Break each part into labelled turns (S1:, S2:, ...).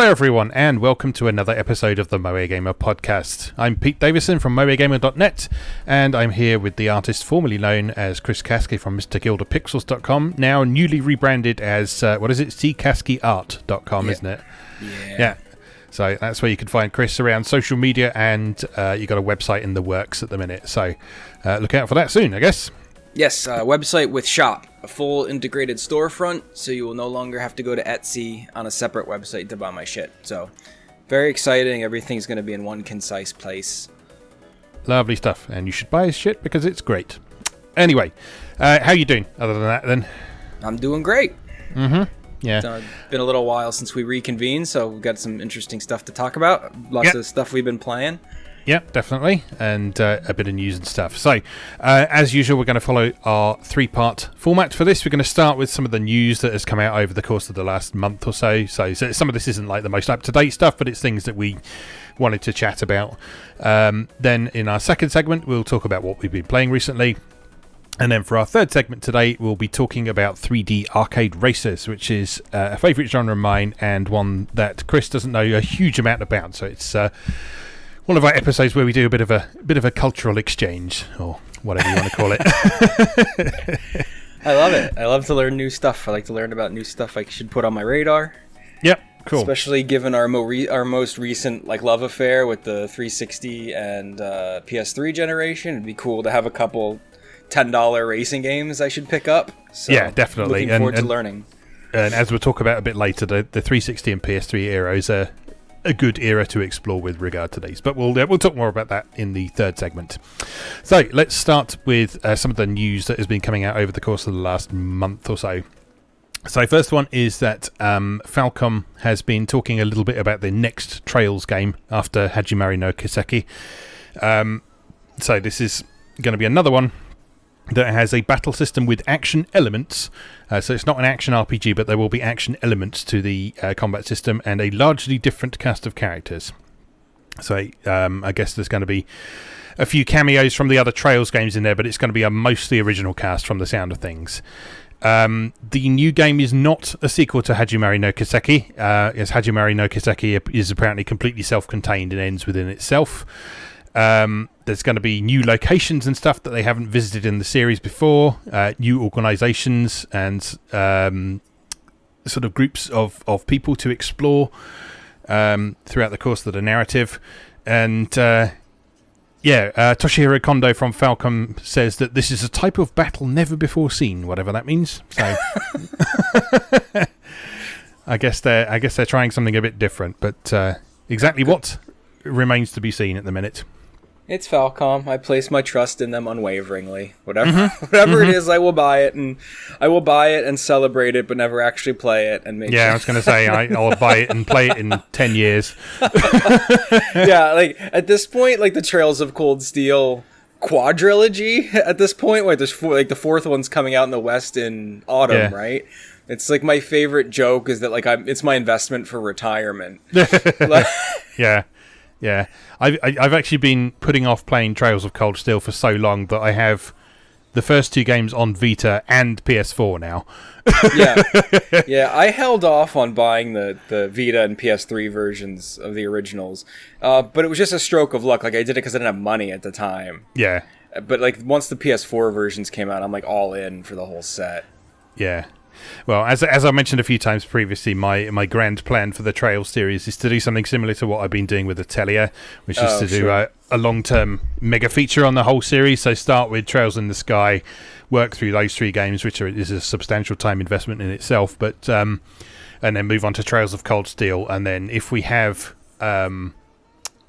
S1: Hello everyone and welcome to another episode of the MoeGamer podcast. I'm Pete Davison from MoeGamer.net and I'm here with the artist formerly known as Chris Kasky from MrGilderPixels.com, now newly rebranded as, ckaskyart.com, isn't it? Yeah. So that's where you can find Chris around social media, and you got a website in the works at the minute, so look out for that soon, I guess.
S2: Yes, website with shop, a full integrated storefront, so you will no longer have to go to Etsy on a separate website to buy my shit. So, very exciting. Everything's going to be in one concise place.
S1: Lovely stuff, and you should buy his shit because it's great. Anyway, how you doing other than that then?
S2: I'm doing great.
S1: Yeah.
S2: It's been a little while since we reconvened, so we've got some interesting stuff to talk about. Lots of stuff we've been playing.
S1: Yep, definitely, and a bit of news and stuff. So, as usual, we're going to follow our three-part format for this. We're going to start with some of the news that has come out over the course of the last month or so. So some of this isn't like the most up-to-date stuff, but it's things that we wanted to chat about. Then in our second segment, we'll talk about what we've been playing recently. And then for our third segment today, we'll be talking about 3D arcade racers, which is a favourite genre of mine and one that Chris doesn't know a huge amount about. So it's one of our episodes where we do a bit of a cultural exchange, or whatever you want to call it.
S2: I love it. I love to learn new stuff. I like to learn about new stuff I should put on my radar.
S1: Yep, cool.
S2: Especially given our most recent love affair with the 360 and PS3 generation. It'd be cool to have a couple $10 racing games I should pick up. So
S1: yeah, definitely.
S2: Looking forward to learning.
S1: And as we'll talk about a bit later, the 360 and PS3 eras are a good era to explore with regard to these, but we'll talk more about that in the third segment. So let's start with some of the news that has been coming out over the course of the last month or so. So first one is that Falcom has been talking a little bit about the next Trails game after Hajimari no Kiseki. So this is going to be another one that has a battle system with action elements. So it's not an action RPG, but there will be action elements to the combat system and a largely different cast of characters. So I guess there's going to be a few cameos from the other Trails games in there, but it's going to be a mostly original cast from the sound of things. The new game is not a sequel to Hajimari no Kiseki, as Hajimari no Kiseki is apparently completely self-contained and ends within itself. There's going to be new locations and stuff that they haven't visited in the series before, new organisations and sort of groups of people to explore throughout the course of the narrative. And Toshihiro Kondo from Falcom says that this is a type of battle never before seen, whatever that means. So I guess they're trying something a bit different, but exactly what remains to be seen at the minute.
S2: It's Falcom. I place my trust in them unwaveringly. Whatever it is, I will buy it, and I will buy it and celebrate it, but never actually play it. And
S1: I was going to say I'll buy it and play it in 10 years.
S2: Yeah, at this point, the Trails of Cold Steel quadrilogy. At this point, there's the fourth one's coming out in the West in autumn, right? It's my favorite joke is that it's my investment for retirement.
S1: Yeah, I've actually been putting off playing Trails of Cold Steel for so long that I have the first two games on Vita and PS4 now. Yeah, I held off on buying the Vita and PS3 versions of the originals, but it was just a stroke of luck. I did it because I didn't have money at the time. Yeah.
S2: But once the PS4 versions came out, I'm all in for the whole set.
S1: Yeah. Well, as I mentioned a few times previously, my grand plan for the Trails series is to do something similar to what I've been doing with Atelier, which is to do a long-term mega feature on the whole series. So start with Trails in the Sky, work through those three games, which is a substantial time investment in itself, but and then move on to Trails of Cold Steel. And then if we have Ao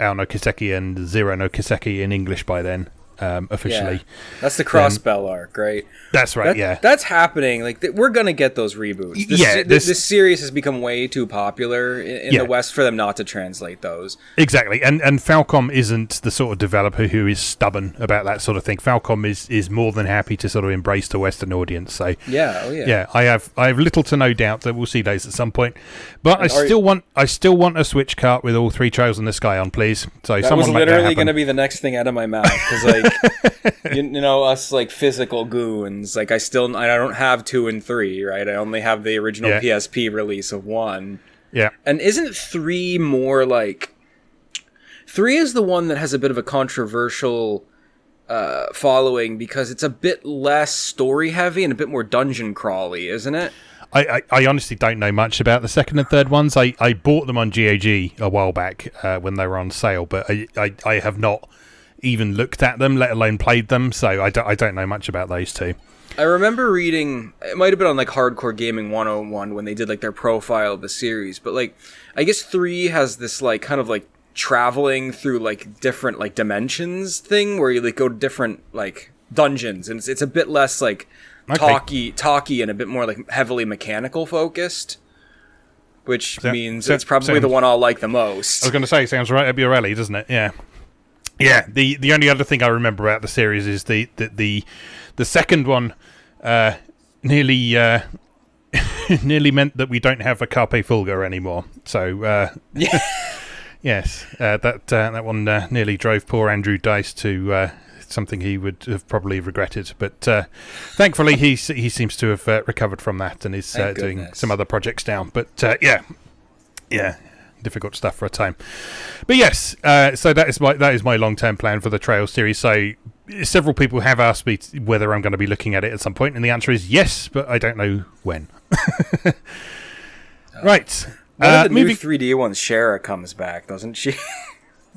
S1: no Kiseki and Zero no Kiseki in English by then, officially.
S2: Yeah. That's the cross-spell arc, right?
S1: That's right,
S2: That's happening. We're going to get those reboots. This series has become way too popular in the West for them not to translate those.
S1: Exactly, and Falcom isn't the sort of developer who is stubborn about that sort of thing. Falcom is more than happy to sort of embrace the Western audience. So I have little to no doubt that we'll see those at some point. But I still want a Switch cart with all three Trails in the Sky on, please. So
S2: that was literally going to be the next thing out of my mouth, because us physical goons. I don't have 2 and 3, right? I only have the original PSP release of 1.
S1: Yeah.
S2: And isn't 3 more like... 3 is the one that has a bit of a controversial following because it's a bit less story heavy and a bit more dungeon crawly, isn't it?
S1: I honestly don't know much about the second and third ones. I bought them on GOG a while back when they were on sale, but I have not even looked at them, let alone played them, so I don't know much about those two.
S2: I remember reading, it might have been on like Hardcore Gaming 101 when they did like their profile of the series, but like I guess 3 has this like kind of like traveling through like different like dimensions thing where you like go to different like dungeons, and it's a bit less like talky and a bit more like heavily mechanical focused, which means it's probably the one I'll like the most.
S1: I was going to say, sounds right up your alley, doesn't it? Yeah. The only other thing I remember about the series is the second one nearly nearly meant that we don't have a Carpe Fulgur anymore. So yes, that one nearly drove poor Andrew Dice to something he would have probably regretted. But thankfully, he seems to have recovered from that and is doing some other projects now. But yeah, difficult stuff for a time. But yes, so that is my long-term plan for the Trails series. So several people have asked me whether I'm going to be looking at it at some point, and the answer is yes, but I don't know when. Right.
S2: One of the new 3D ones, Shara, comes back, doesn't she?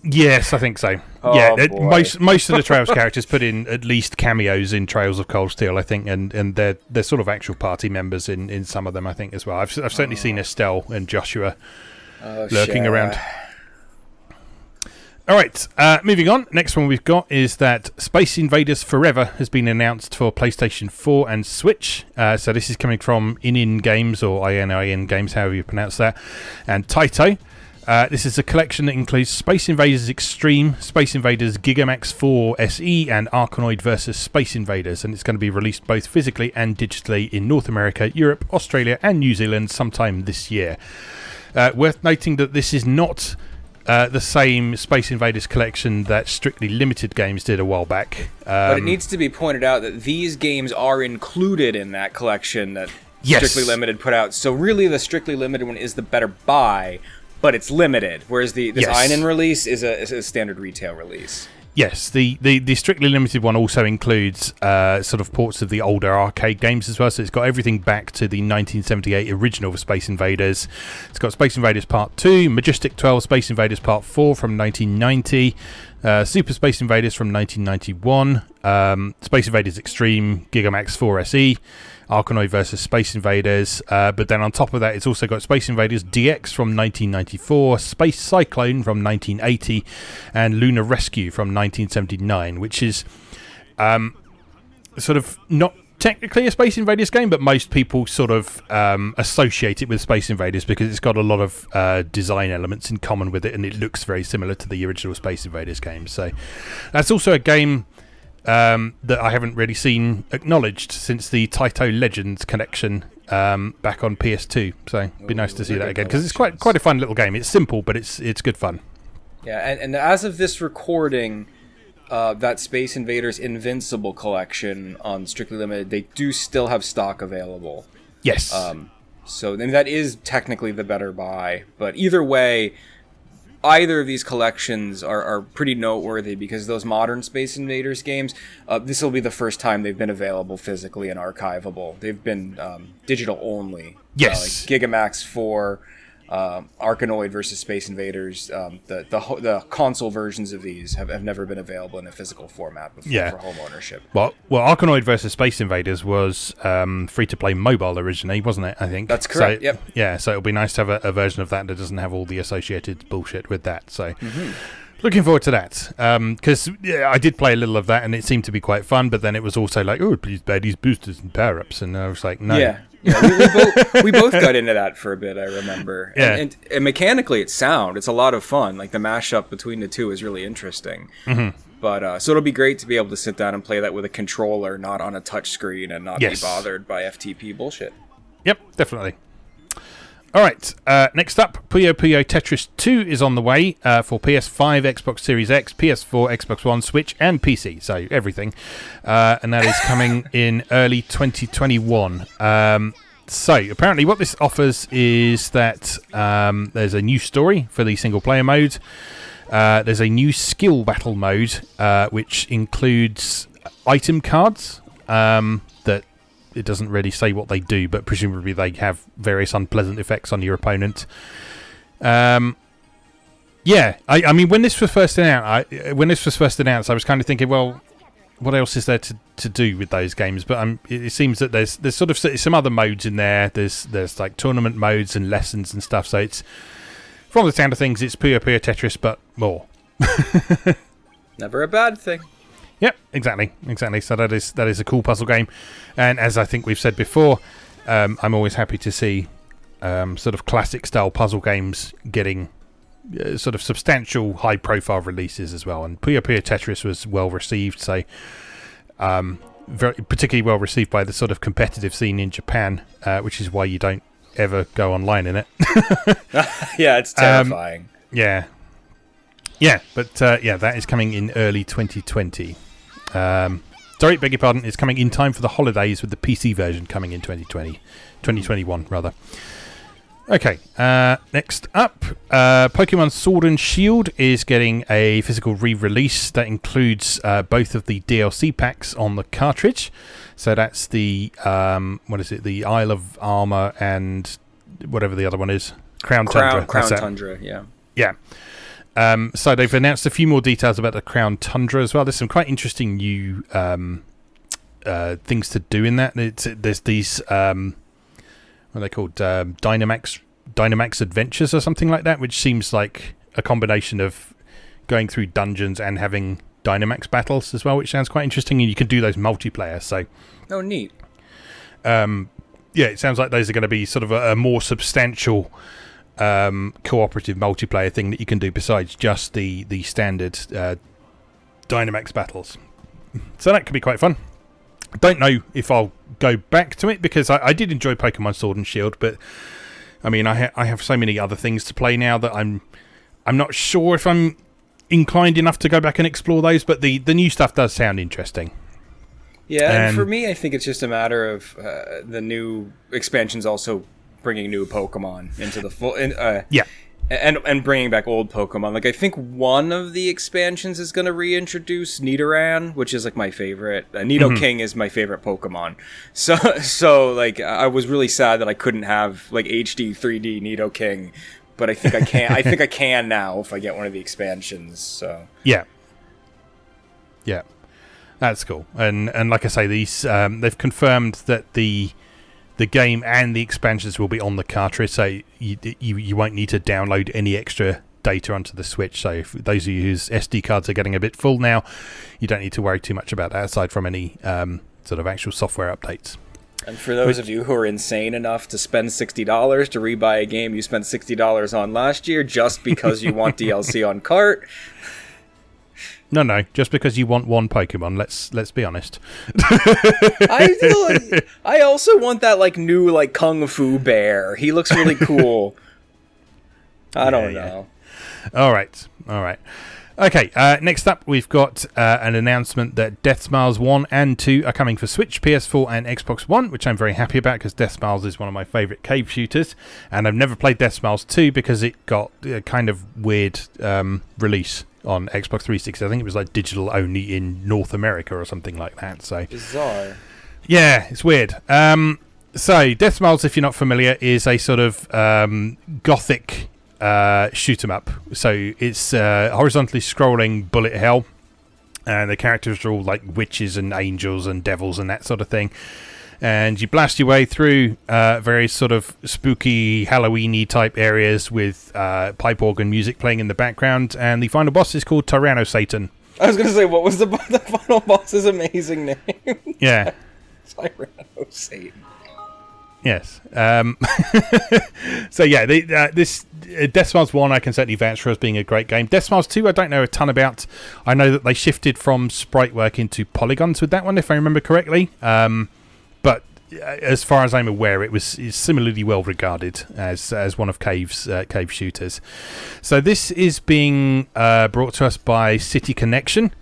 S1: Yes, I think so. Most of the Trails characters put in at least cameos in Trails of Cold Steel, I think, and they're sort of actual party members in some of them, I think, as well. I've certainly seen Estelle and Joshua lurking around. All right, moving on. Next one we've got is that Space Invaders Forever has been announced for PlayStation 4 and Switch. So this is coming from ININ Games, or ININ Games, however you pronounce that, and Taito. This is a collection that includes Space Invaders Extreme, Space Invaders Gigamax 4 SE, and Arkanoid vs. Space Invaders, and it's going to be released both physically and digitally in North America, Europe, Australia, and New Zealand sometime this year. Worth noting that this is not the same Space Invaders collection that Strictly Limited Games did a while back.
S2: But it needs to be pointed out that these games are included in that collection that Strictly Limited put out. So really the Strictly Limited one is the better buy, but it's limited, whereas this ININ release is a standard retail release.
S1: Yes, the Strictly Limited one also includes sort of ports of the older arcade games as well, so it's got everything back to the 1978 original Space Invaders. It's got Space Invaders Part 2, Majestic 12, Space Invaders Part 4 from 1990, Super Space Invaders from 1991, Space Invaders Extreme, Gigamax 4 SE, Arkanoid vs. Space Invaders, but then on top of that it's also got Space Invaders DX from 1994, Space Cyclone from 1980, and Lunar Rescue from 1979, which is sort of not technically a Space Invaders game, but most people sort of associate it with Space Invaders because it's got a lot of design elements in common with it, and it looks very similar to the original Space Invaders game. So that's also a game that I haven't really seen acknowledged since the Taito Legends connection back on PS2. So it'd be nice to see that again because it's quite a fun little game. It's simple, but it's good fun.
S2: Yeah, and as of this recording, that Space Invaders Invincible collection on Strictly Limited, they do still have stock available.
S1: Yes.
S2: So then that is technically the better buy, but either way, either of these collections are pretty noteworthy because those modern Space Invaders games, this will be the first time they've been available physically and archivable. They've been digital only.
S1: Yes.
S2: Like Gigamax 4, Arkanoid versus Space Invaders, the console versions of these have never been available in a physical format before for home ownership.
S1: Well, Arkanoid versus Space Invaders was free-to-play mobile originally, wasn't it, I think?
S2: That's correct,
S1: so,
S2: yep.
S1: Yeah, so it'll be nice to have a version of that doesn't have all the associated bullshit with that. So looking forward to that. Because I did play a little of that, and it seemed to be quite fun, but then it was also like, oh, please buy these boosters and power-ups, and I was like, no.
S2: Yeah. we both got into that for a bit, I remember.
S1: Yeah.
S2: And mechanically, it's sound. It's a lot of fun. Like, the mashup between the two is really interesting.
S1: Mm-hmm.
S2: But so it'll be great to be able to sit down and play that with a controller, not on a touch screen, and not be bothered by FTP bullshit.
S1: Yep, definitely. All right, next up, Puyo Puyo Tetris 2 is on the way for PS5, Xbox Series X, PS4, Xbox One, Switch, and PC, so everything. And that is coming in early 2021. So, apparently what this offers is that there's a new story for the single-player mode. There's a new skill battle mode, which includes item cards that it doesn't really say what they do, but presumably they have various unpleasant effects on your opponent. I mean, when this was first announced, I was kind of thinking, well, what else is there to do with those games? But it seems that there's sort of some other modes in there. There's like tournament modes and lessons and stuff. So it's, from the sound of things, it's Puyo Tetris, but more.
S2: Never a bad thing.
S1: Yep, exactly. So that is a cool puzzle game, and as I think we've said before, I'm always happy to see sort of classic style puzzle games getting sort of substantial high profile releases as well. And Puyo Tetris was well received, so particularly well received by the sort of competitive scene in Japan, which is why you don't ever go online in it.
S2: Yeah, it's terrifying.
S1: But that is coming in early 2020. Sorry, beg your pardon. It's coming in time for the holidays, with the PC version coming in 2021 rather. Okay, next up, Pokemon Sword and Shield is getting a physical re-release that includes both of the DLC packs on the cartridge. So that's the the Isle of Armor and whatever the other one is, Crown Tundra.
S2: Crown Tundra, yeah.
S1: Yeah. So they've announced a few more details about the Crown Tundra as well. There's some quite interesting new things to do in that. There's these what are they called? Dynamax Adventures or something like that, which seems like a combination of going through dungeons and having Dynamax battles as well, which sounds quite interesting. And you can do those multiplayer. So,
S2: oh, neat.
S1: It sounds like those are going to be sort of a more substantial cooperative multiplayer thing that you can do besides just the standard Dynamax battles. So that could be quite fun. I don't know if I'll go back to it, because I did enjoy Pokemon Sword and Shield, but I mean, I have so many other things to play now that I'm not sure if I'm inclined enough to go back and explore those. But the new stuff does sound interesting.
S2: Yeah, and for me, I think it's just a matter of the new expansions also bringing new Pokemon into the full. And bringing back old Pokemon. Like, I think one of the expansions is going to reintroduce Nidoran, which is, like, my favorite. Nidoking is my favorite Pokemon. So, like, I was really sad that I couldn't have, like, HD 3D Nidoking. But I think I can. I think I can now if I get one of the expansions. So
S1: yeah, that's cool. And like I say, these they've confirmed that the game and the expansions will be on the cartridge, so you won't need to download any extra data onto the Switch. So if those of you whose SD cards are getting a bit full now, you don't need to worry too much about that, aside from any sort of actual software updates.
S2: And for those of you who are insane enough to spend $60 to rebuy a game you spent $60 on last year just because you want DLC on cart...
S1: No, just because you want one Pokemon. Let's be honest.
S2: I also want that like new like Kung Fu Bear. He looks really cool. I don't know. All
S1: right. Okay, next up we've got an announcement that Deathsmiles 1 and 2 are coming for Switch, PS4 and Xbox One, which I'm very happy about because Deathsmiles is one of my favourite cave shooters, and I've never played Deathsmiles 2 because it got a kind of weird release on Xbox 360. I think it was like digital only in North America or something like that. So
S2: bizarre.
S1: Yeah, it's weird. So Deathsmiles, if you're not familiar, is a sort of gothic shoot 'em up. So it's horizontally scrolling bullet hell, and the characters are all like witches and angels and devils and that sort of thing. And you blast your way through various sort of spooky Halloween-y type areas with pipe organ music playing in the background. And the final boss is called Tyranno Satan.
S2: I was going to say, what was the final boss's amazing name?
S1: Yeah.
S2: Tyranno Satan.
S1: Yes. So yeah, this Deathsmiles 1 I can certainly vouch for as being a great game. Deathsmiles 2 I don't know a ton about. I know that they shifted from sprite work into polygons with that one, if I remember correctly. But as far as I'm aware, it's similarly well regarded as one of cave shooters. So this is being brought to us by City Connection.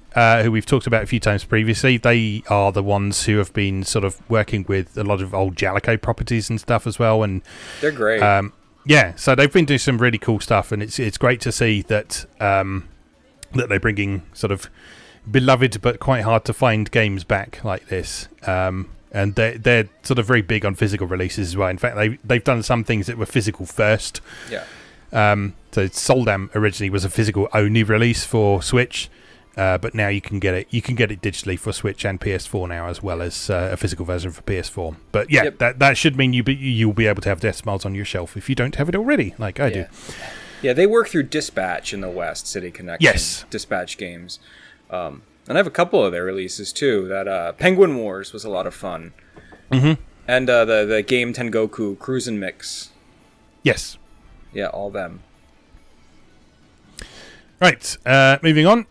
S1: who we've talked about a few times previously. They are the ones who have been sort of working with a lot of old Jalico properties and stuff as well, and
S2: they're great.
S1: Yeah, so they've been doing some really cool stuff, and it's great to see that that they're bringing sort of beloved but quite hard to find games back like this. And they're sort of very big on physical releases as well. In fact, they've done some things that were physical first.
S2: Yeah.
S1: So Soldam originally was a physical only release for Switch, but now you can get it. You can get it digitally for Switch and PS4 now, as well as a physical version for PS4. But yeah, that should mean you'll be able to have Deathsmiles on your shelf if you don't have it already, like I do.
S2: Yeah, they work through Dispatch in the West, City Connection.
S1: Yes.
S2: Dispatch games. And I have a couple of their releases too. That Penguin Wars was a lot of fun.
S1: Mm-hmm.
S2: And the game Tengoku Cruisin' Mix.
S1: Yes.
S2: Yeah, all them.
S1: Right, moving on.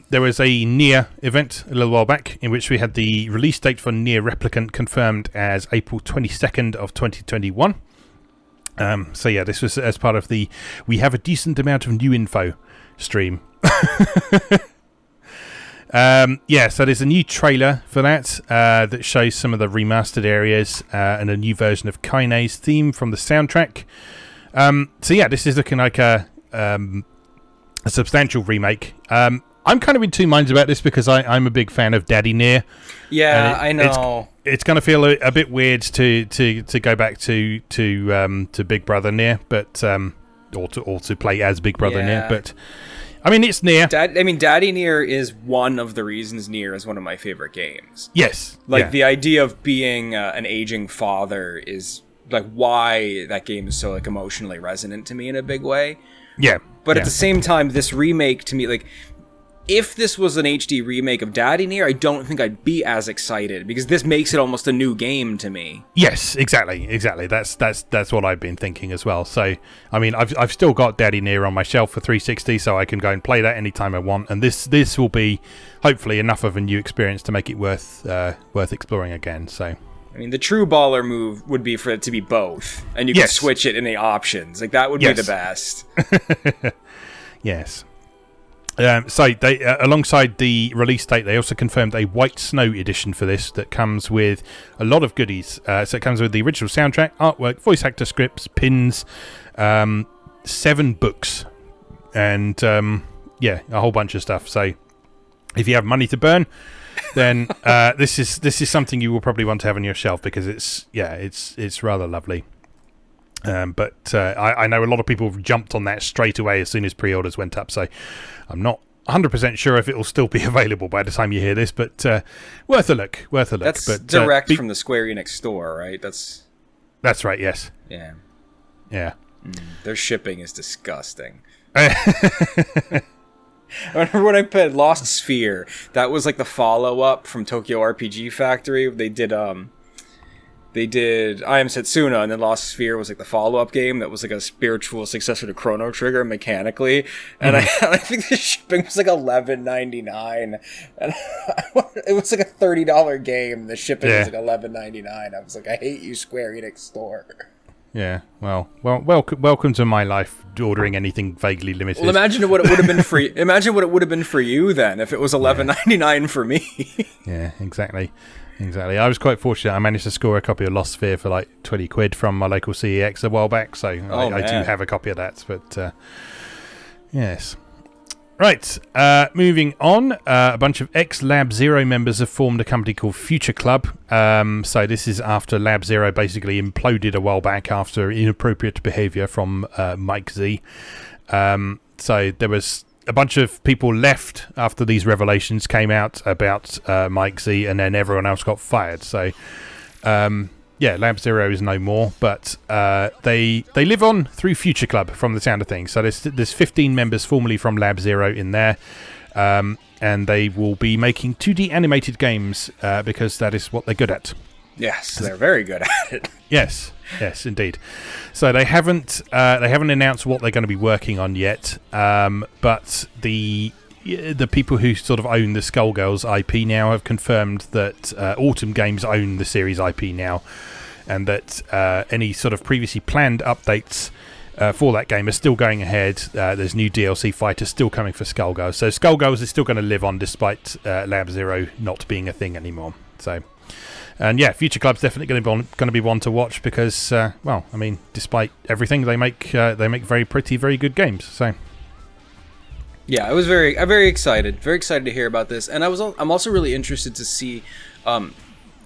S1: There was a Nier event a little while back in which we had the release date for Nier Replicant confirmed as April 22nd of 2021. So yeah, this was as part of the We Have a Decent Amount of New Info stream. So there's a new trailer for that that shows some of the remastered areas and a new version of Kaine's theme from the soundtrack. So yeah, this is looking like a substantial remake. I'm kind of in two minds about this because I'm a big fan of Daddy Nier.
S2: Yeah, I know.
S1: It's going to feel a bit weird to go back to Big Brother Nier, but or to play as Big Brother Nier, but. I mean, it's Nier.
S2: Daddy Nier is one of the reasons Nier is one of my favorite games.
S1: Yes.
S2: The idea of being an aging father is like why that game is so like emotionally resonant to me in a big way.
S1: Yeah.
S2: But at the same time, this remake to me, like, if this was an HD remake of Daddy Nier, I don't think I'd be as excited because this makes it almost a new game to me. Yes,
S1: exactly. That's what I've been thinking as well. So, I mean, I've still got Daddy Nier on my shelf for 360, so I can go and play that anytime I want. And this will be hopefully enough of a new experience to make it worth exploring again. So,
S2: I mean, the true baller move would be for it to be both, and you can switch it in the options. Like that would be the best.
S1: Yes. So they, alongside the release date, they also confirmed a White Snow edition for this that comes with a lot of goodies. So it comes with the original soundtrack, artwork, voice actor scripts, pins, 7 books, and a whole bunch of stuff. So if you have money to burn, then this is something you will probably want to have on your shelf because it's rather lovely. But I know a lot of people jumped on that straight away as soon as pre-orders went up, so I'm not 100% sure if it will still be available by the time you hear this, but worth a look.
S2: That's direct from the Square Enix store, right? That's
S1: right, yes.
S2: Yeah.
S1: Yeah.
S2: Their shipping is disgusting. I remember when I played Lost Sphere, that was like the follow-up from Tokyo RPG Factory. They did I Am Setsuna, and then Lost Sphere was like the follow-up game that was like a spiritual successor to Chrono Trigger mechanically. And I think the shipping was like $11.99, and it was like a $30 game. The shipping was like $11.99. I was like, I hate you, Square Enix store.
S1: Yeah, well, welcome to my life, ordering anything vaguely limited.
S2: Well, imagine what it would have been for you. Imagine what it would have been for you then if it was $11.99 for me.
S1: Yeah, exactly. I was quite fortunate. I managed to score a copy of Lost Sphere for like 20 quid from my local CEX a while back, so I do have a copy of that. But yes. Right, moving on. A bunch of ex-Lab Zero members have formed a company called Future Club. So this is after Lab Zero basically imploded a while back after inappropriate behaviour from Mike Z. So there was a bunch of people left after these revelations came out about Mike Z, and then everyone else got fired. So, Lab Zero is no more, but they live on through Future Club from the sound of things. So there's 15 members formerly from Lab Zero in there, and they will be making 2D animated games because that is what they're good at.
S2: Yes, they're very good at it.
S1: Yes, indeed. So they haven't announced what they're going to be working on yet, but the people who sort of own the Skullgirls IP now have confirmed that Autumn Games own the series IP now, and that any sort of previously planned updates for that game are still going ahead. There's new DLC fighters still coming for Skullgirls. So Skullgirls is still going to live on despite Lab Zero not being a thing anymore. So, and yeah, Future Club's definitely going to be one to watch because, well, I mean, despite everything, they make very pretty, very good games. So.
S2: Yeah, I'm very excited to hear about this, and I'm also really interested to see,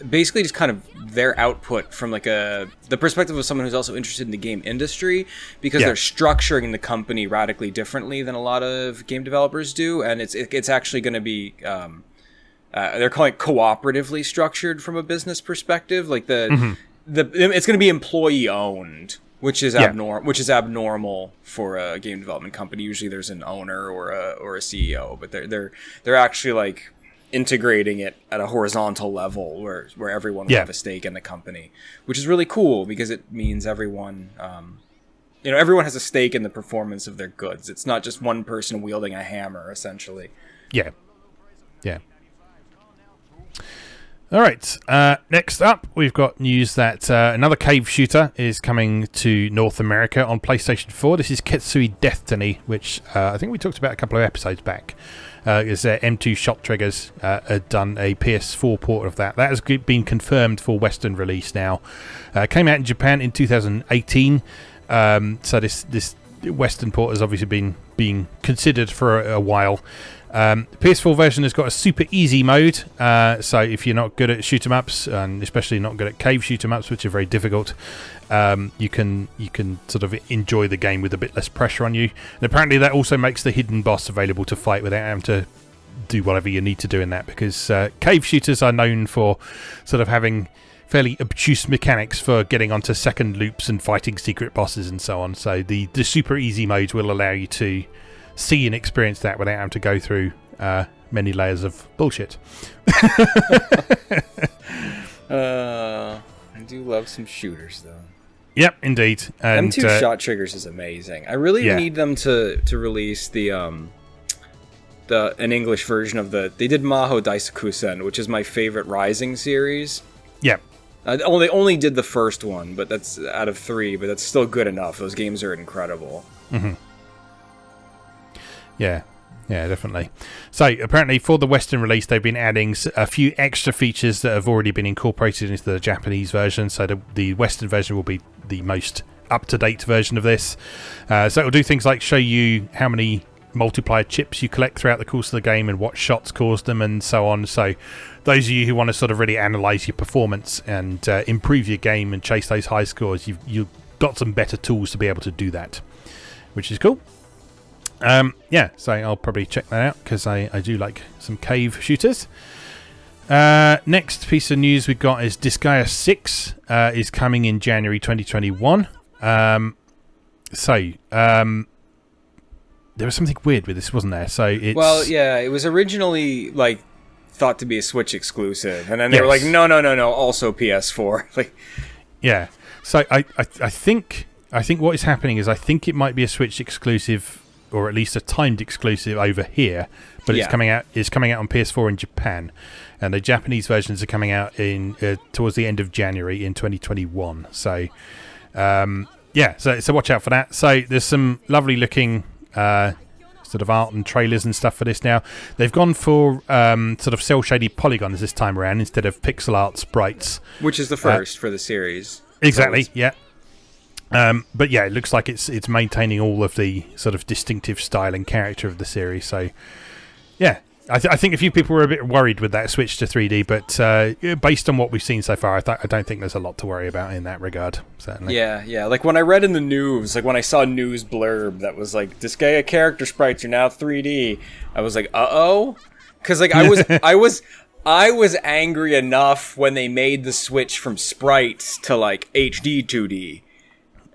S2: basically just kind of their output from like the perspective of someone who's also interested in the game industry, because they're structuring the company radically differently than a lot of game developers do, and it's actually going to be they're calling it cooperatively structured from a business perspective, like it's going to be employee owned. Which is abnormal for a game development company. Usually, there's an owner or a CEO, but they're actually like integrating it at a horizontal level where everyone will have a stake in the company, which is really cool because it means everyone has a stake in the performance of their goods. It's not just one person wielding a hammer, essentially.
S1: Yeah. All right, next up, we've got news that another cave shooter is coming to North America on PlayStation 4. This is Ketsui Deathtiny, which I think we talked about a couple of episodes back. M2 Shot Triggers had done a PS4 port of that. That has been confirmed for Western release now. Came out in Japan in 2018, so this Western port has obviously been being considered for a while. The PS4 version has got a super easy mode, so if you're not good at shoot 'em ups, and especially not good at cave shoot 'em ups, which are very difficult, you can sort of enjoy the game with a bit less pressure on you. And apparently that also makes the hidden boss available to fight without having to do whatever you need to do in that, because cave shooters are known for sort of having fairly obtuse mechanics for getting onto second loops and fighting secret bosses and so on. So the super easy mode will allow you to see and experience that without having to go through many layers of bullshit.
S2: I do love some shooters, though.
S1: Yep, indeed. And
S2: M2 Shot Triggers is amazing. I really need them to release an English version of they did Maho Daisakusen, which is my favorite Rising series.
S1: Yep.
S2: They only did the first one, but that's out of 3, but that's still good enough. Those games are incredible.
S1: Mm-hmm. Yeah, definitely. So apparently for the Western release, they've been adding a few extra features that have already been incorporated into the Japanese version. So the Western version will be the most up-to-date version of this. So it'll do things like show you how many multiplier chips you collect throughout the course of the game and what shots caused them and so on. So those of you who want to sort of really analyze your performance and improve your game and chase those high scores, you've got some better tools to be able to do that, which is cool. So I'll probably check that out because I do like some cave shooters. Next piece of news we've got is Disgaea 6 is coming in January 2021. There was something weird with this, wasn't there? So it's...
S2: Well, yeah, it was originally like thought to be a Switch exclusive, and then they were like, no, also PS4. Like,
S1: yeah. So I think what is happening is I think it might be a Switch exclusive, or at least a timed exclusive over here, but it's coming out on PS4 in Japan, and the Japanese versions are coming out in towards the end of January in 2021. So so watch out for that. So there's some lovely looking sort of art and trailers and stuff for this now. They've gone for sort of cel shaded polygons this time around instead of pixel art sprites,
S2: which is the first for the series.
S1: Exactly. Yeah. But yeah, it looks like it's maintaining all of the sort of distinctive style and character of the series. So, yeah, I think a few people were a bit worried with that switch to 3D, but based on what we've seen so far, I don't think there's a lot to worry about in that regard. Certainly.
S2: Yeah. Like when I read in the news, like when I saw a news blurb that was like Disgaea character sprites are now 3D, I was like, because like I was angry enough when they made the switch from sprites to like HD 2D.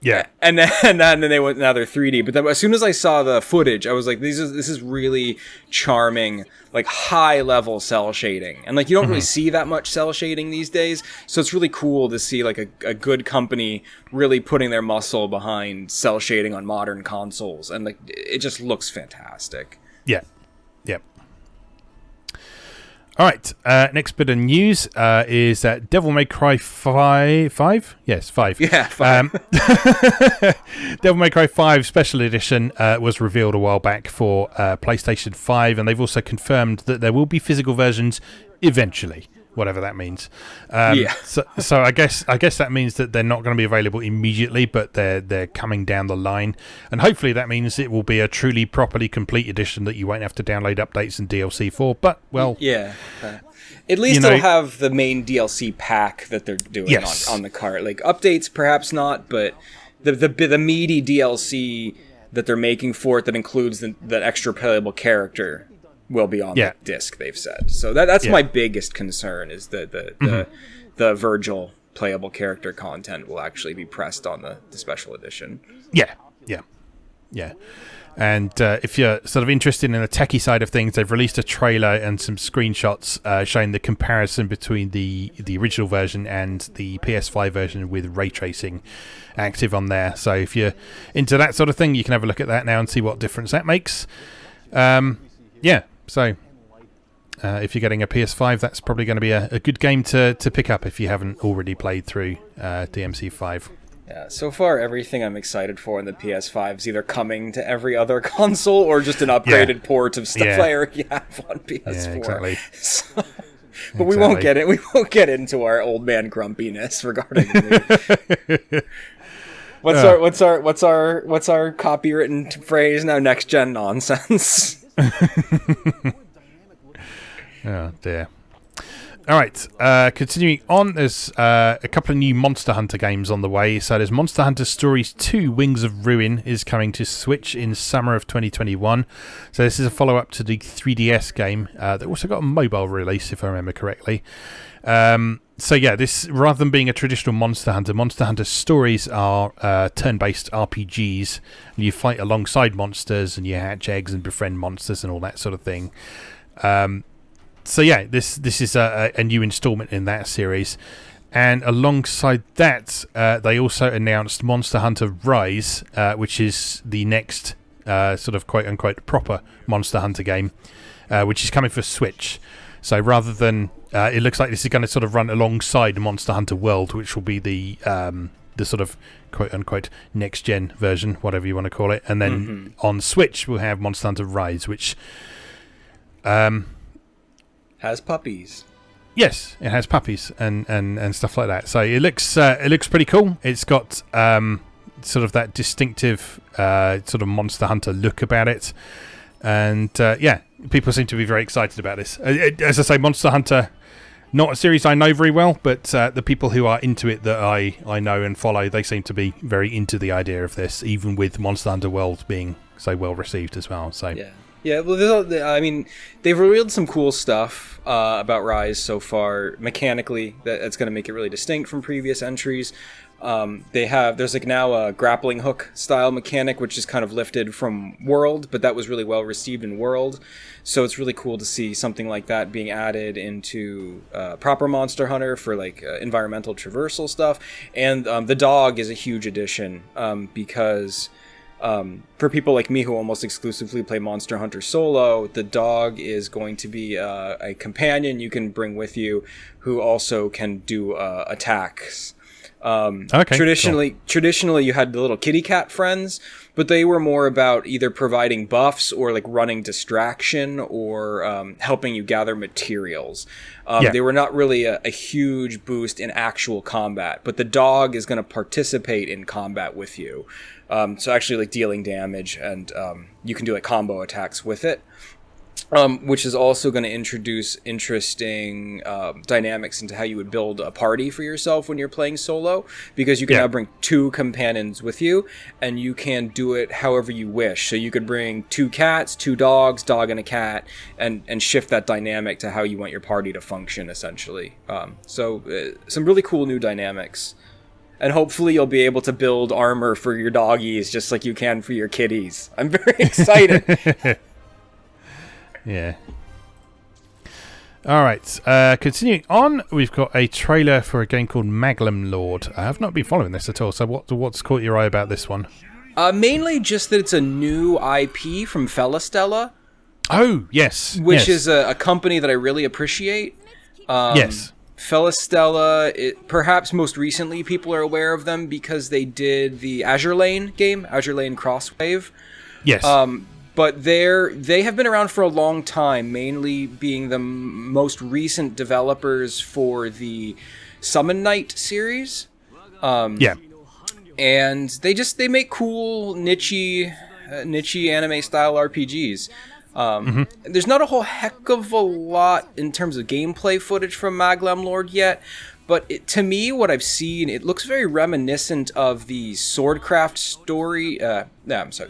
S1: Yeah,
S2: and then they went. Now they're 3D. But then, as soon as I saw the footage, I was like, "This is really charming, like high level cell shading." And like you don't really see that much cell shading these days, so it's really cool to see like a good company really putting their muscle behind cell shading on modern consoles, and like it just looks fantastic.
S1: Yeah. All right, next bit of news is that Devil May Cry 5? Yes, 5.
S2: Yeah, 5.
S1: Devil May Cry 5 Special Edition was revealed a while back for PlayStation 5, and they've also confirmed that there will be physical versions eventually, whatever that means. So I guess that means that they're not going to be available immediately, but they're coming down the line, and hopefully that means it will be a truly properly complete edition that you won't have to download updates and DLC for. But
S2: at least they'll have the main DLC pack that they're doing on the cart. Like updates, perhaps not, but the meaty DLC that they're making for it that includes the extra playable character will be on the disc, they've said. So that's my biggest concern, is that the Virgil playable character content will actually be pressed on the special edition. Yeah. And if you're sort of interested in the techie side of things, they've released a trailer and some screenshots showing the comparison between the original version and the PS5 version with ray tracing active on there. So if you're into that sort of thing, you can have a look at that now and see what difference that makes. So if you're getting a PS5, that's probably going to be a good game to pick up if you haven't already played through DMC5. Yeah, so far everything I'm excited for in the PS5 is either coming to every other console or just an upgraded port of stuff I already have on PS4.
S1: Yeah, exactly.
S2: But we won't get it. We won't get into our old man grumpiness regarding the What's our copywritten phrase now? Next gen nonsense.
S1: Oh dear. All right, continuing on, there's a couple of new Monster Hunter games on the way. So there's Monster Hunter Stories 2 Wings of Ruin is coming to Switch in summer of 2021. So this is a follow-up to the 3DS game that also got a mobile release, if I remember correctly. This, rather than being a traditional Monster Hunter Stories are turn-based RPGs. And you fight alongside monsters, and you hatch eggs and befriend monsters and all that sort of thing. This is a new installment in that series. And alongside that, they also announced Monster Hunter Rise, which is the next sort of quote-unquote proper Monster Hunter game, which is coming for Switch. So rather than... it looks like this is going to sort of run alongside Monster Hunter World, which will be the sort of quote-unquote next-gen version, whatever you want to call it. And then on Switch, we'll have Monster Hunter Rise, which...
S2: has puppies.
S1: Yes, it has puppies and stuff like that. So it looks pretty cool. It's got sort of that distinctive sort of Monster Hunter look about it, and people seem to be very excited about this. As I say, Monster Hunter, not a series I know very well, but the people who are into it that I know and follow, they seem to be very into the idea of this, even with Monster Hunter World being so well received as well. So
S2: yeah, well, they've revealed some cool stuff about Rise so far. Mechanically, that's going to make it really distinct from previous entries. There's like now a grappling hook style mechanic, which is kind of lifted from World, but that was really well received in World. So it's really cool to see something like that being added into proper Monster Hunter for like environmental traversal stuff. And the dog is a huge addition because... for people like me who almost exclusively play Monster Hunter solo, the dog is going to be a companion you can bring with you who also can do attacks. Traditionally you had the little kitty cat friends, but they were more about either providing buffs or like running distraction or helping you gather materials. They were not really a huge boost in actual combat, but the dog is going to participate in combat with you. So actually like dealing damage, and you can do like combo attacks with it. Which is also going to introduce interesting dynamics into how you would build a party for yourself when you're playing solo, because you can now bring two companions with you, and you can do it however you wish. So you could bring two cats, two dogs, dog and a cat, and shift that dynamic to how you want your party to function, essentially. Some really cool new dynamics. And hopefully you'll be able to build armor for your doggies just like you can for your kitties. I'm very excited.
S1: Yeah. All right. Continuing on, we've got a trailer for a game called Maglam Lord. I have not been following this at all. So what's caught your eye about this one?
S2: Mainly just that it's a new IP from Felistella.
S1: Oh, yes.
S2: Which is a company that I really appreciate.
S1: Yes.
S2: Felistella, perhaps most recently people are aware of them because they did the Azure Lane game, Azure Lane Crosswave.
S1: Yes.
S2: But they have been around for a long time, mainly being the most recent developers for the Summon Night series.
S1: Yeah.
S2: And they make cool niche anime style RPGs. There's not a whole heck of a lot in terms of gameplay footage from Maglam Lord yet, but to me, what I've seen, it looks very reminiscent of the Swordcraft story. The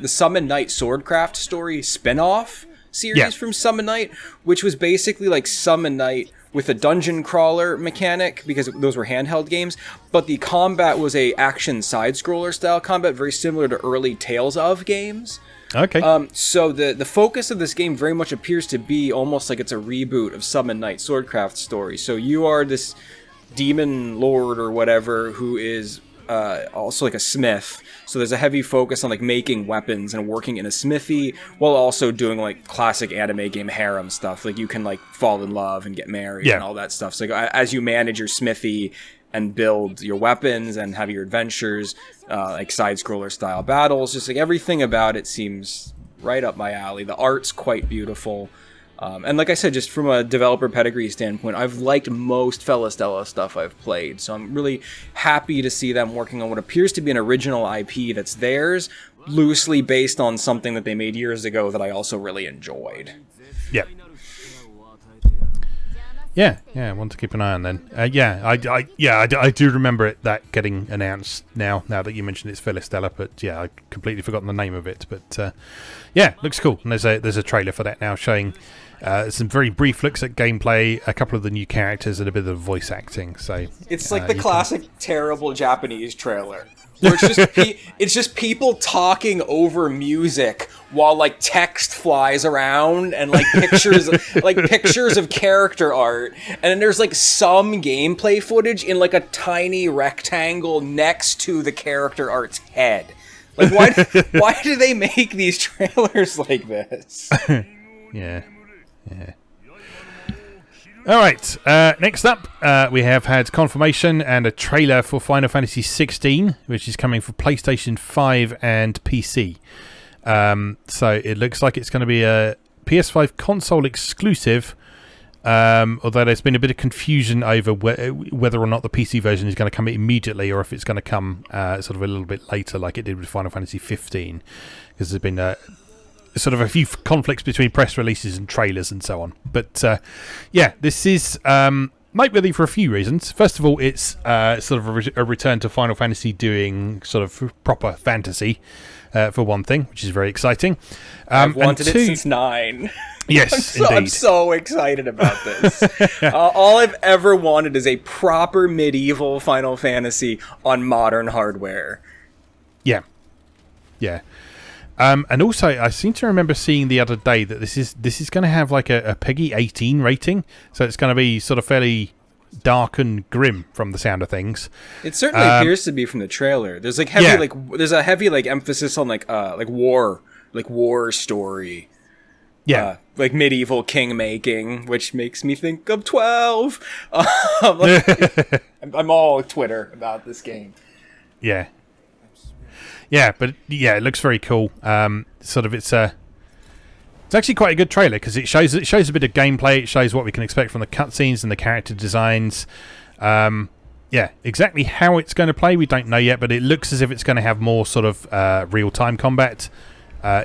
S2: Summon Night Swordcraft story spin-off series from Summon Night, which was basically like Summon Night with a dungeon crawler mechanic, because those were handheld games, but the combat was a action side-scroller style combat, very similar to early Tales of games.
S1: Okay.
S2: So the focus of this game very much appears to be almost like it's a reboot of Summon Night Swordcraft story. So you are this demon lord or whatever who is also like a smith. So there's a heavy focus on like making weapons and working in a smithy, while also doing like classic anime game harem stuff. Like you can like fall in love and get married and all that stuff. So like, as you manage your smithy and build your weapons and have your adventures, like side-scroller style battles, just like everything about it seems right up my alley. The art's quite beautiful. And like I said, just from a developer pedigree standpoint, I've liked most Felistella stuff I've played. So I'm really happy to see them working on what appears to be an original IP that's theirs, loosely based on something that they made years ago that I also really enjoyed.
S1: Yeah. Yeah, I want to keep an eye on then. I do remember that getting announced now that you mentioned it's Felistella, but yeah, I completely forgotten the name of it. But yeah, looks cool. And there's a trailer for that now showing some very brief looks at gameplay, a couple of the new characters, and a bit of voice acting. So
S2: it's like the classic terrible Japanese trailer. Where it's just people talking over music while like text flies around and like pictures of character art, and then there's like some gameplay footage in like a tiny rectangle next to the character art's head. Like why do they make these trailers like this?
S1: Yeah. All right, next up, we have had confirmation and a trailer for Final Fantasy 16, which is coming for PlayStation 5 and PC. So it looks like it's going to be a PS5 console exclusive, although there's been a bit of confusion over whether or not the PC version is going to come immediately or if it's going to come sort of a little bit later like it did with Final Fantasy 15, because there's been sort of a few conflicts between press releases and trailers and so on. But yeah, this is noteworthy for a few reasons. First of all, it's sort of a return to Final Fantasy doing sort of proper fantasy, for one thing, which is very exciting.
S2: I've wanted it since 9.
S1: Yes,
S2: indeed. I'm so excited about this. All I've ever wanted is a proper medieval Final Fantasy on modern hardware.
S1: Yeah. And also, I seem to remember seeing the other day that this is going to have like a PEGI 18 rating, so it's going to be sort of fairly dark and grim from the sound of things.
S2: It certainly appears to be from the trailer. There's like heavy there's a heavy like emphasis on like war story.
S1: Yeah,
S2: like medieval king making, which makes me think of 12. I'm all Twitter about this game.
S1: Yeah. Yeah, but yeah, it looks very cool. Sort of, it's actually quite a good trailer because it shows a bit of gameplay. It shows what we can expect from the cutscenes and the character designs. Yeah, exactly how it's going to play, we don't know yet, but it looks as if it's going to have more sort of real-time combat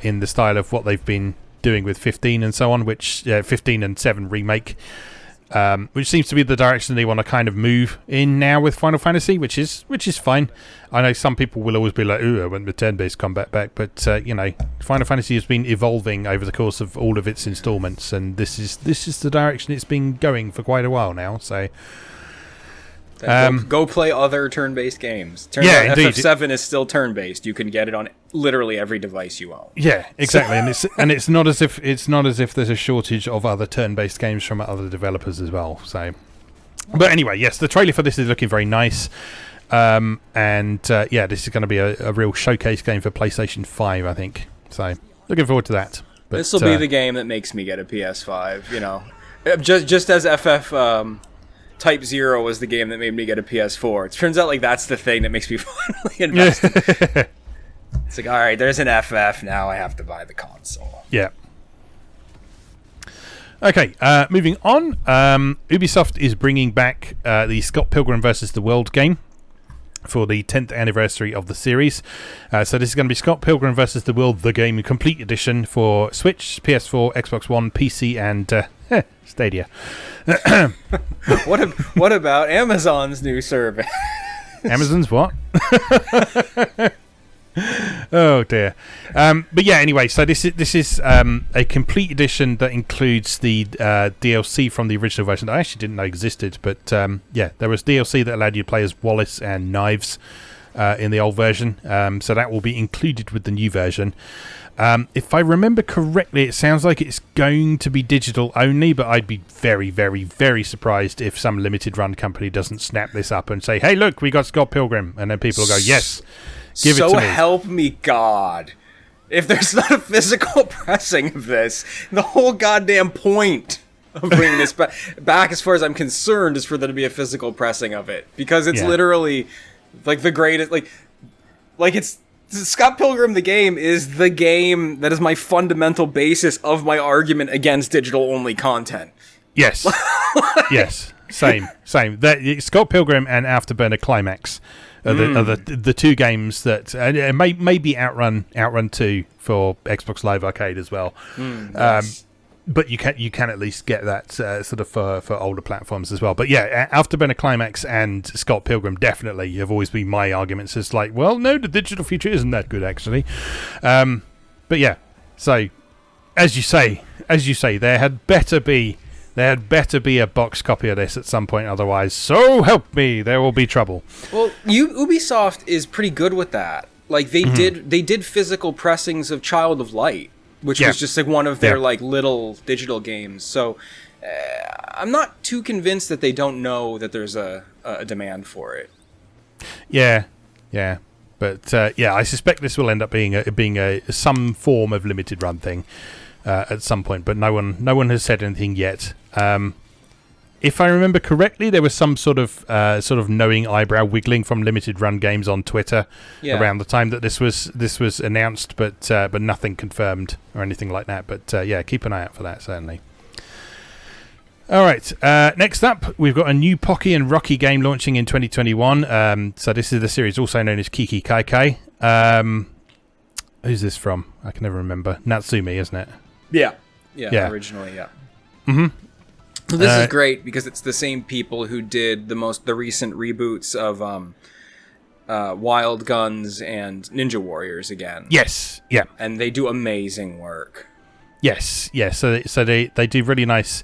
S1: in the style of what they've been doing with 15 and so on, which 15 and 7 remake. Which seems to be the direction they want to kind of move in now with Final Fantasy, which is fine. I know some people will always be like, "Ooh, I want the turn-based combat back," but Final Fantasy has been evolving over the course of all of its installments, and this is the direction it's been going for quite a while now. So,
S2: go play other turn-based games. FF7 is still turn-based. You can get it on literally every device you own.
S1: Yeah, exactly. And it's not as if there's a shortage of other turn-based games from other developers as well. So, but anyway, yes, the trailer for this is looking very nice. And this is going to be a real showcase game for PlayStation 5, I think. So, looking forward to that. But,
S2: this will be the game that makes me get a PS5. You know, just as FF Type 0 was the game that made me get a PS4. It turns out like that's the thing that makes me finally invest. It's like, all right, there's an FF now. I have to buy the console.
S1: Yeah. Okay, moving on. Ubisoft is bringing back the Scott Pilgrim vs. the World game for the 10th anniversary of the series. So this is going to be Scott Pilgrim vs. the World, the game complete edition for Switch, PS4, Xbox One, PC, and Stadia.
S2: What about Amazon's new service?
S1: Amazon's what? Oh dear. But yeah, anyway, so this is a complete edition that includes the DLC from the original version that I actually didn't know existed, but yeah, there was DLC that allowed you to play as Wallace and Knives in the old version, so that will be included with the new version. If I remember correctly, it sounds like it's going to be digital only, but I'd be very, very, very surprised if some limited run company doesn't snap this up and say, hey look, we got Scott Pilgrim, and then people will go, yes, give it to me.
S2: So help me God. If there's not a physical pressing of this, the whole goddamn point of bringing this back, as far as I'm concerned, is for there to be a physical pressing of it. Because it's literally like the greatest, like it's Scott Pilgrim the game is the game that is my fundamental basis of my argument against digital-only content.
S1: Yes. Yes. Same. That Scott Pilgrim and Afterburner Climax are the two games that maybe Outrun 2 for Xbox Live Arcade as well. Yes. But you can at least get that sort of for older platforms as well. But yeah, Afterburner Climax and Scott Pilgrim definitely have always been my arguments. It's like, well, no, the digital feature isn't that good actually. But yeah, so as you say, there had better be a box copy of this at some point. Otherwise, so help me, there will be trouble.
S2: Well, Ubisoft is pretty good with that. Like they did physical pressings of Child of Light, which was just like one of their like little digital games. So I'm not too convinced that they don't know that there's a demand for it. Yeah.
S1: But I suspect this will end up being some form of limited run thing at some point. But no one has said anything yet. If I remember correctly, there was some sort of knowing eyebrow wiggling from limited run games on Twitter around the time that this was announced, but nothing confirmed or anything like that. But yeah, keep an eye out for that certainly. All right, next up, we've got a new Pocky and Rocky game launching in 2021. So this is the series also known as Kiki Kaikai. Who's this from? I can never remember. Natsumi, isn't it?
S2: Yeah. Originally, yeah. Mm-hmm. So this is great because it's the same people who did the recent reboots of Wild Guns and Ninja Warriors again.
S1: Yes, yeah,
S2: and they do amazing work.
S1: Yes. So they do really nice.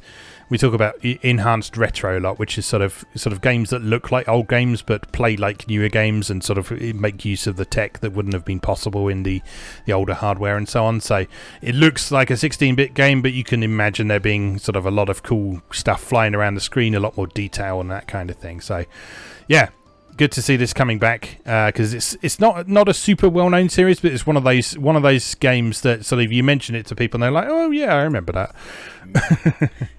S1: We talk about enhanced retro a lot, which is sort of games that look like old games but play like newer games and sort of make use of the tech that wouldn't have been possible in the older hardware and so on. So it looks like a 16-bit game, but you can imagine there being sort of a lot of cool stuff flying around the screen, a lot more detail and that kind of thing. So yeah, good to see this coming back because it's not a super well-known series, but it's one of those games that sort of you mention it to people and they're like, oh yeah, I remember that.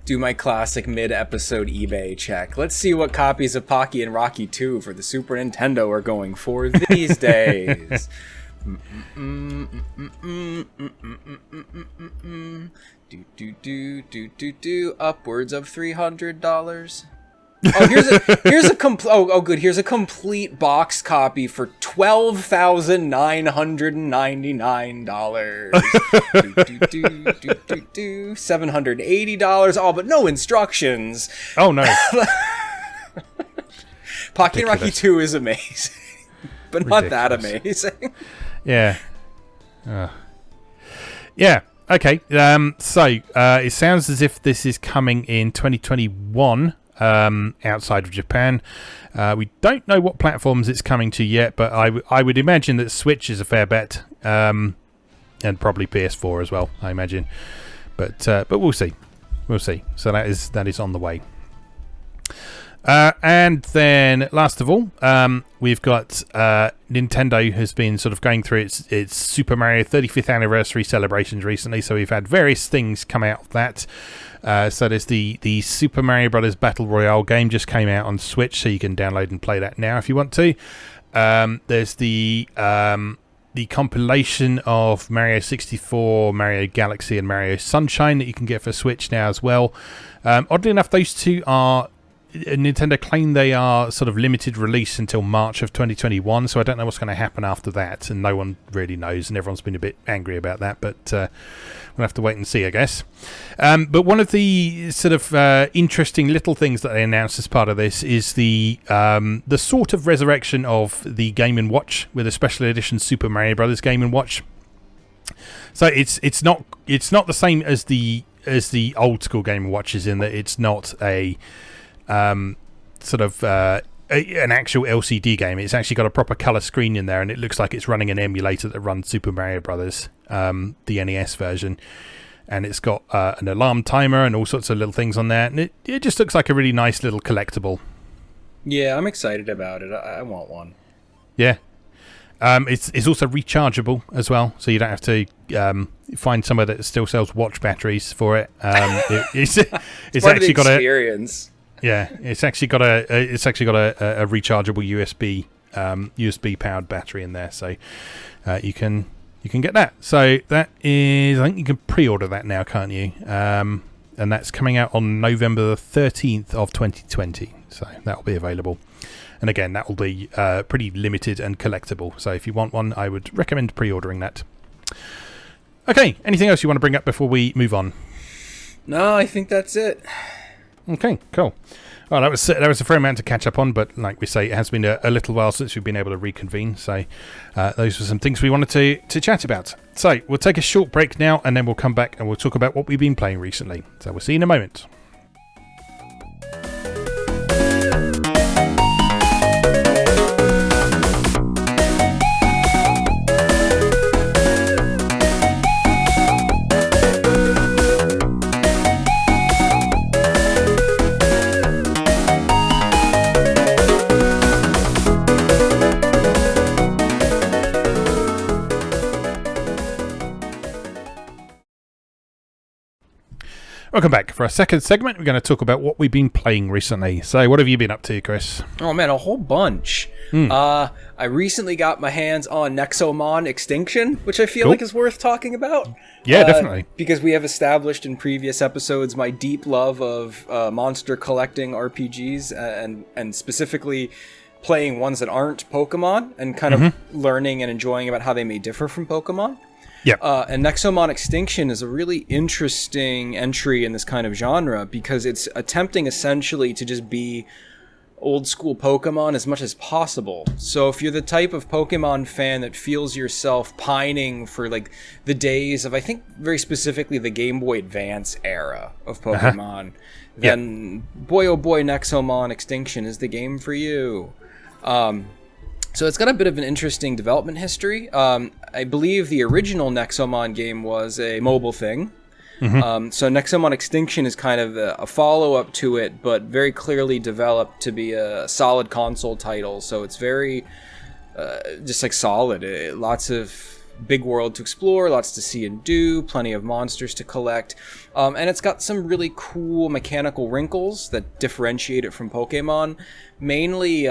S2: Do my classic mid-episode eBay check. Let's see what copies of Pocky and Rocky 2 for the Super Nintendo are going for these days. Upwards of $300. Oh, here's a complete box copy for $12,999. $780. Oh, but no instructions.
S1: Oh no.
S2: Pocky and Rocky 2 is amazing, but not that amazing.
S1: Yeah. Yeah. Okay. So it sounds as if this is coming in 2021. Outside of Japan. We don't know what platforms it's coming to yet, but I would imagine that Switch is a fair bet, and probably PS4 as well, I imagine. But we'll see. So that is on the way. And then, last of all, we've got Nintendo has been sort of going through its Super Mario 35th anniversary celebrations recently. So we've had various things come out of that. So there's the Super Mario Brothers Battle Royale game just came out on Switch, so you can download and play that now if you want to. There's the compilation of Mario 64, Mario Galaxy, and Mario Sunshine that you can get for Switch now as well. Oddly enough, those two are... Nintendo claim they are sort of limited release until March of 2021, so I don't know what's going to happen after that, and no one really knows, and everyone's been a bit angry about that, but we'll have to wait and see, I guess. But one of the sort of interesting little things that they announced as part of this is the sort of resurrection of the Game & Watch with a special edition Super Mario Brothers Game & Watch. So it's not the same as the old school Game & Watches in that it's not a sort of an actual LCD game. It's actually got a proper colour screen in there, and it looks like it's running an emulator that runs Super Mario Brothers, the NES version, and it's got an alarm timer and all sorts of little things on there, and it just looks like a really nice little collectible.
S2: Yeah, I'm excited about it. I want one.
S1: Yeah. It's also rechargeable as well, so you don't have to find somewhere that still sells watch batteries for it. It's actually got
S2: experience.
S1: Yeah, it's actually got a rechargeable USB powered battery in there, so you can get that. So that is, I think you can pre-order that now, can't you? And that's coming out on November the 13th of 2020. So that will be available. And again, that will be pretty limited and collectible. So if you want one, I would recommend pre-ordering that. Okay, anything else you want to bring up before we move on?
S2: No, I think that's it.
S1: Okay, cool. Well, that was a fair amount to catch up on, but like we say, it has been a little while since we've been able to reconvene. So those were some things we wanted to chat about. So we'll take a short break now, and then we'll come back and we'll talk about what we've been playing recently. So we'll see you in a moment. Welcome back. For our second segment, we're going to talk about what we've been playing recently. So what have you been up to, Chris?
S2: Oh man, a whole bunch. I recently got my hands on Nexomon Extinction, which I feel like is worth talking about.
S1: Yeah, definitely.
S2: Because we have established in previous episodes my deep love of monster collecting RPGs, and specifically playing ones that aren't Pokemon, and kind of learning and enjoying about how they may differ from Pokemon.
S1: Yeah.
S2: And Nexomon Extinction is a really interesting entry in this kind of genre because it's attempting essentially to just be old school Pokemon as much as possible. So if you're the type of Pokemon fan that feels yourself pining for like the days of, I think very specifically the Game Boy Advance era of Pokemon, then boy oh boy, Nexomon Extinction is the game for you. So it's got a bit of an interesting development history. I believe the original Nexomon game was a mobile thing. So Nexomon Extinction is kind of a follow-up to it, but very clearly developed to be a solid console title. So it's very just like solid. Lots of big world to explore, lots to see and do, plenty of monsters to collect. And it's got some really cool mechanical wrinkles that differentiate it from Pokemon. Mainly...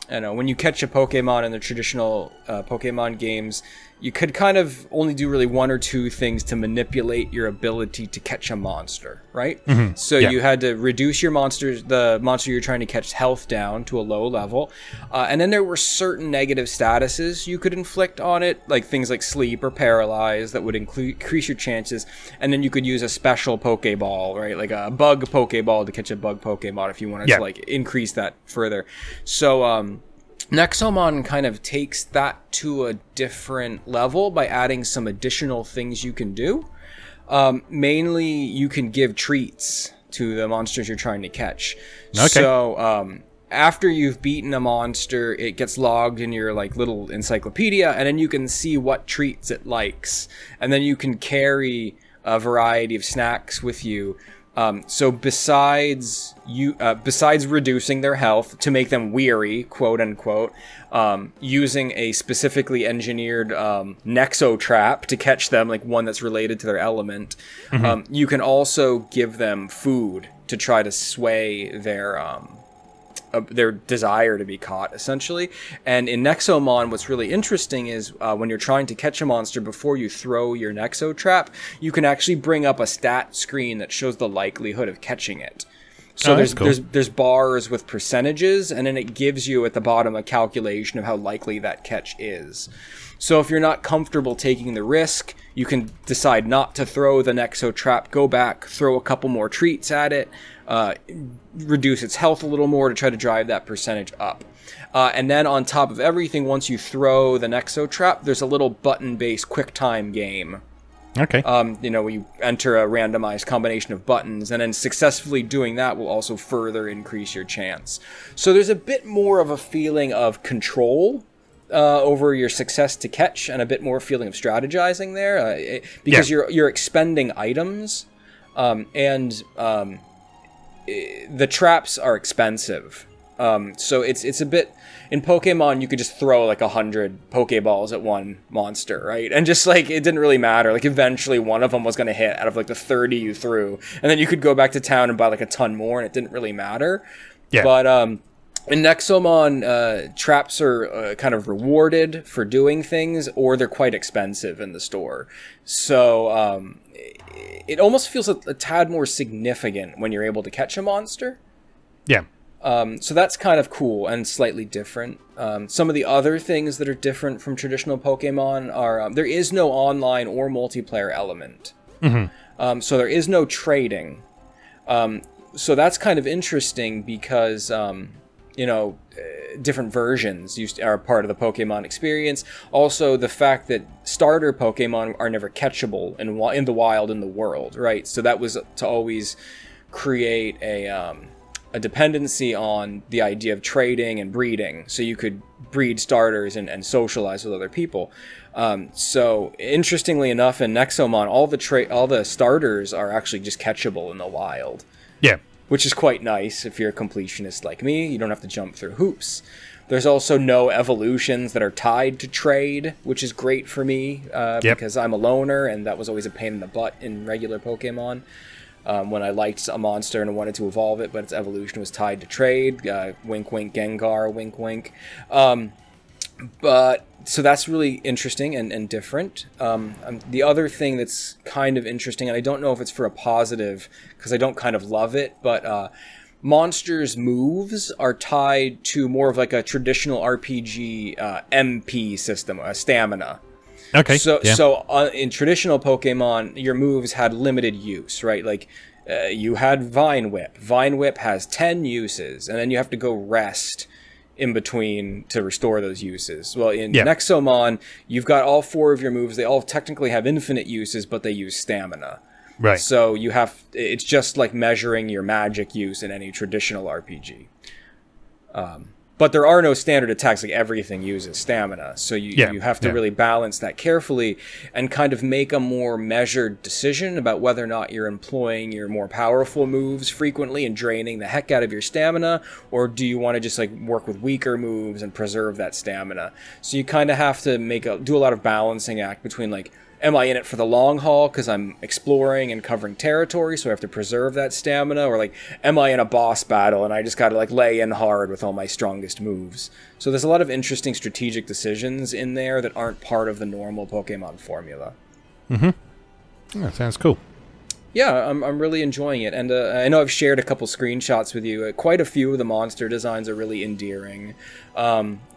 S2: when you catch a Pokemon in the traditional Pokemon games, you could kind of only do really one or two things to manipulate your ability to catch a monster, right? So you had to reduce the monster you're trying to catch health down to a low level. And then there were certain negative statuses you could inflict on it, like things like sleep or paralyze that would increase your chances. And then you could use a special Pokeball, right? Like a bug Pokeball to catch a bug Pokemon if you wanted to like increase that further. So, Nexomon kind of takes that to a different level by adding some additional things you can do. Mainly, you can give treats to the monsters you're trying to catch. Okay. So, after you've beaten a monster, it gets logged in your like little encyclopedia, and then you can see what treats it likes. And then you can carry a variety of snacks with you So besides reducing their health to make them weary, quote unquote, using a specifically engineered Nexo trap to catch them, like one that's related to their element, you can also give them food to try to sway their desire to be caught, essentially. And in Nexomon, what's really interesting is when you're trying to catch a monster before you throw your Nexo trap, you can actually bring up a stat screen that shows the likelihood of catching it. So there's bars with percentages, and then it gives you at the bottom a calculation of how likely that catch is. So if you're not comfortable taking the risk, you can decide not to throw the Nexo trap, go back, throw a couple more treats at it, reduce its health a little more to try to drive that percentage up. And then on top of everything, once you throw the Nexo trap, there's a little button-based QuickTime game.
S1: Okay.
S2: Where you enter a randomized combination of buttons, and then successfully doing that will also further increase your chance. So there's a bit more of a feeling of control over your success to catch, and a bit more feeling of strategizing there, because you're expending items, and the traps are expensive. So it's a bit... In Pokemon, you could just throw like 100 Pokeballs at one monster, right? And just like, it didn't really matter. Like eventually one of them was going to hit out of like the 30 you threw. And then you could go back to town and buy like a ton more, and it didn't really matter. Yeah. But in Nexomon, traps are kind of rewarded for doing things, or they're quite expensive in the store. So it almost feels a tad more significant when you're able to catch a monster.
S1: Yeah.
S2: So that's kind of cool and slightly different. Some of the other things that are different from traditional Pokemon are there is no online or multiplayer element. So there is no trading. So that's kind of interesting because, different versions are part of the Pokemon experience. Also, the fact that starter Pokemon are never catchable in the wild in the world, right? So that was to always create a dependency on the idea of trading and breeding, so you could breed starters and socialize with other people. So interestingly enough, in Nexomon, all the starters are actually just catchable in the wild. Yeah. Which is quite nice if you're a completionist like me. You don't have to jump through hoops. There's also no evolutions that are tied to trade, which is great for me because I'm a loner, and that was always a pain in the butt in regular Pokemon. When I liked a monster and wanted to evolve it, but its evolution was tied to trade. Wink, wink, Gengar, wink, wink. But so that's really interesting and different. The other thing that's kind of interesting, and I don't know if it's for a positive, because I don't kind of love it, but monsters' moves are tied to more of like a traditional RPG MP system, stamina. Okay. So in traditional Pokemon, your moves had limited use, right? Like you had Vine Whip. Vine Whip has 10 uses, and then you have to go rest in between to restore those uses. Well, in Nexomon, you've got all 4 of your moves. They all technically have infinite uses, but they use stamina. Right. So it's just like measuring your magic use in any traditional RPG. But there are no standard attacks, like everything uses stamina. So you have to really balance that carefully and kind of make a more measured decision about whether or not you're employing your more powerful moves frequently and draining the heck out of your stamina, or do you want to just like work with weaker moves and preserve that stamina? So you kind of have to do a lot of balancing act between like, am I in it for the long haul because I'm exploring and covering territory, so I have to preserve that stamina? Or like, am I in a boss battle and I just got to like lay in hard with all my strongest moves? So there's a lot of interesting strategic decisions in there that aren't part of the normal Pokemon formula.
S1: That sounds cool.
S2: Yeah, I'm really enjoying it, and I know I've shared a couple screenshots with you. Quite a few of the monster designs are really endearing.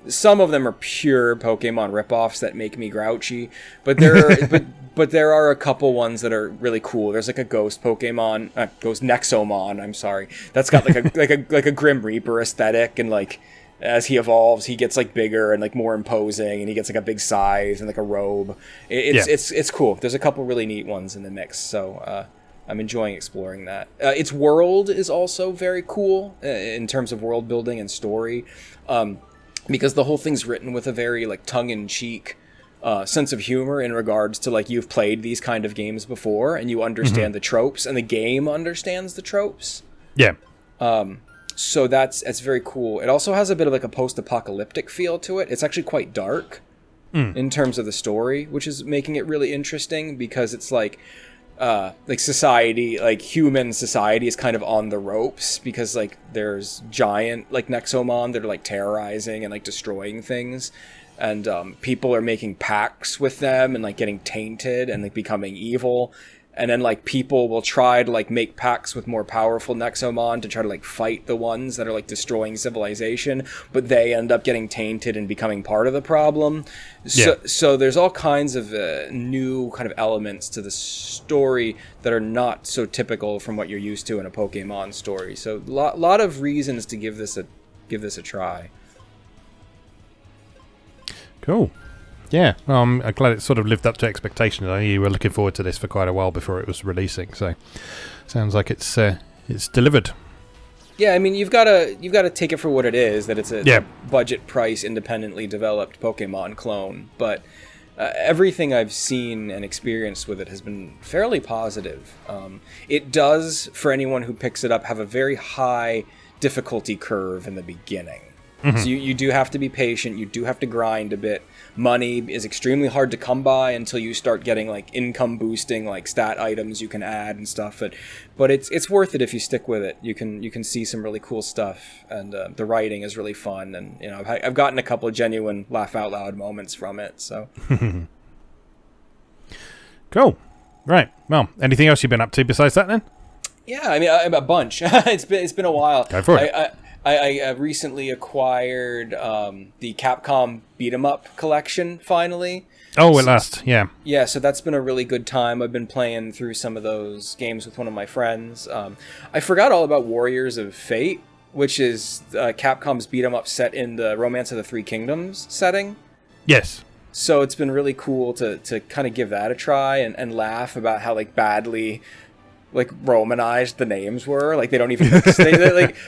S2: Some of them are pure Pokemon ripoffs that make me grouchy, but there are a couple ones that are really cool. There's like a ghost Pokemon, ghost Nexomon. I'm sorry, that's got like a Grim Reaper aesthetic, and like as he evolves, he gets like bigger and like more imposing, and he gets like a big scythe and like a robe. It's cool. There's a couple really neat ones in the mix, so I'm enjoying exploring that. Its world is also very cool in terms of world building and story, because the whole thing's written with a very like tongue-in-cheek sense of humor in regards to like you've played these kind of games before and you understand the tropes, and the game understands the tropes.
S1: Yeah.
S2: So that's very cool. It also has a bit of like a post-apocalyptic feel to it. It's actually quite dark in terms of the story, which is making it really interesting, because it's like society, like human society is kind of on the ropes, because like there's giant like Nexomon that are like terrorizing and like destroying things, and people are making pacts with them and like getting tainted and like becoming evil. And then, like, people will try to, like, make pacts with more powerful Nexomon to try to, like, fight the ones that are, like, destroying civilization, but they end up getting tainted and becoming part of the problem. So there's all kinds of new kind of elements to the story that are not so typical from what you're used to in a Pokemon story. So a lot of reasons to give this a try.
S1: Cool. Yeah, I'm glad it sort of lived up to expectations. I know you were looking forward to this for quite a while before it was releasing, so sounds like it's delivered.
S2: Yeah, I mean, you've got to take it for what it is, that it's a budget price, independently developed Pokemon clone. But everything I've seen and experienced with it has been fairly positive. It does, for anyone who picks it up, have a very high difficulty curve in the beginning. So you do have to be patient. You do have to grind a bit. Money is extremely hard to come by until you start getting like income boosting, like stat items you can add and stuff. But it's worth it if you stick with it. You can see some really cool stuff, and the writing is really fun. And you know, I've gotten a couple of genuine laugh out loud moments from it. So
S1: cool. Right. Well, anything else you've been up to besides that then?
S2: Yeah, I mean, a bunch. It's been a while.
S1: Go for it.
S2: I recently acquired the Capcom Beat 'em Up collection, finally.
S1: Oh, at last, yeah.
S2: Yeah, so that's been a really good time. I've been playing through some of those games with one of my friends. I forgot all about Warriors of Fate, which is Capcom's Beat 'em Up set in the Romance of the Three Kingdoms setting.
S1: Yes.
S2: So it's been really cool to kind of give that a try and laugh about how like badly like Romanized the names were. Like they don't even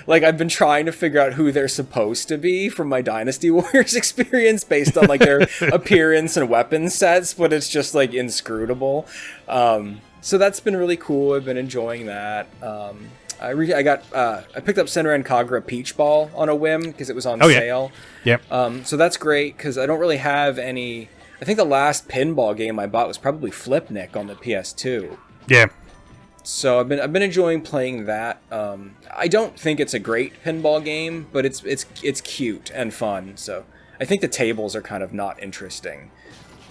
S2: like I've been trying to figure out who they're supposed to be from my Dynasty Warriors experience based on like their appearance and weapon sets, but it's just like inscrutable. So that's been really cool. I've been enjoying that. I picked up Senran Kagura Peach Ball on a whim because it was on sale.
S1: Yep.
S2: So that's great because I don't really have any. I think the last pinball game I bought was probably Flipnik on the PS2.
S1: Yeah.
S2: So I've been enjoying playing that. I don't think it's a great pinball game, but it's cute and fun. So I think the tables are kind of not interesting,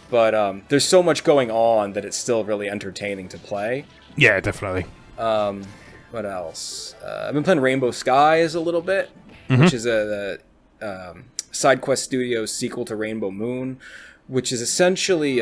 S2: but there's so much going on that it's still really entertaining to play.
S1: Yeah, definitely.
S2: What else? I've been playing Rainbow Skies a little bit, which is the Side Quest Studios sequel to Rainbow Moon, which is essentially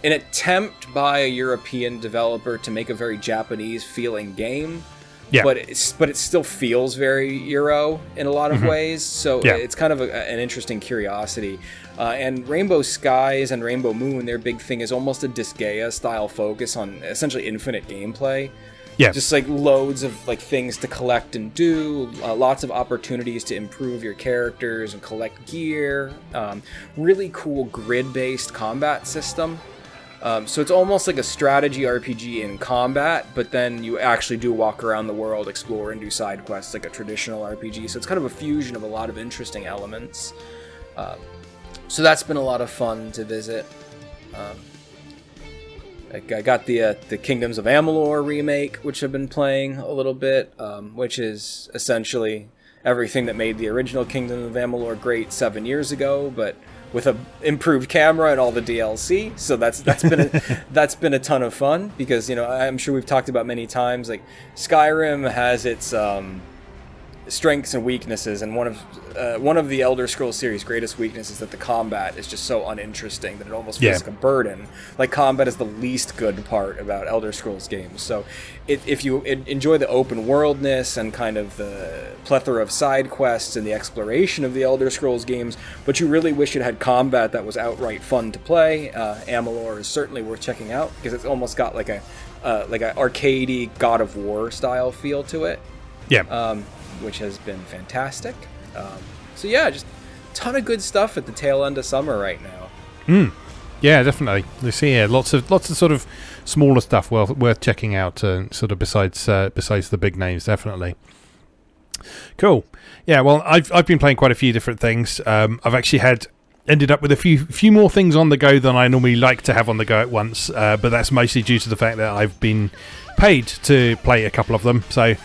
S2: an attempt by a European developer to make a very Japanese-feeling game, but it still feels very Euro in a lot of ways. So it's kind of an interesting curiosity. And Rainbow Skies and Rainbow Moon, their big thing is almost a Disgaea style focus on essentially infinite gameplay.
S1: Yeah,
S2: just like loads of like things to collect and do, lots of opportunities to improve your characters and collect gear. Really cool grid-based combat system. So it's almost like a strategy RPG in combat, but then you actually do walk around the world, explore, and do side quests like a traditional RPG. So it's kind of a fusion of a lot of interesting elements. So that's been a lot of fun to visit. I got the Kingdoms of Amalur remake, which I've been playing a little bit, which is essentially everything that made the original Kingdom of Amalur great 7 years ago, but with a improved camera and all the DLC. So that's been a ton of fun because, you know, I'm sure we've talked about many times, like Skyrim has its strengths and weaknesses, and one of the Elder Scrolls series' greatest weaknesses is that the combat is just so uninteresting that it almost feels like a burden. Like combat is the least good part about Elder Scrolls games. So if you enjoy the open worldness and kind of the plethora of side quests and the exploration of the Elder Scrolls games, but you really wish it had combat that was outright fun to play, Amalur is certainly worth checking out because it's almost got like a arcadey God of War style feel to it.
S1: Yeah.
S2: Which has been fantastic. So yeah, just a ton of good stuff at the tail end of summer right now.
S1: Yeah, definitely. You see here lots of sort of smaller stuff worth checking out. Sort of besides the big names, definitely. Cool. Yeah. Well, I've been playing quite a few different things. I've actually ended up with a few more things on the go than I normally like to have on the go at once. But that's mostly due to the fact that I've been paid to play a couple of them. So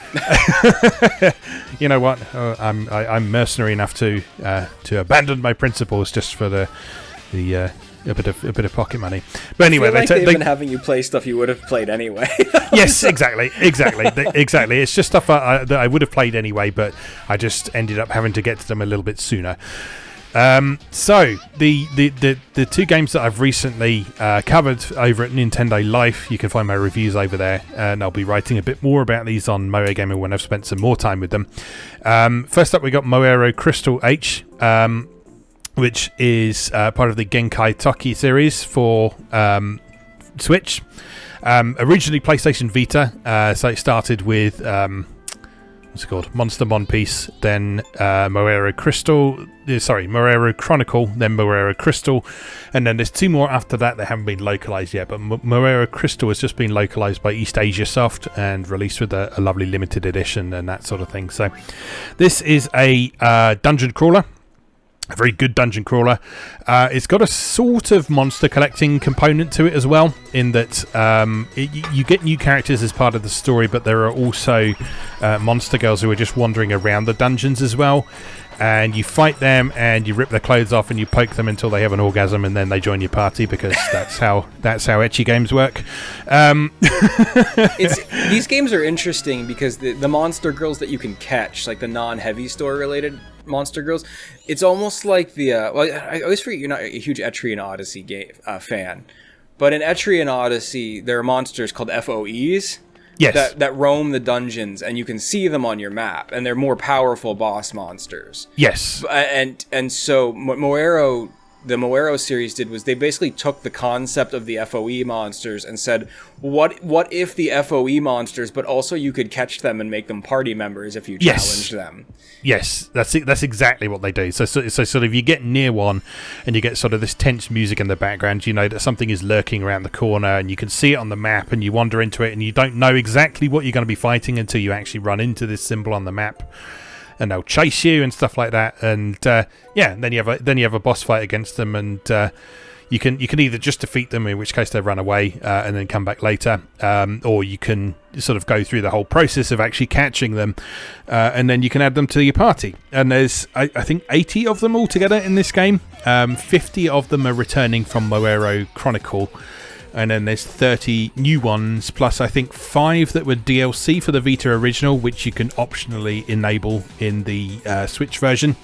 S1: you know what? I'm mercenary enough to abandon my principles just for a bit of pocket money. But anyway,
S2: I feel like they've been having you play stuff you would have played anyway.
S1: Yes, exactly. It's just stuff that I would have played anyway, but I just ended up having to get to them a little bit sooner. So the two games that I've recently covered over at Nintendo Life, you can find my reviews over there, and I'll be writing a bit more about these on MoeGamer when I've spent some more time with them. First up, we got Moero Crystal H, which is part of the Genkai Toki series for Switch. Originally PlayStation Vita, so it started with what's it called? Monster Mon Piece, then Moero Chronicle, then Moero Crystal, and then there's two more after that haven't been localized yet, but Moero Crystal has just been localized by East Asia Soft and released with a lovely limited edition and that sort of thing. So this is a dungeon crawler. A very good dungeon crawler. It's got a sort of monster collecting component to it as well, in that you get new characters as part of the story, but there are also monster girls who are just wandering around the dungeons as well. And you fight them, and you rip their clothes off, and you poke them until they have an orgasm, and then they join your party, because that's how ecchi games work.
S2: These games are interesting because the monster girls that you can catch, like the non-heavy store related monster girls, it's almost like I always forget you're not a huge Etrian Odyssey fan, but in Etrian Odyssey there are monsters called FOEs. Yes. That roam the dungeons, and you can see them on your map, and they're more powerful boss monsters.
S1: Yes.
S2: And so Moero, the Moero series did was they basically took the concept of the FOE monsters and said, what if the FOE monsters, but also you could catch them and make them party members if you challenged them.
S1: Yes, that's exactly what they do. So sort of you get near one and you get sort of this tense music in the background. You know that something is lurking around the corner, and you can see it on the map, and you wander into it, and you don't know exactly what you're going to be fighting until you actually run into this symbol on the map. And they'll chase you and stuff like that, and then you have a boss fight against them, and you can either just defeat them, in which case they run away and then come back later, or you can sort of go through the whole process of actually catching them, and then you can add them to your party. And there's I think 80 of them altogether in this game. 50 of them are returning from Moero Chronicle. And then there's 30 new ones, plus I think 5 that were DLC for the Vita original, which you can optionally enable in the Switch version.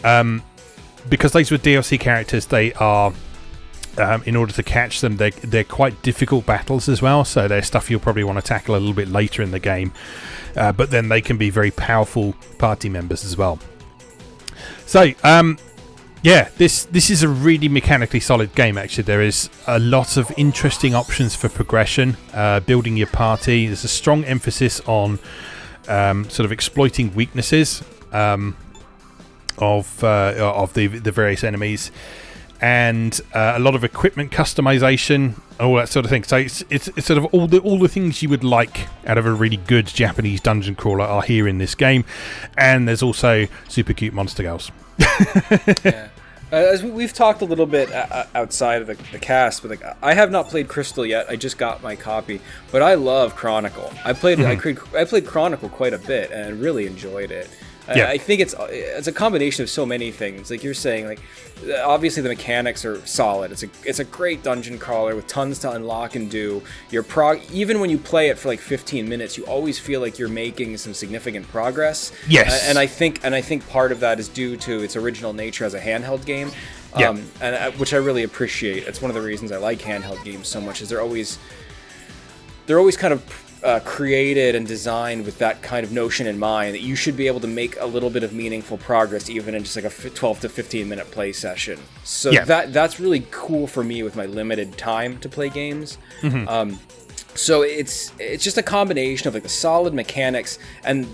S1: Because those were DLC characters, they are, in order to catch them, they're quite difficult battles as well, so they're stuff you'll probably want to tackle a little bit later in the game. But then they can be very powerful party members as well. So, yeah, this is a really mechanically solid game, actually. There is a lot of interesting options for progression, building your party. There's a strong emphasis on sort of exploiting weaknesses of the various enemies, and a lot of equipment customization, all that sort of thing. So it's sort of all the things you would like out of a really good Japanese dungeon crawler are here in this game, and there's also super cute monster girls.
S2: Yeah. As we've talked a little bit outside of the cast, but I have not played Crystal yet. I just got my copy, but I love Chronicle. I played Chronicle quite a bit and really enjoyed it. Yeah. I think it's a combination of so many things. Like you're saying, like obviously the mechanics are solid. It's a great dungeon crawler with tons to unlock and do. Even when you play it for like 15 minutes, you always feel like you're making some significant progress.
S1: Yes.
S2: And I think part of that is due to its original nature as a handheld game. Which I really appreciate. It's one of the reasons I like handheld games so much. Is they're always kind of created and designed with that kind of notion in mind, that you should be able to make a little bit of meaningful progress even in just like a 12 to 15 minute play session. So that's really cool for me with my limited time to play games. Mm-hmm. So it's just a combination of like the solid mechanics and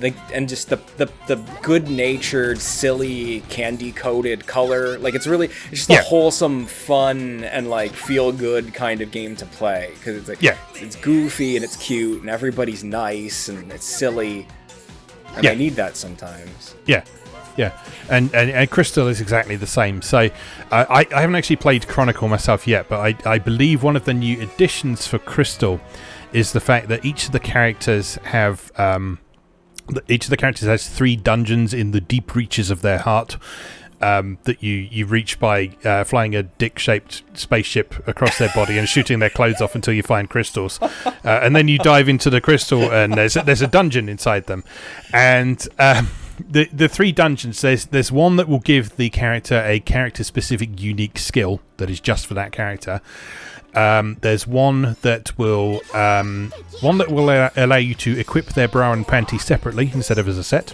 S2: just the good-natured, silly, candy-coated color. Like it's just a wholesome, fun, and like feel-good kind of game to play, because it's like it's goofy and it's cute and everybody's nice and it's silly, and I need that sometimes.
S1: Yeah, and Crystal is exactly the same. So I haven't actually played Chronicle myself yet, but I believe one of the new additions for Crystal is the fact that each of the characters has 3 dungeons in the deep reaches of their heart that you reach by flying a dick-shaped spaceship across their body and shooting their clothes off until you find crystals, and then you dive into the crystal and there's a dungeon inside them, and the 3 dungeons, there's one that will give the character a character-specific unique skill that is just for that character. There's one that will allow you to equip their bra and panties separately instead of as a set,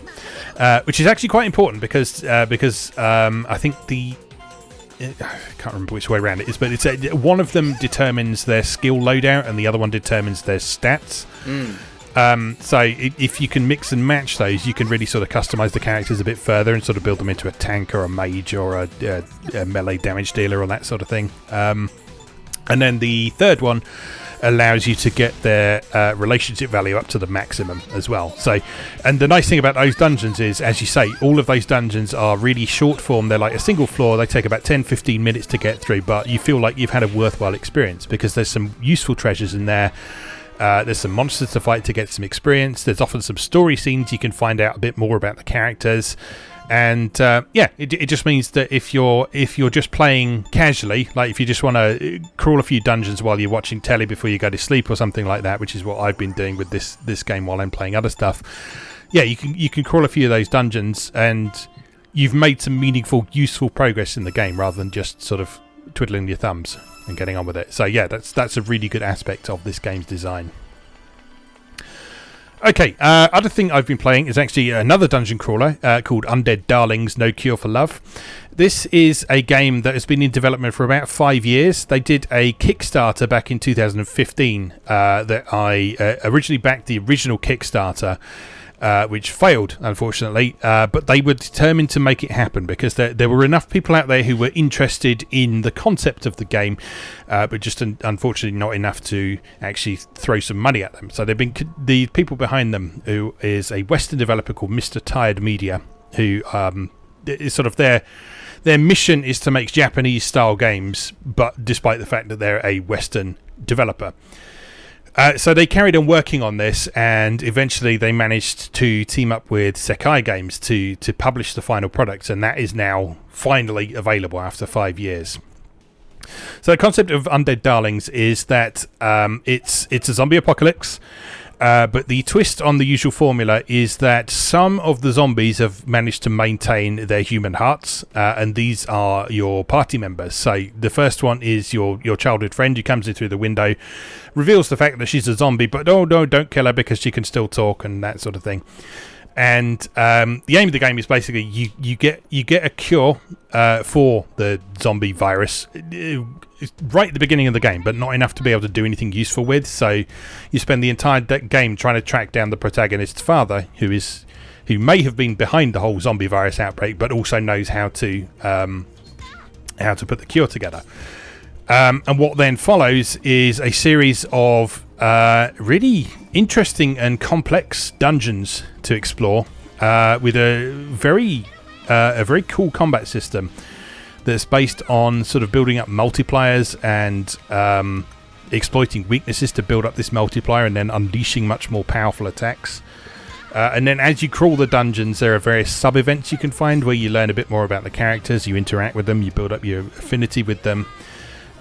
S1: which is actually quite important because I think I can't remember which way around it is, but it's one of them determines their skill loadout and the other one determines their stats. So if you can mix and match those, you can really sort of customize the characters a bit further and sort of build them into a tank or a mage or a melee damage dealer or that sort of thing. And then the third one allows you to get their relationship value up to the maximum as well. So, and the nice thing about those dungeons is, as you say, all of those dungeons are really short form. They're like a single floor. They take about 10-15 minutes to get through, but you feel like you've had a worthwhile experience because there's some useful treasures in there. There's some monsters to fight to get some experience. There's often some story scenes you can find out a bit more about the characters, and it just means that if you're just playing casually, like if you just want to crawl a few dungeons while you're watching telly before you go to sleep or something like that, which is what I've been doing with this game while I'm playing other stuff. Yeah, you can crawl a few of those dungeons, and you've made some meaningful, useful progress in the game rather than just sort of twiddling your thumbs and getting on with it. So yeah, that's a really good aspect of this game's design. Okay, other thing I've been playing is actually another dungeon crawler called Undead Darlings No Cure for Love. This is a game that has been in development for about 5 years. They did a Kickstarter back in 2015 that I originally backed the original Kickstarter, which failed, unfortunately, but they were determined to make it happen because there were enough people out there who were interested in the concept of the game, but just unfortunately not enough to actually throw some money at them. So they've been the people behind them, who is a Western developer called Mr. Tired Media, who is sort of their mission is to make Japanese-style games, but despite the fact that they're a Western developer. So they carried on working on this, and eventually they managed to team up with Sekai Games to publish the final product, and that is now finally available after 5 years. So the concept of Undead Darlings is that it's a zombie apocalypse, but the twist on the usual formula is that some of the zombies have managed to maintain their human hearts, and these are your party members. So the first one is your childhood friend who comes in through the window, reveals the fact that she's a zombie, but oh no, don't kill her because she can still talk and that sort of thing. And the aim of the game is basically you get a cure for the zombie virus right at the beginning of the game, but not enough to be able to do anything useful with. So you spend the entire game trying to track down the protagonist's father, who may have been behind the whole zombie virus outbreak, but also knows how to put the cure together. And what then follows is a series of really interesting and complex dungeons to explore, with a very cool combat system that's based on sort of building up multipliers and exploiting weaknesses to build up this multiplier and then unleashing much more powerful attacks. And then as you crawl the dungeons, there are various sub-events you can find where you learn a bit more about the characters, you interact with them, you build up your affinity with them.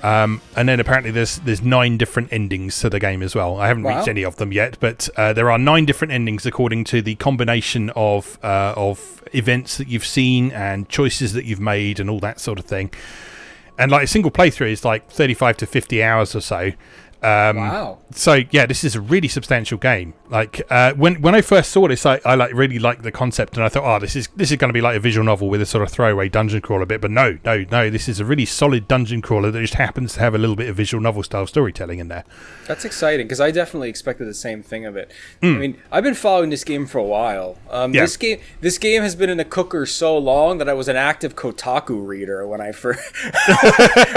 S1: And then apparently there's 9 different endings to the game as well. I haven't reached any of them yet, but there are 9 different endings according to the combination of events that you've seen and choices that you've made and all that sort of thing. And like a single playthrough is like 35 to 50 hours or so.
S2: Wow.
S1: So yeah, this is a really substantial game. Like when I first saw this, I like really liked the concept, and I thought, this is going to be like a visual novel with a sort of throwaway dungeon crawler bit. But no, this is a really solid dungeon crawler that just happens to have a little bit of visual novel style storytelling in there.
S2: That's exciting, because I definitely expected the same thing of it. I mean, I've been following this game for a while. This game has been in the cooker so long that I was an active Kotaku reader when I first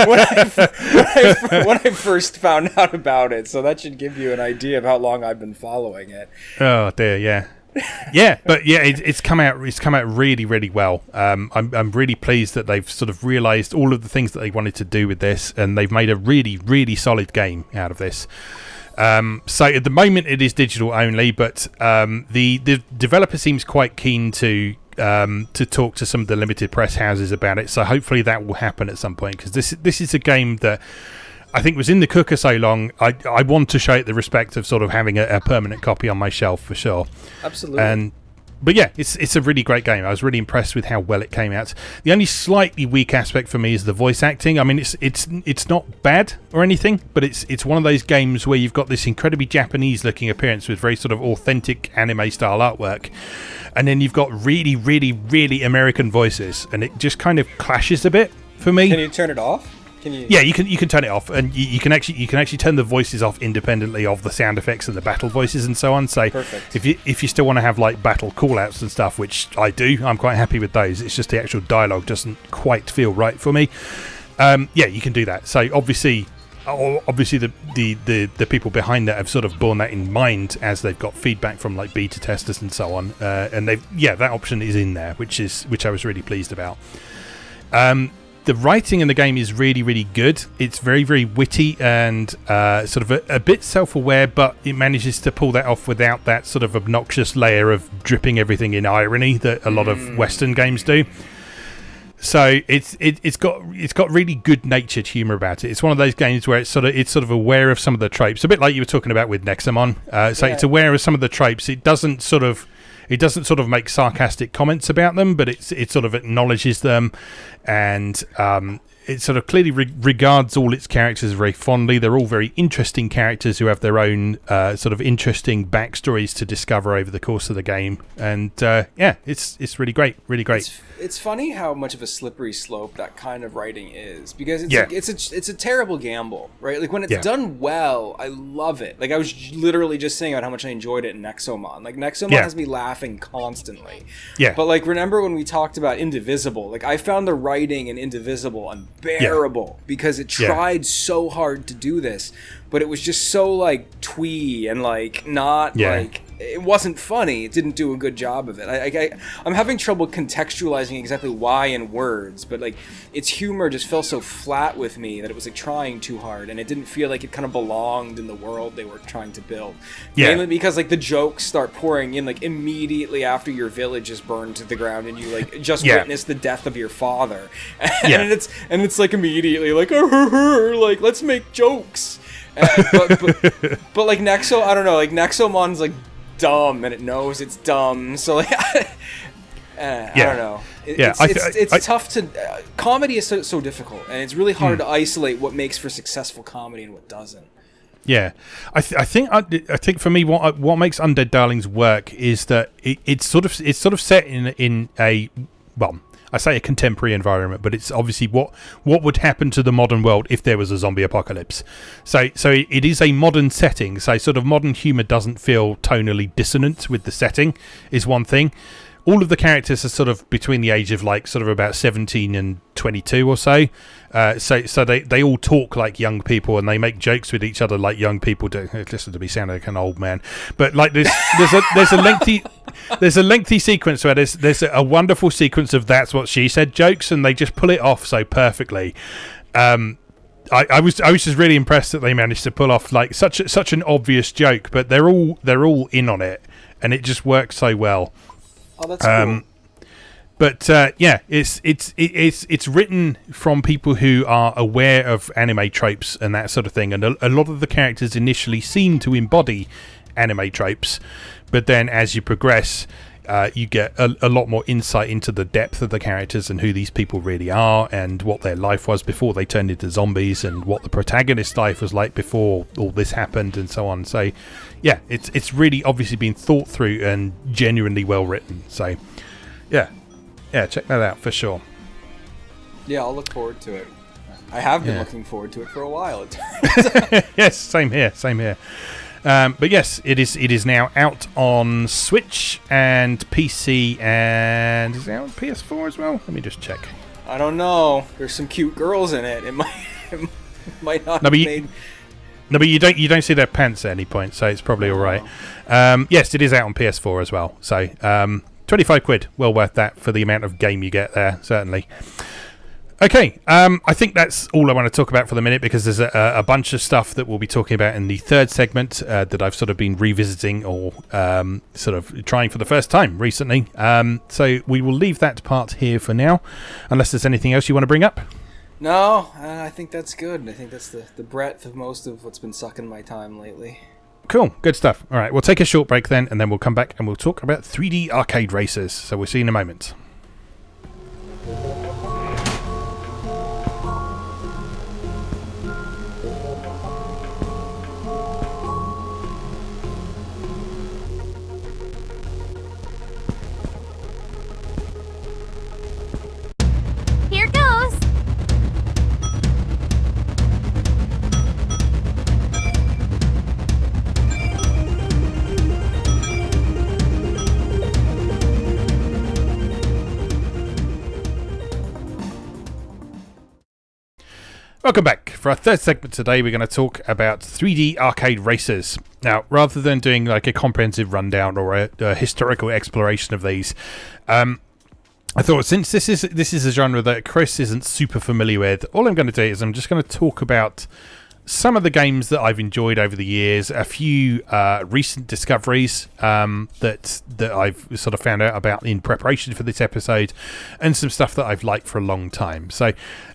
S2: when I first found out about it. So that should give you an idea of how long I've been following it.
S1: Oh dear, yeah. But it's come out really, really well. I'm really pleased that they've sort of realised all of the things that they wanted to do with this, and they've made a really, really solid game out of this. So at the moment it is digital only, but the developer seems quite keen to talk to some of the limited press houses about it. So hopefully that will happen at some point, because this is a game that I think was in the cooker so long. I want to show it the respect of sort of having a permanent copy on my shelf for sure.
S2: Absolutely.
S1: But yeah, it's a really great game. I was really impressed with how well it came out. The only slightly weak aspect for me is the voice acting. I mean, it's not bad or anything, but it's one of those games where you've got this incredibly Japanese-looking appearance with very sort of authentic anime-style artwork, and then you've got really, really, really American voices, and it just kind of clashes a bit for me.
S2: Can you turn it off?
S1: Yeah, you can turn it off, and you can actually turn the voices off independently of the sound effects and the battle voices and so on. So
S2: perfect.
S1: if you still want to have like battle callouts and stuff, which I do, I'm quite happy with those. It's just the actual dialogue doesn't quite feel right for me. Yeah, you can do that. So obviously the people behind that have sort of borne that in mind as they've got feedback from like beta testers and so on, and that option is in there, which I was really pleased about. The writing in the game is really, really good. It's very, very witty and sort of a bit self-aware, but it manages to pull that off without that sort of obnoxious layer of dripping everything in irony that a lot of Western games do. So it's got really good-natured humour about it. It's one of those games where it's sort of aware of some of the tropes, a bit like you were talking about with Nexomon. It's aware of some of the tropes. It doesn't sort of make sarcastic comments about them, but it sort of acknowledges them, and it sort of clearly regards all its characters very fondly. They're all very interesting characters who have their own sort of interesting backstories to discover over the course of the game, and it's really great, really great.
S2: It's funny how much of a slippery slope that kind of writing is, because it's a terrible gamble, right? Like when it's done well, I love it. Like I was literally just saying about how much I enjoyed it in Nexomon. Like Nexomon has me laughing constantly. Yeah. But like remember when we talked about Indivisible? Like I found the writing in Indivisible unbearable because it tried so hard to do this, but it was just so like twee and like not like. It wasn't funny. It didn't do a good job of it. I'm having trouble contextualizing exactly why in words, but like its humor just felt so flat with me that it was like trying too hard, and it didn't feel like it kind of belonged in the world they were trying to build. Yeah. Mainly because like the jokes start pouring in like immediately after your village is burned to the ground and you like just witnessed the death of your father, and it's like immediately like like let's make jokes. But like Nexo, I don't know, like Nexomon's like dumb and it knows it's dumb, so like I don't know. It's tough to comedy is so difficult, and it's really hard to isolate what makes for successful comedy and what doesn't.
S1: Yeah, I think for me what makes Undead Darlings work is that it's sort of set in a, well, I say a contemporary environment, but it's obviously what would happen to the modern world if there was a zombie apocalypse. So it is a modern setting. So sort of modern humour doesn't feel tonally dissonant with the setting is one thing. All of the characters are sort of between the age of like sort of about 17 and 22 or so. So they all talk like young people, and they make jokes with each other like young people do. Listen to me sound like an old man, but like there's a lengthy sequence where there's a wonderful sequence of that's what she said jokes, and they just pull it off so perfectly. I was just really impressed that they managed to pull off like such an obvious joke, but they're all in on it, and it just works so well.
S2: Oh, that's cool.
S1: But it's written from people who are aware of anime tropes and that sort of thing, and a lot of the characters initially seem to embody anime tropes, but then as you progress, you get a lot more insight into the depth of the characters and who these people really are and what their life was before they turned into zombies and what the protagonist's life was like before all this happened and so on. So yeah, it's really obviously been thought through and genuinely well written. So yeah, check that out for sure.
S2: Yeah, I'll look forward to it. I have been looking forward to it for a while.
S1: Yes, same here. But yes, it is now out on Switch and PC, and is it out on PS4 as well? Let me just check.
S2: I don't know. There's some cute girls in it. It might not
S1: no,
S2: be made.
S1: No, but you don't see their pants at any point, so it's probably all right. Yes, it is out on PS4 as well. So £25, well worth that for the amount of game you get there, certainly. Okay, I think that's all I want to talk about for the minute, because there's a bunch of stuff that we'll be talking about in the third segment that I've sort of been revisiting or sort of trying for the first time recently. So we will leave that part here for now, unless there's anything else you want to bring up.
S2: No, I think that's good. I think that's the breadth of most of what's been sucking my time lately.
S1: Cool, good stuff. All right, we'll take a short break then, and then we'll come back and we'll talk about 3D arcade races. So we'll see you in a moment.
S3: Here goes!
S1: Welcome back. For our third segment today, we're going to talk about 3D arcade races. Now, rather than doing like a comprehensive rundown or a historical exploration of these, I thought since this is a genre that Chris isn't super familiar with, all I'm going to do is I'm just going to talk about some of the games that I've enjoyed over the years, a few recent discoveries that I've sort of found out about in preparation for this episode, and some stuff that I've liked for a long time. So,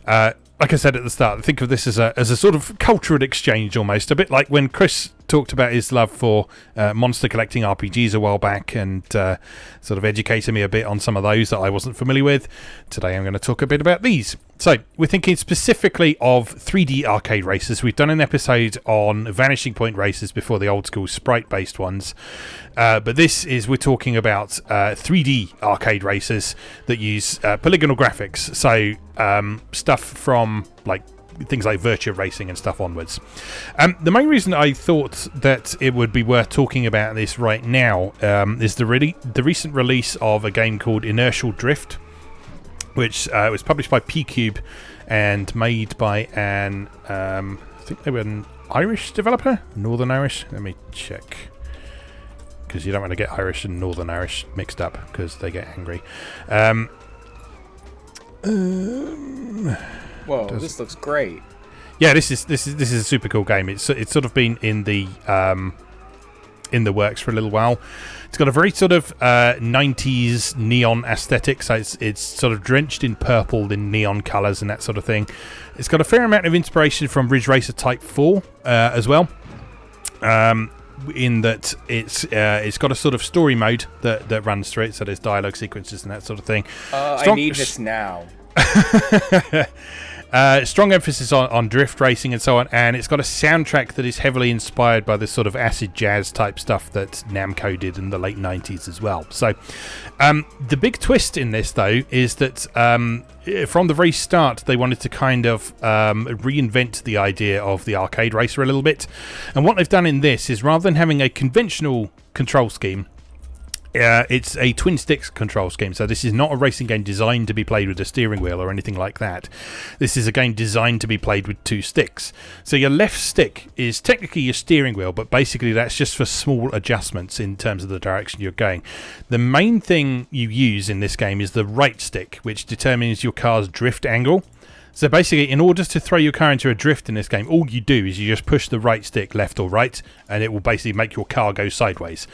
S1: like I said at the start, think of this as a sort of cultural exchange almost, a bit like when Chris talked about his love for monster collecting RPGs a while back and sort of educated me a bit on some of those that I wasn't familiar with. Today I'm going to talk a bit about these. So we're thinking specifically of 3D arcade races. We've done an episode on Vanishing Point races before, the old school sprite based ones. But we're talking about 3D arcade races that use polygonal graphics. So stuff from like things like Virtua Racing and stuff onwards. The main reason I thought that it would be worth talking about this right now is the recent release of a game called Inertial Drift, which was published by P-Cube and made by I think they were an Irish developer, Northern Irish. Let me check, because you don't want to get Irish and Northern Irish mixed up because they get angry.
S2: Whoa, this looks great.
S1: Yeah, this is a super cool game. It's sort of been in the works for a little while. It's got a very sort of 90s neon aesthetic, so it's sort of drenched in purple in neon colours and that sort of thing. It's got a fair amount of inspiration from Ridge Racer Type 4 as well, in that it's got a sort of story mode that runs through it, so there's dialogue sequences and that sort of thing.
S2: I need this now.
S1: Strong emphasis on drift racing and so on, and it's got a soundtrack that is heavily inspired by this sort of acid jazz type stuff that Namco did in the late 90s as well. So the big twist in this, though, is that from the very start they wanted to kind of reinvent the idea of the arcade racer a little bit, and what they've done in this is, rather than having a conventional control scheme, it's a twin sticks control scheme. So this is not a racing game designed to be played with a steering wheel or anything like that. This is a game designed to be played with two sticks. So your left stick is technically your steering wheel, but basically that's just for small adjustments in terms of the direction you're going. The main thing you use in this game is the right stick, which determines your car's drift angle. So basically, in order to throw your car into a drift in this game, all you do is you just push the right stick left or right, and it will basically make your car go sideways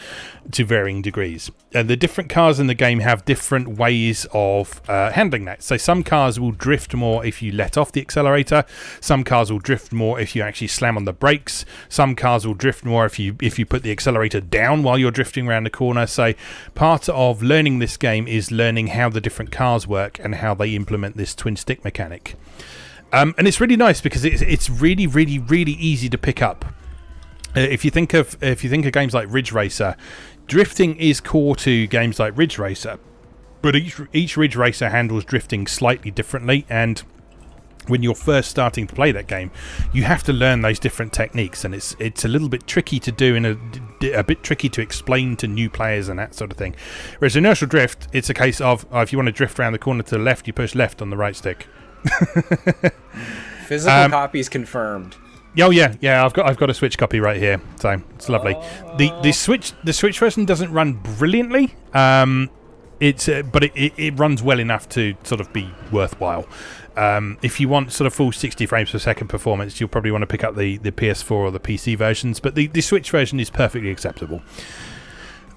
S1: to varying degrees. And the different cars in the game have different ways of handling that. So some cars will drift more if you let off the accelerator. Some cars will drift more if you actually slam on the brakes. Some cars will drift more if you put the accelerator down while you're drifting around the corner. So part of learning this game is learning how the different cars work and how they implement this twin stick mechanic. And it's really nice because it's really, really, really easy to pick up. If you think of games like Ridge Racer, drifting is core to games like Ridge Racer, but each Ridge Racer handles drifting slightly differently, and when you're first starting to play that game, you have to learn those different techniques, and it's a little bit tricky to do and a bit tricky to explain to new players and that sort of thing. Whereas Inertial Drift, it's a case of if you want to drift around the corner to the left, you push left on the right stick.
S2: Physical copies confirmed.
S1: Oh yeah. I've got a Switch copy right here, so it's lovely. The Switch version doesn't run brilliantly. But it runs well enough to sort of be worthwhile. If you want sort of full 60 frames per second performance, you'll probably want to pick up the PS4 or the PC versions. But the Switch version is perfectly acceptable.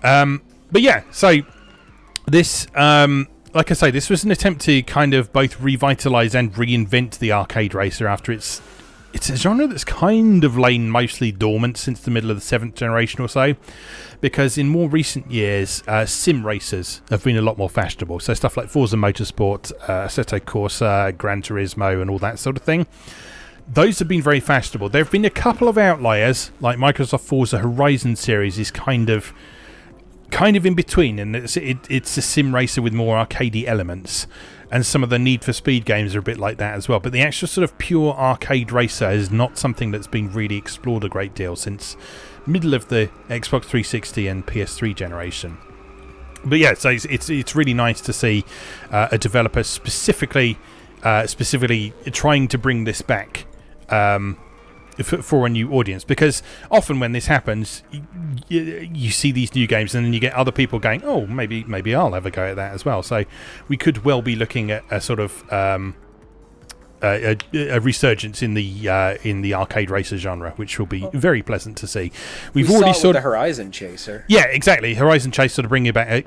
S1: But yeah, so this. Like I say, this was an attempt to kind of both revitalise and reinvent the arcade racer after it's a genre that's kind of lain mostly dormant since the middle of the 7th generation or so, because in more recent years, sim racers have been a lot more fashionable. So stuff like Forza Motorsport, Assetto Corsa, Gran Turismo and all that sort of thing. Those have been very fashionable. There have been a couple of outliers, like Microsoft Forza Horizon series is kind of in between, and it's a sim racer with more arcadey elements, and some of the Need for Speed games are a bit like that as well. But the actual sort of pure arcade racer is not something that's been really explored a great deal since middle of the Xbox 360 and PS3 generation. But yeah, so it's really nice to see a developer specifically trying to bring this back for a new audience, because often when this happens, you see these new games and then you get other people going, oh, maybe I'll have a go at that as well. So we could well be looking at a sort of a resurgence in the arcade racer genre, which will be very pleasant to see.
S2: We already saw the Horizon Chaser.
S1: Yeah, exactly. Horizon Chase sort of bringing back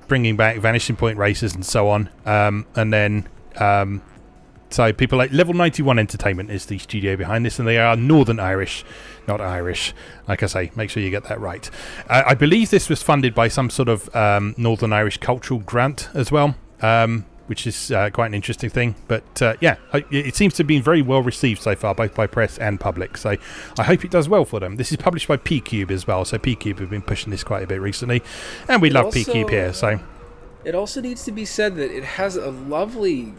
S1: Vanishing Point races and so on, and then. So people like Level 91 Entertainment is the studio behind this, and they are Northern Irish, not Irish. Like I say, make sure you get that right. I believe this was funded by some sort of Northern Irish cultural grant as well, which is quite an interesting thing. But yeah, it seems to have been very well received so far, both by press and public. So I hope it does well for them. This is published by P-Cube as well, so P-Cube have been pushing this quite a bit recently, and we love P-Cube here. So
S2: it also needs to be said that it has a lovely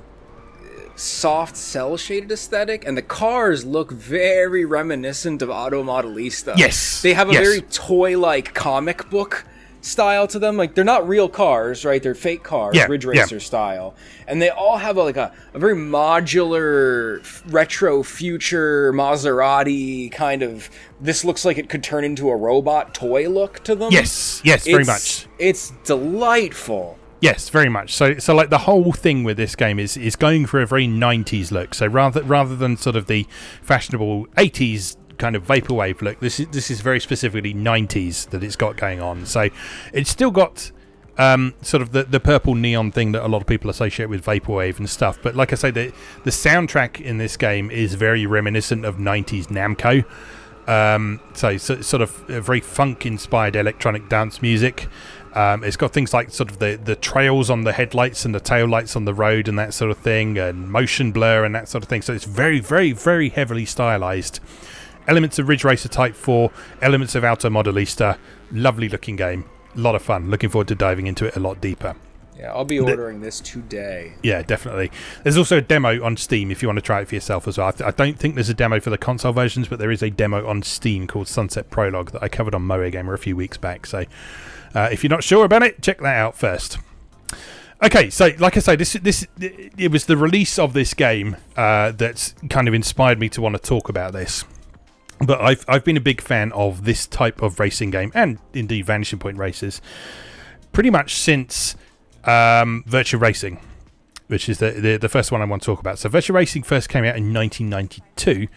S2: soft cell shaded aesthetic, and the cars look very reminiscent of Auto Modelista.
S1: Yes,
S2: they have a very toy-like comic book style to them. Like, they're not real cars, right? They're fake cars, Ridge Racer style, and they all have a very modular retro future Maserati kind of. This looks like it could turn into a robot toy look to them.
S1: Yes, very much.
S2: It's delightful.
S1: Yes, very much. So like the whole thing with this game is going for a very 90s look. So rather than sort of the fashionable 80s kind of vaporwave look, this is very specifically 90s that it's got going on. So it's still got sort of the purple neon thing that a lot of people associate with vaporwave and stuff. But like I say, the soundtrack in this game is very reminiscent of 90s Namco. So sort of very funk-inspired electronic dance music. It's got things like sort of the trails on the headlights and the tail lights on the road and that sort of thing, and motion blur and that sort of thing. So it's very, very, very heavily stylized. Elements of Ridge Racer Type 4, elements of Auto Modelista. Lovely looking game. A lot of fun. Looking forward to diving into it a lot deeper.
S2: Yeah, I'll be ordering this today.
S1: Yeah, definitely. There's also a demo on Steam if you want to try it for yourself as well. I don't think there's a demo for the console versions, but there is a demo on Steam called Sunset Prologue that I covered on MoeGamer a few weeks back. So if you're not sure about it, check that out first. Okay, so like I say, it was the release of this game that's kind of inspired me to want to talk about this. But I've been a big fan of this type of racing game, and indeed Vanishing Point races, pretty much since Virtua Racing. which is the first one I want to talk about. So Virtua Racing first came out in 1992.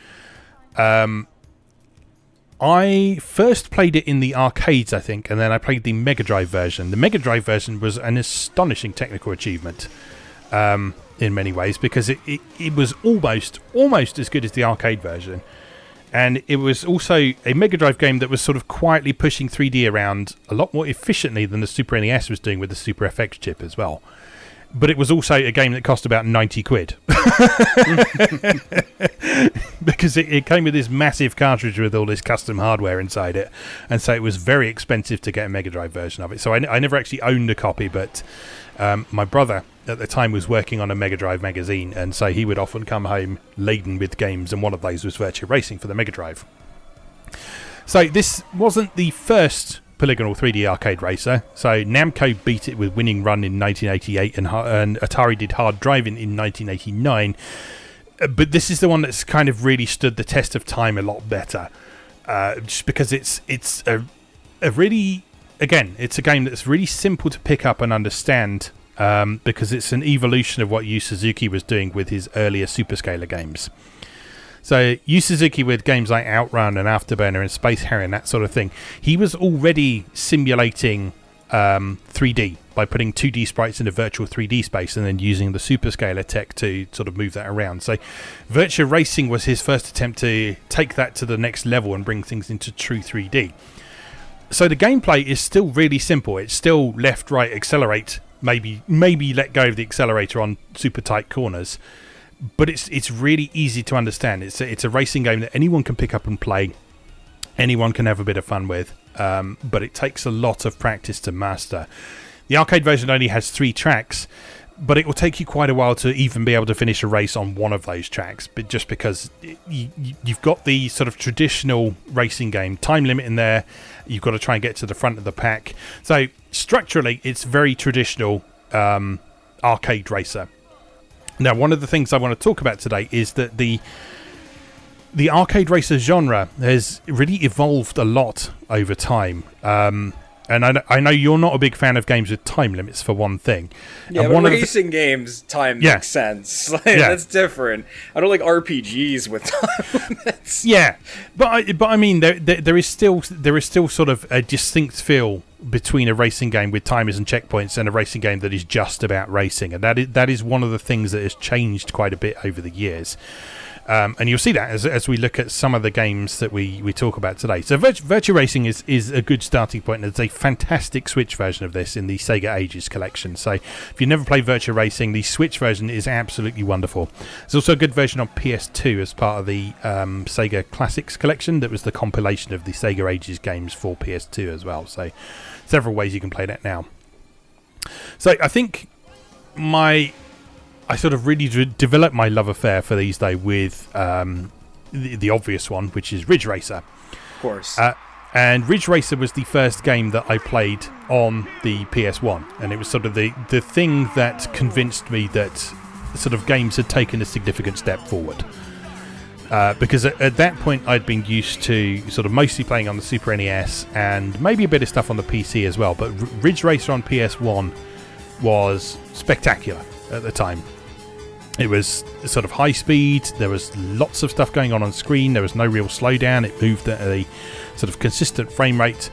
S1: I first played it in the arcades, I think, and then I played the Mega Drive version. The Mega Drive version was an astonishing technical achievement in many ways, because it was almost as good as the arcade version. And it was also a Mega Drive game that was sort of quietly pushing 3D around a lot more efficiently than the Super NES was doing with the Super FX chip as well. But it was also a game that cost about 90 quid. Because it came with this massive cartridge with all this custom hardware inside it. And so it was very expensive to get a Mega Drive version of it. So I never actually owned a copy, but my brother at the time was working on a Mega Drive magazine, and so he would often come home laden with games, and one of those was Virtua Racing for the Mega Drive. So this wasn't the first polygonal 3D arcade racer. So Namco beat it with Winning Run in 1988, and Atari did Hard Driving in 1989. But this is the one that's kind of really stood the test of time a lot better, just because it's a really, again, it's a game that's really simple to pick up and understand. Because it's an evolution of what Yu Suzuki was doing with his earlier Superscaler games. So Yu Suzuki, with games like Outrun and Afterburner and Space Harrier and that sort of thing, he was already simulating 3D by putting 2D sprites in a virtual 3D space and then using the Superscaler tech to sort of move that around. So Virtua Racing was his first attempt to take that to the next level and bring things into true 3D. So the gameplay is still really simple. It's still left, right, accelerate, maybe let go of the accelerator on super tight corners, but it's really easy to understand. It's a racing game that anyone can pick up and play, anyone can have a bit of fun with, but it takes a lot of practice to master. The arcade version only has 3 tracks, but it will take you quite a while to even be able to finish a race on one of those tracks, but just because you've got the sort of traditional racing game time limit in there. You've got to try and get to the front of the pack. So structurally, it's very traditional arcade racer. Now, one of the things I want to talk about today is that the arcade racer genre has really evolved a lot over time. And I know you're not a big fan of games with time limits, for one thing.
S2: Yeah,
S1: and
S2: but racing games, time makes sense. That's different. I don't like RPGs with time limits.
S1: Yeah, but I mean, there is still sort of a distinct feel between a racing game with timers and checkpoints and a racing game that is just about racing, and that is one of the things that has changed quite a bit over the years. And you'll see that as we look at some of the games that we talk about today. So Virtua Racing is a good starting point. There's a fantastic Switch version of this in the Sega Ages collection. So if you've never played Virtua Racing, the Switch version is absolutely wonderful. There's also a good version on PS2 as part of the Sega Classics collection. That was the compilation of the Sega Ages games for PS2 as well. So several ways you can play that now. So I think I sort of really developed my love affair for these days with the obvious one, which is Ridge Racer.
S2: Of course.
S1: And Ridge Racer was the first game that I played on the PS1. And it was sort of the thing that convinced me that sort of games had taken a significant step forward. Because at that point, I'd been used to sort of mostly playing on the Super NES and maybe a bit of stuff on the PC as well. But Ridge Racer on PS1 was spectacular at the time. It was sort of high speed. There was lots of stuff going on screen. There was no real slowdown. It moved at a sort of consistent frame rate,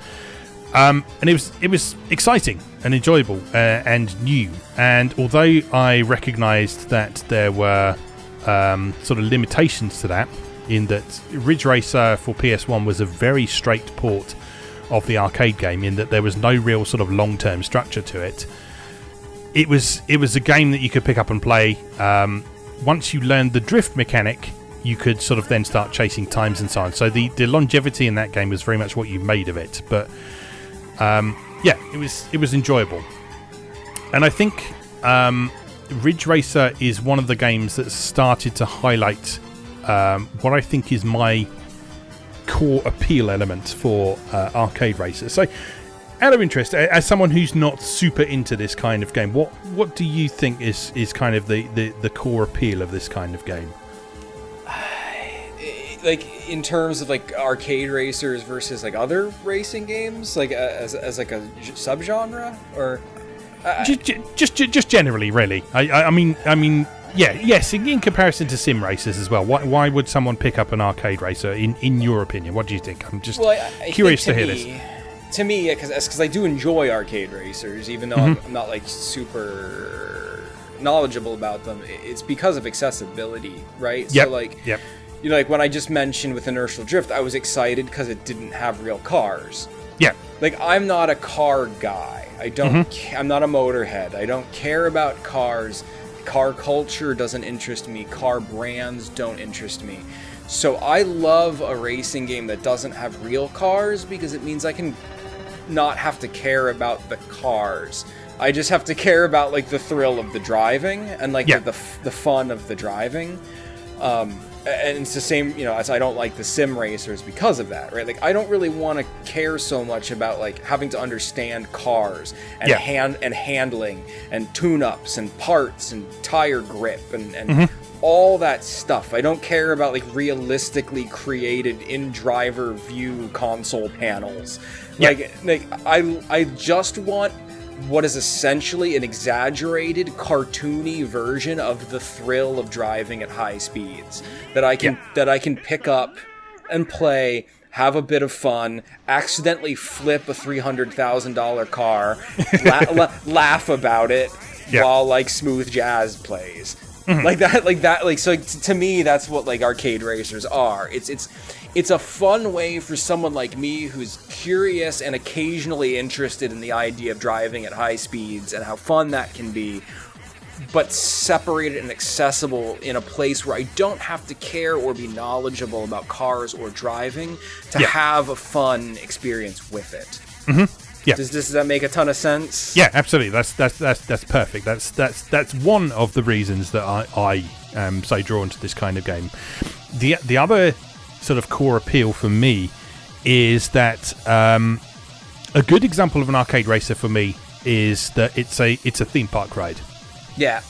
S1: and it was exciting and enjoyable and new. And although I recognised that there were sort of limitations to that, in that Ridge Racer for PS1 was a very straight port of the arcade game, in that there was no real sort of long-term structure to it. It was a game that you could pick up and play. Once you learned the drift mechanic, you could sort of then start chasing times and so on. So the longevity in that game was very much what you made of it. But it was enjoyable. And I think Ridge Racer is one of the games that started to highlight what I think is my core appeal element for arcade racers. So, out of interest, as someone who's not super into this kind of game, what do you think is kind of the core appeal of this kind of game?
S2: Like in terms of like arcade racers versus like other racing games, like as like a subgenre, or
S1: Just generally, really. I mean, yeah, yes. In comparison to sim racers as well, why would someone pick up an arcade racer? In your opinion, what do you think? I'm just curious to hear this.
S2: To me, because I do enjoy arcade racers, even though I'm not like super knowledgeable about them. It's because of accessibility, right?
S1: Yep.
S2: So like,
S1: yep.
S2: You know, like when I just mentioned with Inertial Drift, I was excited because it didn't have real cars.
S1: Yeah.
S2: Like, I'm not a car guy. I don't. I'm not a motorhead. I don't care about cars. Car culture doesn't interest me. Car brands don't interest me. So I love a racing game that doesn't have real cars because it means I can not have to care about the cars. I just have to care about like the thrill of the driving and like the fun of the driving. And it's the same, you know, as I don't like the sim racers because of that, right? Like, I don't really want to care so much about like having to understand cars and handling and tune-ups and parts and tire grip and all that stuff. I don't care about like realistically created in-driver view console panels. Like I just want what is essentially an exaggerated, cartoony version of the thrill of driving at high speeds that I can pick up and play, have a bit of fun, accidentally flip a $300,000 car, laugh about it while like smooth jazz plays. So to me, that's what like arcade racers are. It's a fun way for someone like me who's curious and occasionally interested in the idea of driving at high speeds and how fun that can be, but separated and accessible in a place where I don't have to care or be knowledgeable about cars or driving to have a fun experience with it.
S1: Yeah.
S2: Does that make a ton of sense?
S1: Yeah, absolutely. That's perfect. That's one of the reasons that I am so drawn to this kind of game. The other sort of core appeal for me is that a good example of an arcade racer for me is that it's a theme park ride. Yeah.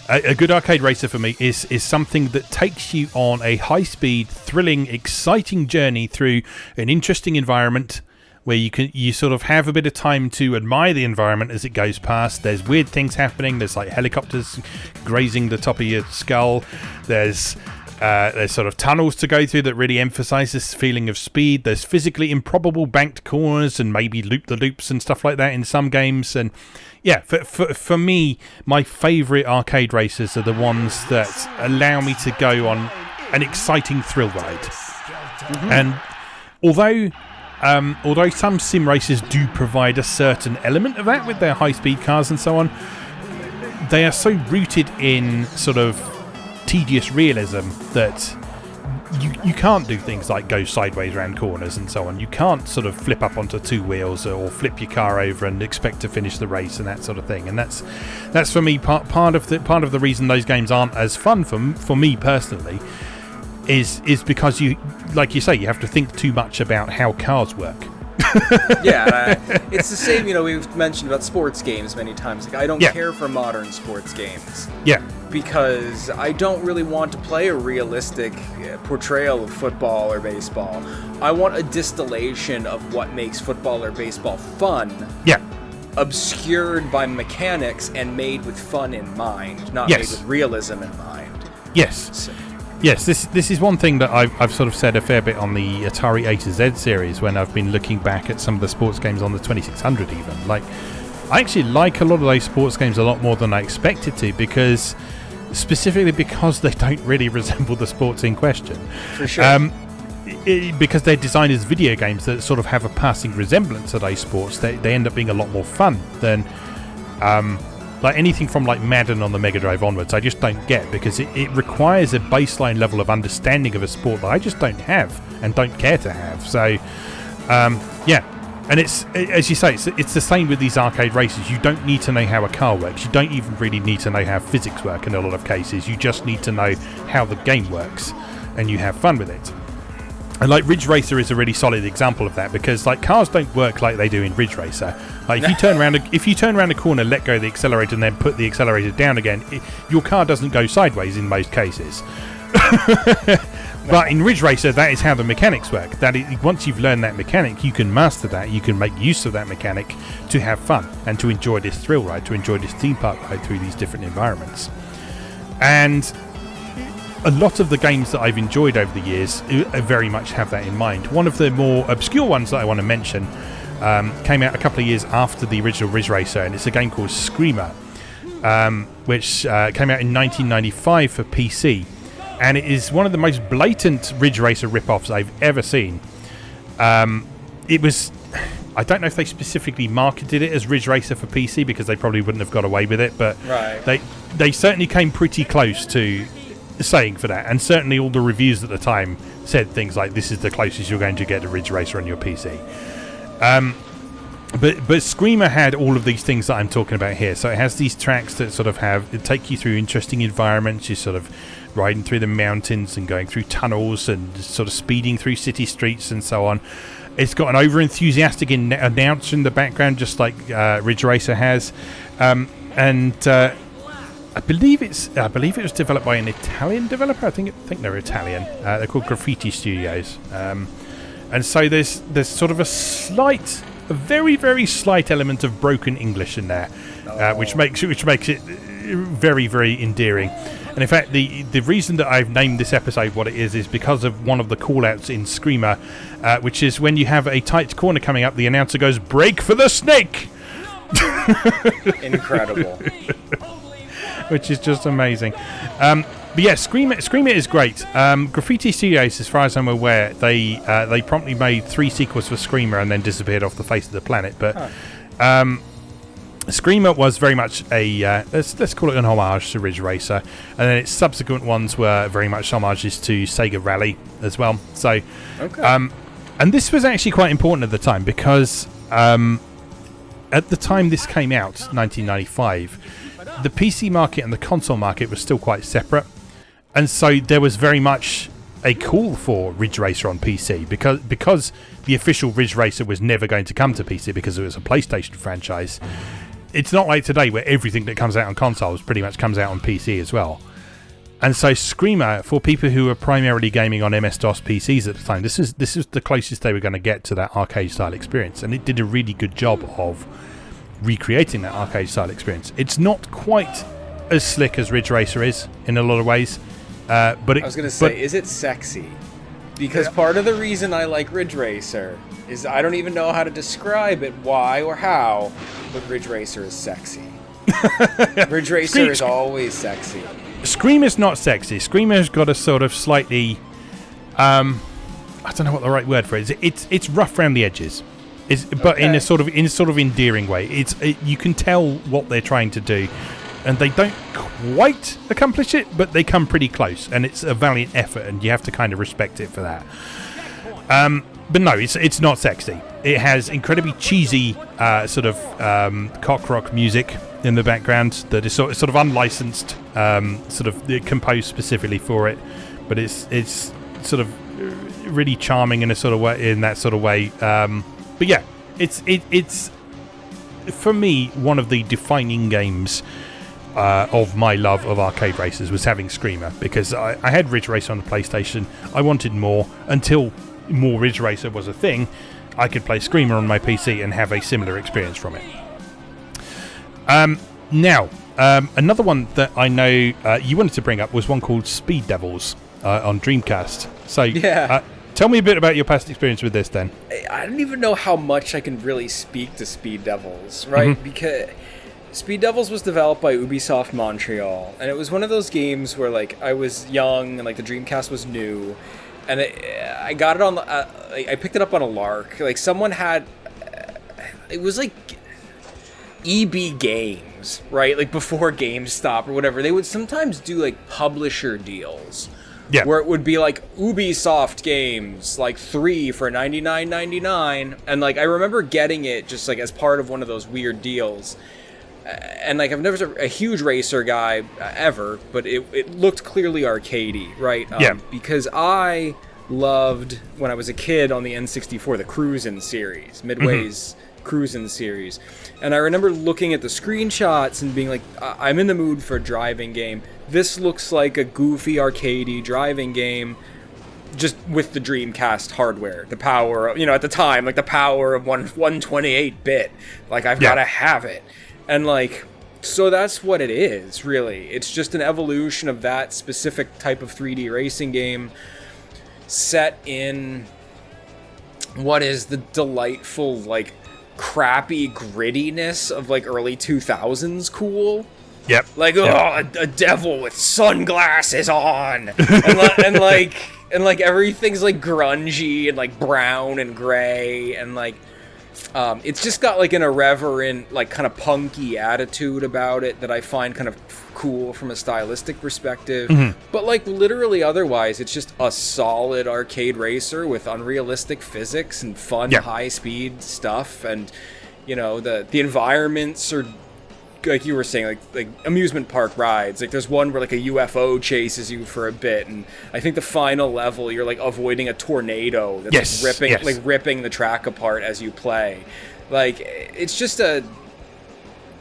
S1: A good arcade racer for me is something that takes you on a high-speed, thrilling, exciting journey through an interesting environment where you sort of have a bit of time to admire the environment as it goes past. There's weird things happening. There's like helicopters grazing the top of your skull. There's sort of tunnels to go through that really emphasize this feeling of speed. There's physically improbable banked corners and maybe loop-the-loops and stuff like that in some games. And yeah, for me, my favourite arcade racers are the ones that allow me to go on an exciting thrill ride. And although some sim racers do provide a certain element of that with their high-speed cars and so on, they are so rooted in sort of tedious realism that you can't do things like go sideways around corners and so on. You can't sort of flip up onto two wheels or flip your car over and expect to finish the race and that sort of thing. And that's for me part of the reason those games aren't as fun for me personally is because you, like you say, you have to think too much about how cars work.
S2: It's the same, you know, we've mentioned about sports games many times. Like, I don't care for modern sports games. Because I don't really want to play a realistic portrayal of football or baseball. I want a distillation of what makes football or baseball fun. Obscured by mechanics and made with fun in mind, not made with realism in mind.
S1: Yes, this is one thing that I've sort of said a fair bit on the Atari A to Z series when I've been looking back at some of the sports games on the 2600 even. Like, I actually like a lot of those sports games a lot more than I expected to specifically because they don't really resemble the sports in question.
S2: For sure.
S1: Because they're designed as video games that sort of have a passing resemblance to those sports, they end up being a lot more fun than like anything from like Madden on the Mega Drive onwards. I just don't get, because it requires a baseline level of understanding of a sport that I just don't have and don't care to have. So and it's, as you say, it's the same with these arcade races. You don't need to know how a car works. You don't even really need to know how physics work in a lot of cases. You just need to know how the game works, and you have fun with it. And like Ridge Racer is a really solid example of that, because like cars don't work like they do in Ridge Racer. Like if you turn around a corner, let go of the accelerator, and then put the accelerator down again, your car doesn't go sideways in most cases. But in Ridge Racer, that is how the mechanics work. Once you've learned that mechanic, you can master that. You can make use of that mechanic to have fun and to enjoy this thrill ride, to enjoy this theme park ride through these different environments. And a lot of the games that I've enjoyed over the years very much have that in mind. One of the more obscure ones that I want to mention came out a couple of years after the original Ridge Racer, and it's a game called Screamer, which came out in 1995 for PC. And it is one of the most blatant Ridge Racer rip-offs I've ever seen. It was... I don't know if they specifically marketed it as Ridge Racer for PC because they probably wouldn't have got away with it, but they certainly came pretty close to saying for that. And certainly all the reviews at the time said things like, this is the closest you're going to get to Ridge Racer on your PC. But Screamer had all of these things that I'm talking about here. So it has these tracks that sort of take you through interesting environments. You're sort of riding through the mountains and going through tunnels and sort of speeding through city streets and so on. It's got an over-enthusiastic announcer in the background, just like Ridge Racer has. I believe it was developed by an Italian developer. I think they're Italian. They're called Graffiti Studios. And so there's sort of a very, very slight element of broken English in there, which makes it very, very endearing. And in fact, the reason that I've named this episode what it is because of one of the call-outs in Screamer, which is when you have a tight corner coming up, the announcer goes, "Brake for the snake!"
S2: Incredible.
S1: Which is just amazing. But yeah, Screamer is great. Graffiti Studios, as far as I'm aware, they promptly made 3 sequels for Screamer and then disappeared off the face of the planet. But Screamer was very much a let's call it an homage to Ridge Racer, and then its subsequent ones were very much homages to Sega Rally as well. So, and this was actually quite important at the time because at the time this came out, 1995, the PC market and the console market was still quite separate, and so there was very much a call for Ridge Racer on PC because the official Ridge Racer was never going to come to PC because it was a PlayStation franchise. It's not like today where everything that comes out on consoles pretty much comes out on PC as well. And so Screamer, for people who were primarily gaming on MS-DOS PCs at the time, this is the closest they were going to get to that arcade-style experience. And it did a really good job of recreating that arcade-style experience. It's not quite as slick as Ridge Racer is in a lot of ways. But I
S2: was going to say, is it sexy? Because part of the reason I like Ridge Racer is I don't even know how to describe it, why or how, but Ridge Racer is sexy. Ridge Racer is always sexy.
S1: Screamer's not sexy. Screamer's got a sort of slightly, I don't know what the right word for it is. It's rough around the edges, but in a sort of endearing way. You can tell what they're trying to do, and they don't quite accomplish it, but they come pretty close, and it's a valiant effort, and you have to kind of respect it for that. But no, it's not sexy. It has incredibly cheesy sort of cock rock music in the background that is sort of unlicensed, sort of composed specifically for it. But it's sort of really charming in a sort of way, in that sort of way. But yeah, it's for me one of the defining games of my love of arcade races was having Screamer, because I had Ridge Racer on the PlayStation. I wanted more until more Ridge Racer was a thing. I could play Screamer on my PC and have a similar experience from it. Now, another one that I know you wanted to bring up was one called Speed Devils on Dreamcast. So,
S2: yeah.
S1: Tell me a bit about your past experience with this then.
S2: I don't even know how much I can really speak to Speed Devils, right?
S1: Mm-hmm.
S2: Because Speed Devils was developed by Ubisoft Montreal, and it was one of those games where, like, I was young and, like, the Dreamcast was new. And I got it on. I picked it up on a lark. Like someone had. It was like EB Games, right? Like before GameStop or whatever. They would sometimes do like publisher deals.
S1: Yeah.
S2: Where it would be like Ubisoft games, like 3 for $99.99, and like I remember getting it just like as part of one of those weird deals. And like I've never been a huge racer guy ever, but it looked clearly arcadey, right?
S1: Yeah.
S2: Because I loved when I was a kid on the N64 the Cruisin' series, Midway's Cruisin' series, and I remember looking at the screenshots and being like, I'm in the mood for a driving game. This looks like a goofy arcadey driving game. just with the Dreamcast hardware, the power of, at the time, like the power of 128-bit, like I've got to have it. And like, so that's what it is, really. It's just an evolution of that specific type of 3D racing game set in what is the delightful, like, crappy grittiness of like early 2000s cool.
S1: Yep.
S2: Like, a devil with sunglasses on. and like everything's like grungy and like brown and gray, and like it's just got like an irreverent, like kind of punky attitude about it that I find kind of cool from a stylistic perspective. But like literally otherwise, it's just a solid arcade racer with unrealistic physics and fun high speed stuff, and the environments are, like you were saying, like amusement park rides. Like there's one where like a UFO chases you for a bit, and I think the final level you're like avoiding a tornado that's ripping the track apart as you play. Like it's just a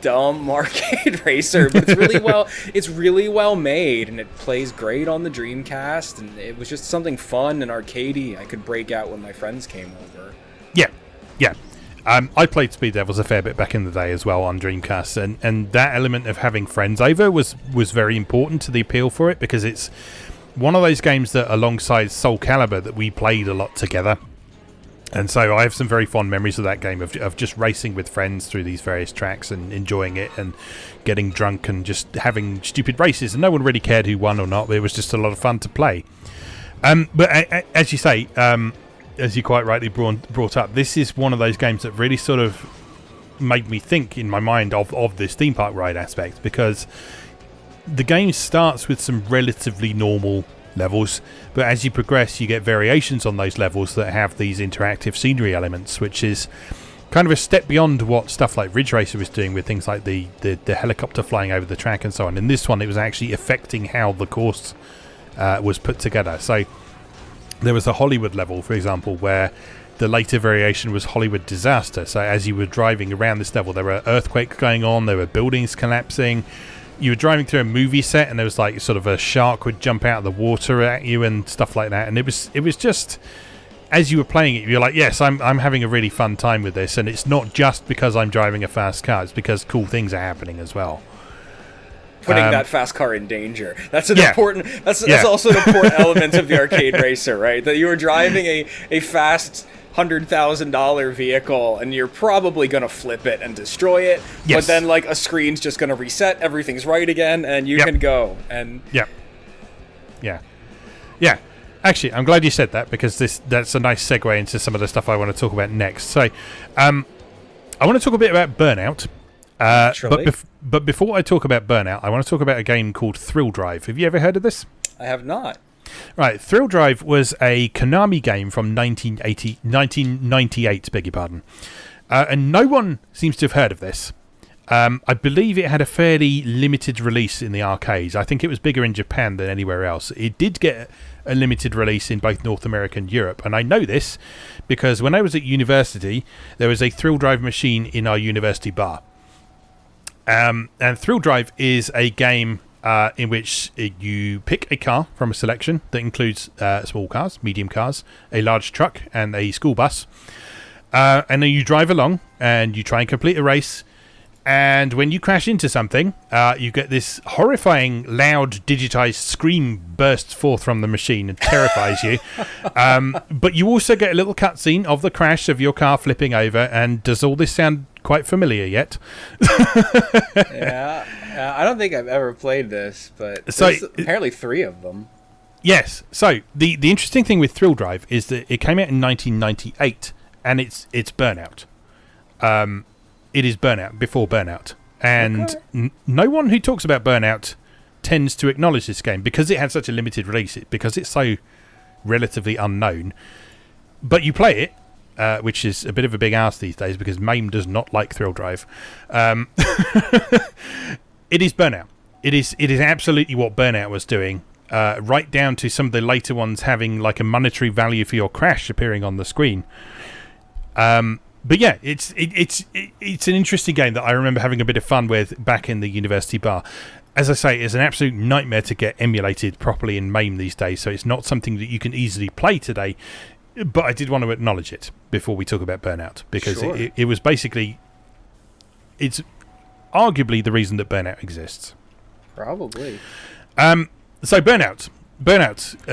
S2: dumb arcade racer, but it's really well made, and it plays great on the Dreamcast, and it was just something fun and arcadey I could break out when my friends came over.
S1: I played Speed Devils a fair bit back in the day as well on Dreamcast, and that element of having friends over was very important to the appeal for it, because it's one of those games that, alongside Soul Calibur, that we played a lot together. And so I have some very fond memories of that game, of just racing with friends through these various tracks and enjoying it and getting drunk and just having stupid races, and no one really cared who won or not, but it was just a lot of fun to play. But as you say, as you quite rightly brought up, this is one of those games that really sort of made me think in my mind of this theme park ride aspect, because the game starts with some relatively normal levels, but as you progress you get variations on those levels that have these interactive scenery elements, which is kind of a step beyond what stuff like Ridge Racer was doing with things like the helicopter flying over the track and so on. In this one, it was actually affecting how the course was put together. So there was a Hollywood level, for example, where the later variation was Hollywood Disaster. So as you were driving around this level, there were earthquakes going on, there were buildings collapsing. You were driving through a movie set, and there was like sort of a shark would jump out of the water at you and stuff like that. And it was just, as you were playing it, you're like, yes, I'm having a really fun time with this. And it's not just because I'm driving a fast car; it's because cool things are happening as well.
S2: Putting that fast car in danger. That's an important. That's also an important element of the arcade racer, right? That you were driving a fast $100,000 vehicle, and you're probably gonna flip it and destroy it. But then, like, a screen's just gonna reset, everything's right again, and you can go. And
S1: Actually, I'm glad you said that, because that's a nice segue into some of the stuff I want to talk about next. So, I want to talk a bit about Burnout. But before I talk about Burnout, I want to talk about a game called Thrill Drive. Have you ever heard of this?
S2: I have not.
S1: Right, Thrill Drive was a Konami game from 1998, beg your pardon. And no one seems to have heard of this. I believe it had a fairly limited release in the arcades. I think it was bigger in Japan than anywhere else. It did get a limited release in both North America and Europe. And I know this because when I was at university, there was a Thrill Drive machine in our university bar. And Thrill Drive is a game in which you pick a car from a selection that includes small cars, medium cars, a large truck, and a school bus. And then you drive along and you try and complete a race. And when you crash into something, you get this horrifying, loud, digitized scream bursts forth from the machine and terrifies you. But you also get a little cutscene of the crash of your car flipping over. And does all this sound quite familiar yet?
S2: Yeah, I don't think I've ever played this, but there's apparently 3 of them.
S1: Yes. So the interesting thing with Thrill Drive is that it came out in 1998, and it's Burnout. It is Burnout before Burnout, and no one who talks about Burnout tends to acknowledge this game because it had such a limited release, because it's so relatively unknown. But you play it, which is a bit of a big ask these days because MAME does not like Thrill Drive. It is Burnout. It is absolutely what Burnout was doing, right down to some of the later ones having like a monetary value for your crash appearing on the screen. But yeah, it's an interesting game that I remember having a bit of fun with back in the university bar. as I say, it's an absolute nightmare to get emulated properly in MAME these days, so it's not something that you can easily play today. But I did want to acknowledge it before we talk about Burnout, because it was basically... It's arguably the reason that Burnout exists.
S2: Probably.
S1: So Burnout.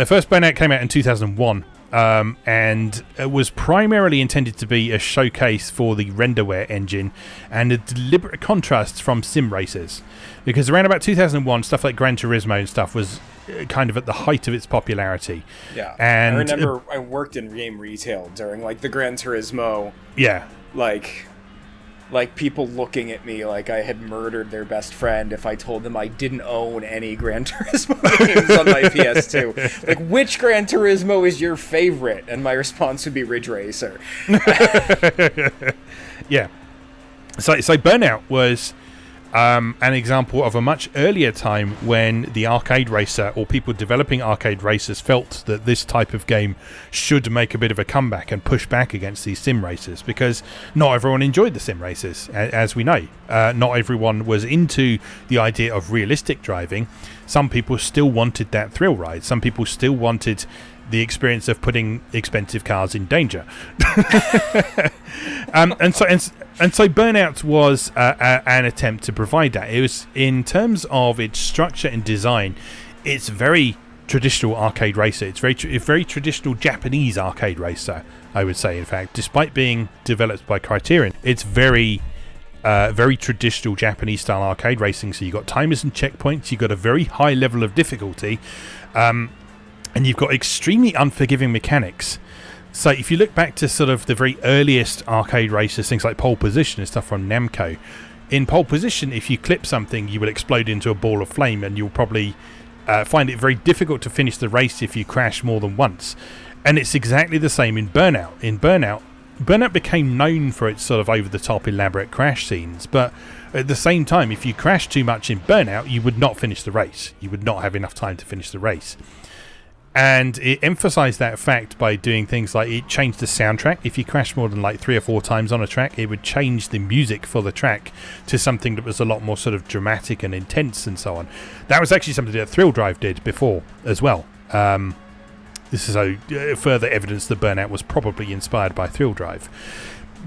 S1: First Burnout came out in 2001, and it was primarily intended to be a showcase for the renderware engine and a deliberate contrast from sim racers. Because around about 2001, stuff like Gran Turismo and stuff was kind of at the height of its popularity.
S2: Yeah,
S1: and
S2: I remember I worked in game retail during like the Gran Turismo.
S1: Yeah,
S2: like people looking at me like I had murdered their best friend if I told them I didn't own any Gran Turismo games on my PS2. Like, which Gran Turismo is your favorite? And my response would be Ridge Racer.
S1: Yeah. So Burnout was an example of a much earlier time when the arcade racer or people developing arcade racers felt that this type of game should make a bit of a comeback and push back against these sim racers, because not everyone enjoyed the sim racers, as we know. Not everyone was into the idea of realistic driving. Some people still wanted that thrill ride. Some people still wanted the experience of putting expensive cars in danger. And so Burnout was an attempt to provide that. It was, in terms of its structure and design, it's very traditional arcade racer. It's very traditional Japanese arcade racer, I would say. In fact, despite being developed by Criterion, it's very traditional Japanese style arcade racing. So you've got timers and checkpoints. You've got a very high level of difficulty, and you've got extremely unforgiving mechanics. So if you look back to sort of the very earliest arcade races, things like Pole Position and stuff from Namco, in Pole Position, if you clip something, you will explode into a ball of flame, and you'll probably find it very difficult to finish the race if you crash more than once. And it's exactly the same in Burnout. In Burnout became known for its sort of over-the-top elaborate crash scenes, but at the same time, if you crash too much in Burnout, you would not finish the race. You would not have enough time to finish the race. And it emphasised that fact by doing things like it changed the soundtrack. If you crashed more than like 3 or 4 times on a track, it would change the music for the track to something that was a lot more sort of dramatic and intense and so on. That was actually something that Thrill Drive did before as well. This is further evidence that Burnout was probably inspired by Thrill Drive.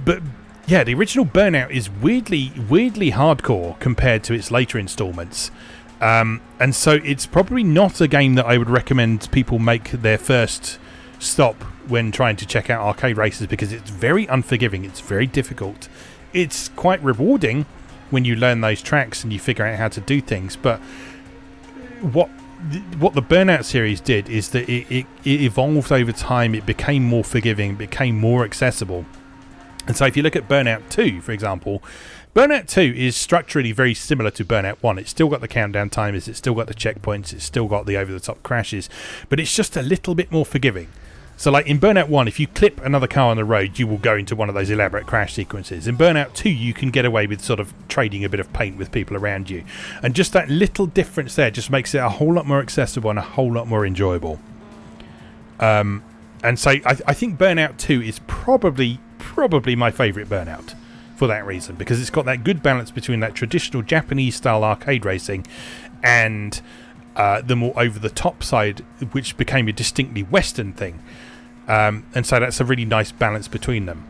S1: But yeah, the original Burnout is weirdly hardcore compared to its later installments. And so it's probably not a game that I would recommend people make their first stop when trying to check out arcade races, because it's very unforgiving, it's very difficult. It's quite rewarding when you learn those tracks and you figure out how to do things, but what the Burnout series did is that it evolved over time. It became more forgiving, it became more accessible. And so if you look at Burnout 2, for example, Burnout 2 is structurally very similar to Burnout 1. It's still got the countdown timers, it's still got the checkpoints, it's still got the over-the-top crashes, but it's just a little bit more forgiving. So like in Burnout 1, if you clip another car on the road, you will go into one of those elaborate crash sequences. In Burnout 2, you can get away with sort of trading a bit of paint with people around you. And just that little difference there just makes it a whole lot more accessible and a whole lot more enjoyable. And so I think Burnout 2 is probably my favourite Burnout for that reason, because it's got that good balance between that traditional Japanese style arcade racing and the more over the top side, which became a distinctly Western thing. And so that's a really nice balance between them.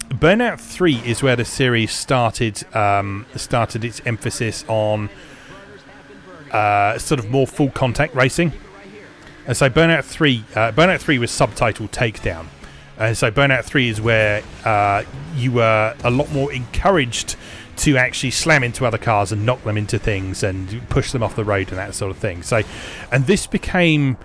S1: Burnout 3 is where the series started its emphasis on sort of more full contact racing. And so Burnout 3 was subtitled Takedown. And so Burnout 3 is where you were a lot more encouraged to actually slam into other cars and knock them into things and push them off the road and that sort of thing. So, and this became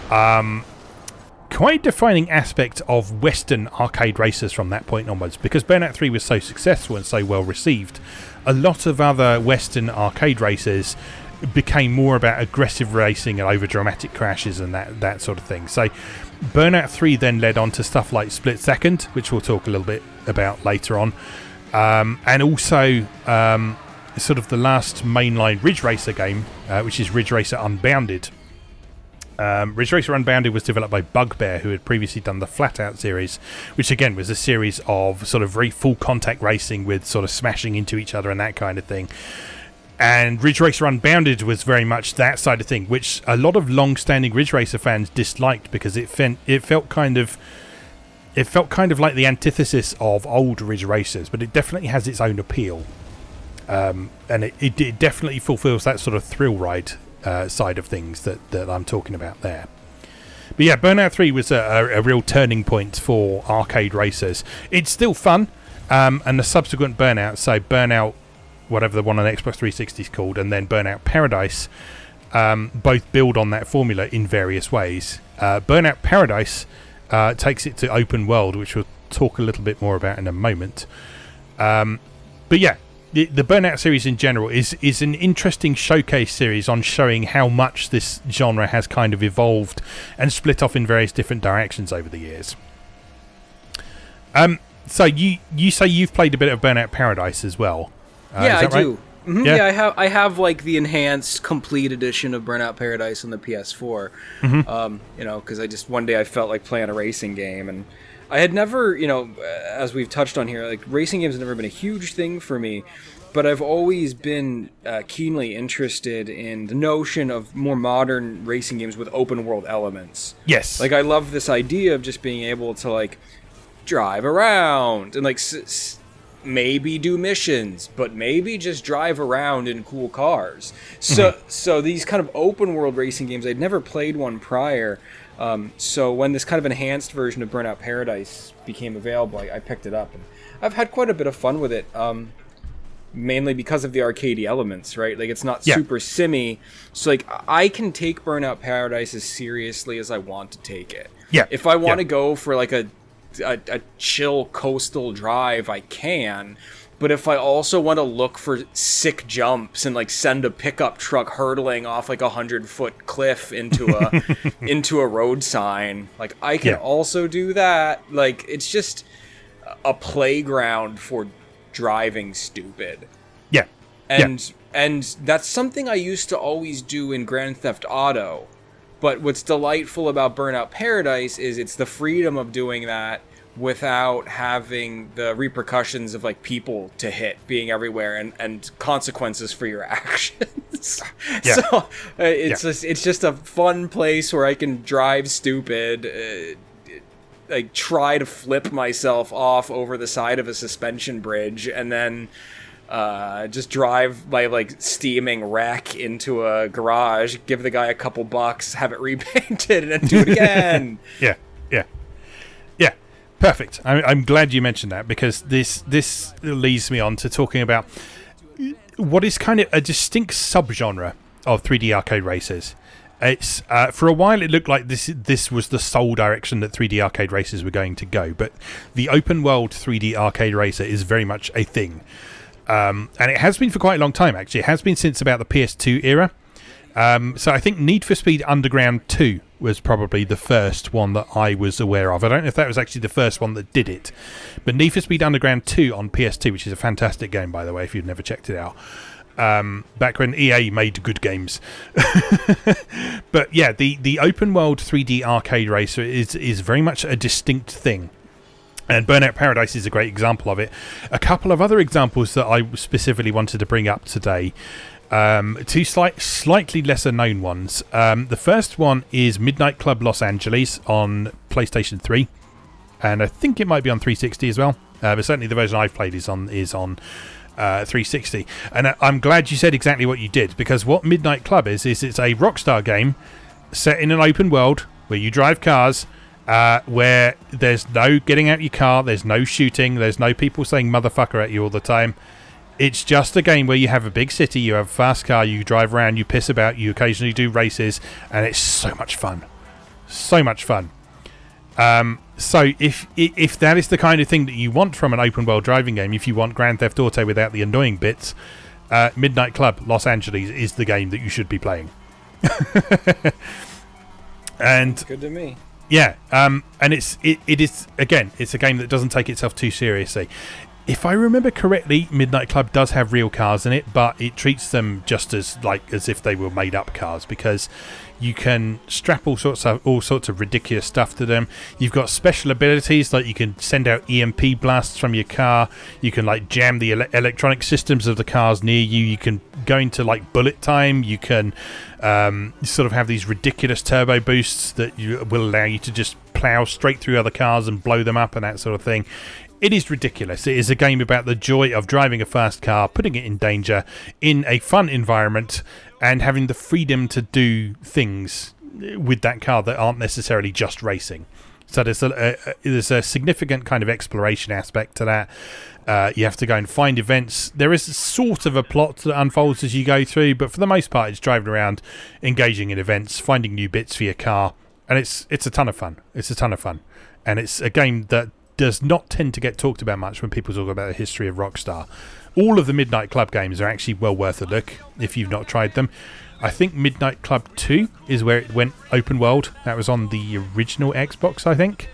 S1: quite a defining aspect of Western arcade racers from that point onwards, because Burnout 3 was so successful and so well received. A lot of other Western arcade racers became more about aggressive racing and over dramatic crashes and that sort of thing. So Burnout 3 then led on to stuff like Split Second, which we'll talk a little bit about later on, and also sort of the last mainline Ridge Racer game, which is Ridge Racer Unbounded. Ridge Racer Unbounded was developed by Bugbear, who had previously done the Flatout series, which again was a series of sort of very full contact racing with sort of smashing into each other and that kind of thing. And Ridge Racer Unbounded was very much that side of thing, which a lot of long-standing Ridge Racer fans disliked because it felt kind of like the antithesis of old Ridge Racers, but it definitely has its own appeal, and it definitely fulfills that sort of thrill ride side of things that I'm talking about there. But yeah, Burnout 3 was a real turning point for arcade racers. It's still fun, and the subsequent Burnout, so Burnout, whatever the one on Xbox 360 is called, and then Burnout Paradise, both build on that formula in various ways. Burnout Paradise takes it to open world, which we'll talk a little bit more about in a moment. But yeah, the Burnout series in general is an interesting showcase series on showing how much this genre has kind of evolved and split off in various different directions over the years. So you say you've played a bit of Burnout Paradise as well.
S2: Yeah, I do.
S1: Right?
S2: Mm-hmm. Yeah, I have like the enhanced complete edition of Burnout Paradise on the PS4. Mm-hmm. Because I just one day I felt like playing a racing game, and I had never, as we've touched on here, like racing games have never been a huge thing for me, but I've always been keenly interested in the notion of more modern racing games with open world elements.
S1: Yes.
S2: Like I love this idea of just being able to like drive around and like maybe do missions, but maybe just drive around in cool cars. So these kind of open world racing games, I'd never played one prior. So when this kind of enhanced version of Burnout Paradise became available, I picked it up, and I've had quite a bit of fun with it. Mainly because of the arcadey elements, right? Like it's not super simmy, so like I can take Burnout Paradise as seriously as I want to take it.
S1: Yeah.
S2: If I want to go for like a chill coastal drive, I can, but if I also want to look for sick jumps and like send a pickup truck hurtling off like 100-foot cliff into a road sign, like I can also do that. Like it's just a playground for driving stupid. And that's something I used to always do in Grand Theft Auto. But what's delightful about Burnout Paradise is it's the freedom of doing that without having the repercussions of like people to hit being everywhere and consequences for your actions. So it's just a fun place where I can drive stupid, like try to flip myself off over the side of a suspension bridge, and then just drive my like steaming wreck into a garage, give the guy a couple bucks, have it repainted, and then do it again.
S1: Yeah. Perfect. I'm glad you mentioned that, because this leads me on to talking about what is kind of a distinct subgenre of 3D arcade racers. It's for a while it looked like this was the sole direction that 3D arcade racers were going to go, but the open world 3D arcade racer is very much a thing. And it has been for quite a long time, actually. It has been since about the PS2 era. So I think Need for Speed Underground 2 was probably the first one that I was aware of. I don't know if that was actually the first one that did it. But Need for Speed Underground 2 on PS2, which is a fantastic game, by the way, if you've never checked it out. Back when EA made good games. But yeah, the open world 3D arcade racer is very much a distinct thing. And Burnout Paradise is a great example of it. A couple of other examples that I specifically wanted to bring up today. Two slightly lesser known ones. The first one is Midnight Club Los Angeles on PlayStation 3. And I think it might be on 360 as well. But certainly the version I've played is on 360. And I'm glad you said exactly what you did, because what Midnight Club is it's a Rockstar game set in an open world where you drive cars, where there's no getting out your car, there's no shooting, there's no people saying motherfucker at you all the time. It's just a game where you have a big city, you have a fast car, you drive around, you piss about, you occasionally do races, and it's so much fun. So much fun. So if that is the kind of thing that you want from an open world driving game, if you want Grand Theft Auto without the annoying bits, Midnight Club Los Angeles is the game that you should be playing. And
S2: good to me.
S1: Yeah, and it is again, it's a game that doesn't take itself too seriously. if I remember correctly, Midnight Club does have real cars in it, but it treats them just as if they were made up cars, because you can strap all sorts of ridiculous stuff to them. You've got special abilities, like you can send out EMP blasts from your car. You can jam the electronic systems of the cars near you. You can go into bullet time. You can sort of have these ridiculous turbo boosts that will allow you to just plow straight through other cars and blow them up and that sort of thing. It is ridiculous. It is a game about the joy of driving a fast car, putting it in danger, in a fun environment, and having the freedom to do things with that car that aren't necessarily just racing. So there's a significant kind of exploration aspect to that. You have to go and find events. There is sort of a plot that unfolds as you go through, but for the most part, it's driving around, engaging in events, finding new bits for your car, and it's a ton of fun. It's a ton of fun, and it's a game that does not tend to get talked about much when people talk about the history of Rockstar. All of the Midnight Club games are actually well worth a look if you've not tried them. I think Midnight Club 2 is where it went open world. That was on the original Xbox, I think.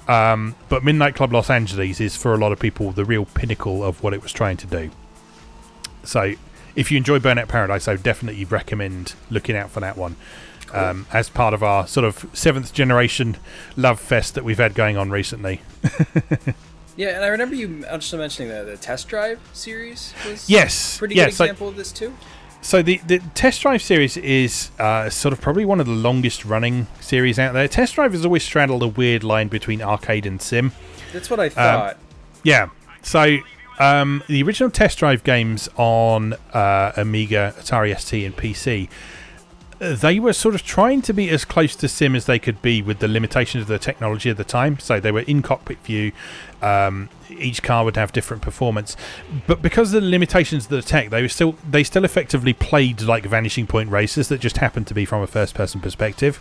S1: But Midnight Club Los Angeles is, for a lot of people, the real pinnacle of what it was trying to do. So if you enjoy Burnout Paradise, I would definitely recommend looking out for that one. As part of our sort of 7th generation love fest that we've had going on recently.
S2: Yeah, and I remember you also mentioning the Test Drive series was
S1: a
S2: pretty good example of this too.
S1: So the Test Drive series is sort of probably one of the longest running series out there. Test Drive has always straddled a weird line between arcade and sim.
S2: That's what I thought.
S1: Yeah. So the original Test Drive games on Amiga, Atari ST and PC, they were sort of trying to be as close to sim as they could be with the limitations of the technology at the time. So they were in cockpit view. Each car would have different performance, but because of the limitations of the tech, they still effectively played like Vanishing Point races that just happened to be from a first-person perspective.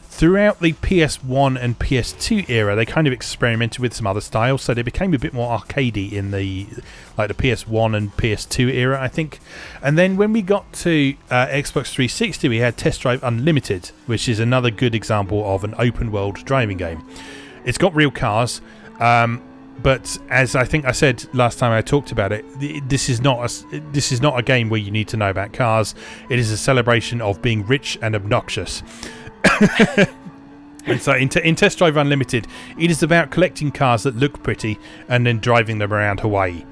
S1: Throughout the PS1 and PS2 era, they kind of experimented with some other styles, so they became a bit more arcadey in the PS1 and PS2 era, I think. And then when we got to Xbox 360, we had Test Drive Unlimited, which is another good example of an open-world driving game. It's got real cars, but as I think I said last time I talked about it, this is not a game where you need to know about cars. It is a celebration of being rich and obnoxious. And so in Test Drive Unlimited, it is about collecting cars that look pretty and then driving them around Hawaii.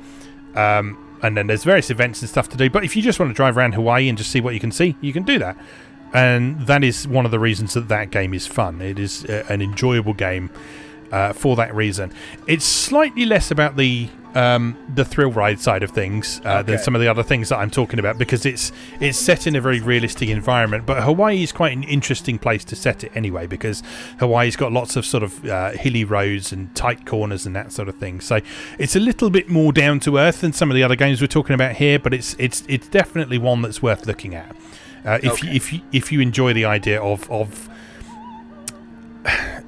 S1: And then there's various events and stuff to do. But if you just want to drive around Hawaii and just see what you can see, you can do that. And that is one of the reasons that game is fun. It is an enjoyable game for that reason. It's slightly less about the thrill ride side of things than some of the other things that I'm talking about, because it's set in a very realistic environment. But Hawaii is quite an interesting place to set it anyway, because Hawaii's got lots of sort of hilly roads and tight corners and that sort of thing. So it's a little bit more down to earth than some of the other games we're talking about here, but it's definitely one that's worth looking at if you enjoy the idea of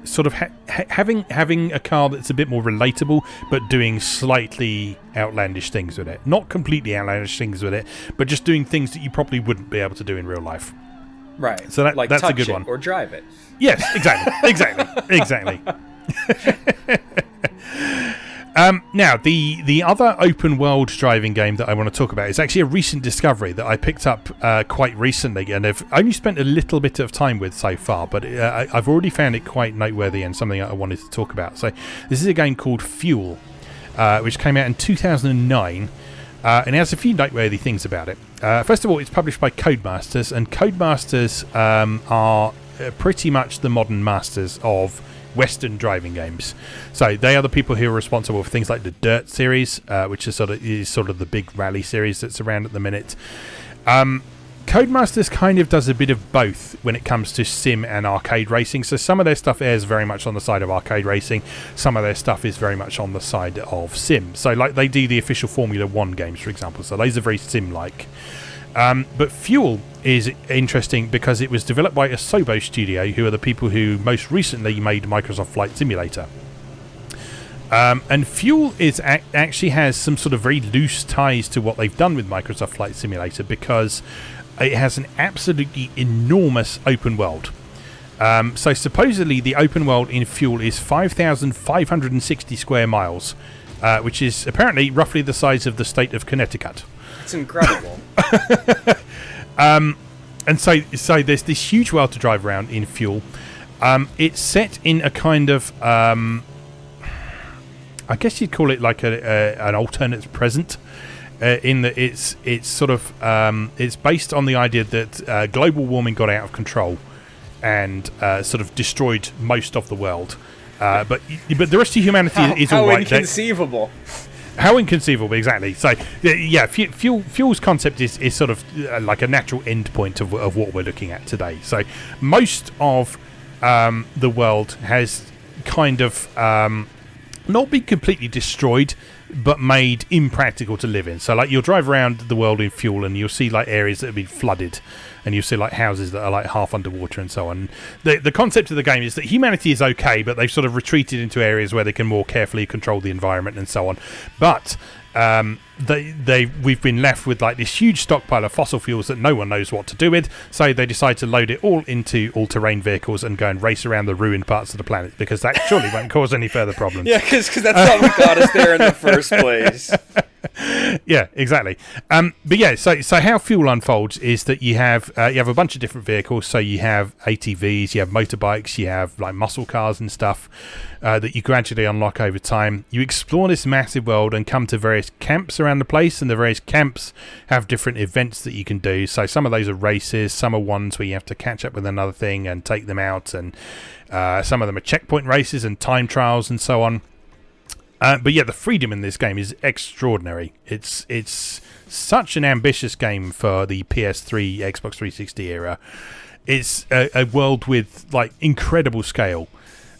S1: sort of having a car that's a bit more relatable, but doing slightly outlandish things with it. Not completely outlandish things with it, but just doing things that you probably wouldn't be able to do in real life.
S2: Right.
S1: So that's a good one.
S2: Or drive it.
S1: Yes, exactly. Now, the other open world driving game that I want to talk about is actually a recent discovery that I picked up quite recently, and I've only spent a little bit of time with so far, but I've already found it quite noteworthy and something I wanted to talk about. So this is a game called Fuel, which came out in 2009, and it has a few noteworthy things about it. First of all, it's published by Codemasters, and Codemasters are pretty much the modern masters of Western driving games. So they are the people who are responsible for things like the Dirt series, which is sort of the big rally series that's around at the minute. Codemasters kind of does a bit of both when it comes to sim and arcade racing. So some of their stuff airs very much on the side of arcade racing. Some of their stuff is very much on the side of sim. So like they do the official Formula 1 games, for example. So those are very sim-like. But Fuel is interesting because it was developed by Asobo Studio, who are the people who most recently made Microsoft Flight Simulator. And Fuel actually has some sort of very loose ties to what they've done with Microsoft Flight Simulator, because it has an absolutely enormous open world. So supposedly the open world in Fuel is 5,560 square miles, which is apparently roughly the size of the state of Connecticut.
S2: It's incredible.
S1: And so there's this huge world to drive around in Fuel. It's set in a kind of, I guess you'd call it like an alternate present. In that it's sort of it's based on the idea that global warming got out of control and sort of destroyed most of the world. But the rest of humanity is all right.
S2: How inconceivable.
S1: How inconceivable, exactly. So, yeah, Fuel's concept is sort of like a natural endpoint of what we're looking at today. So, most of the world has kind of not been completely destroyed, but made impractical to live in. So, like, you'll drive around the world in Fuel and you'll see, like, areas that have been flooded, and you'll see, like, houses that are, like, half underwater and so on. The concept of the game is that humanity is okay, but they've sort of retreated into areas where they can more carefully control the environment and so on. But we've been left with, like, this huge stockpile of fossil fuels that no one knows what to do with, so they decide to load it all into all-terrain vehicles and go and race around the ruined parts of the planet, because that surely won't cause any further problems.
S2: Yeah, because that's what got us there in the first place.
S1: Yeah, exactly. But yeah, so how Fuel unfolds is that you have a bunch of different vehicles. So you have ATVs, you have motorbikes, you have like muscle cars and stuff that you gradually unlock over time. You explore this massive world and come to various camps around the place, and the various camps have different events that you can do. So some of those are races, some are ones where you have to catch up with another thing and take them out, and some of them are checkpoint races and time trials and so on. But yeah, the freedom in this game is extraordinary. It's such an ambitious game for the PS3, Xbox 360 era. It's a world with like incredible scale.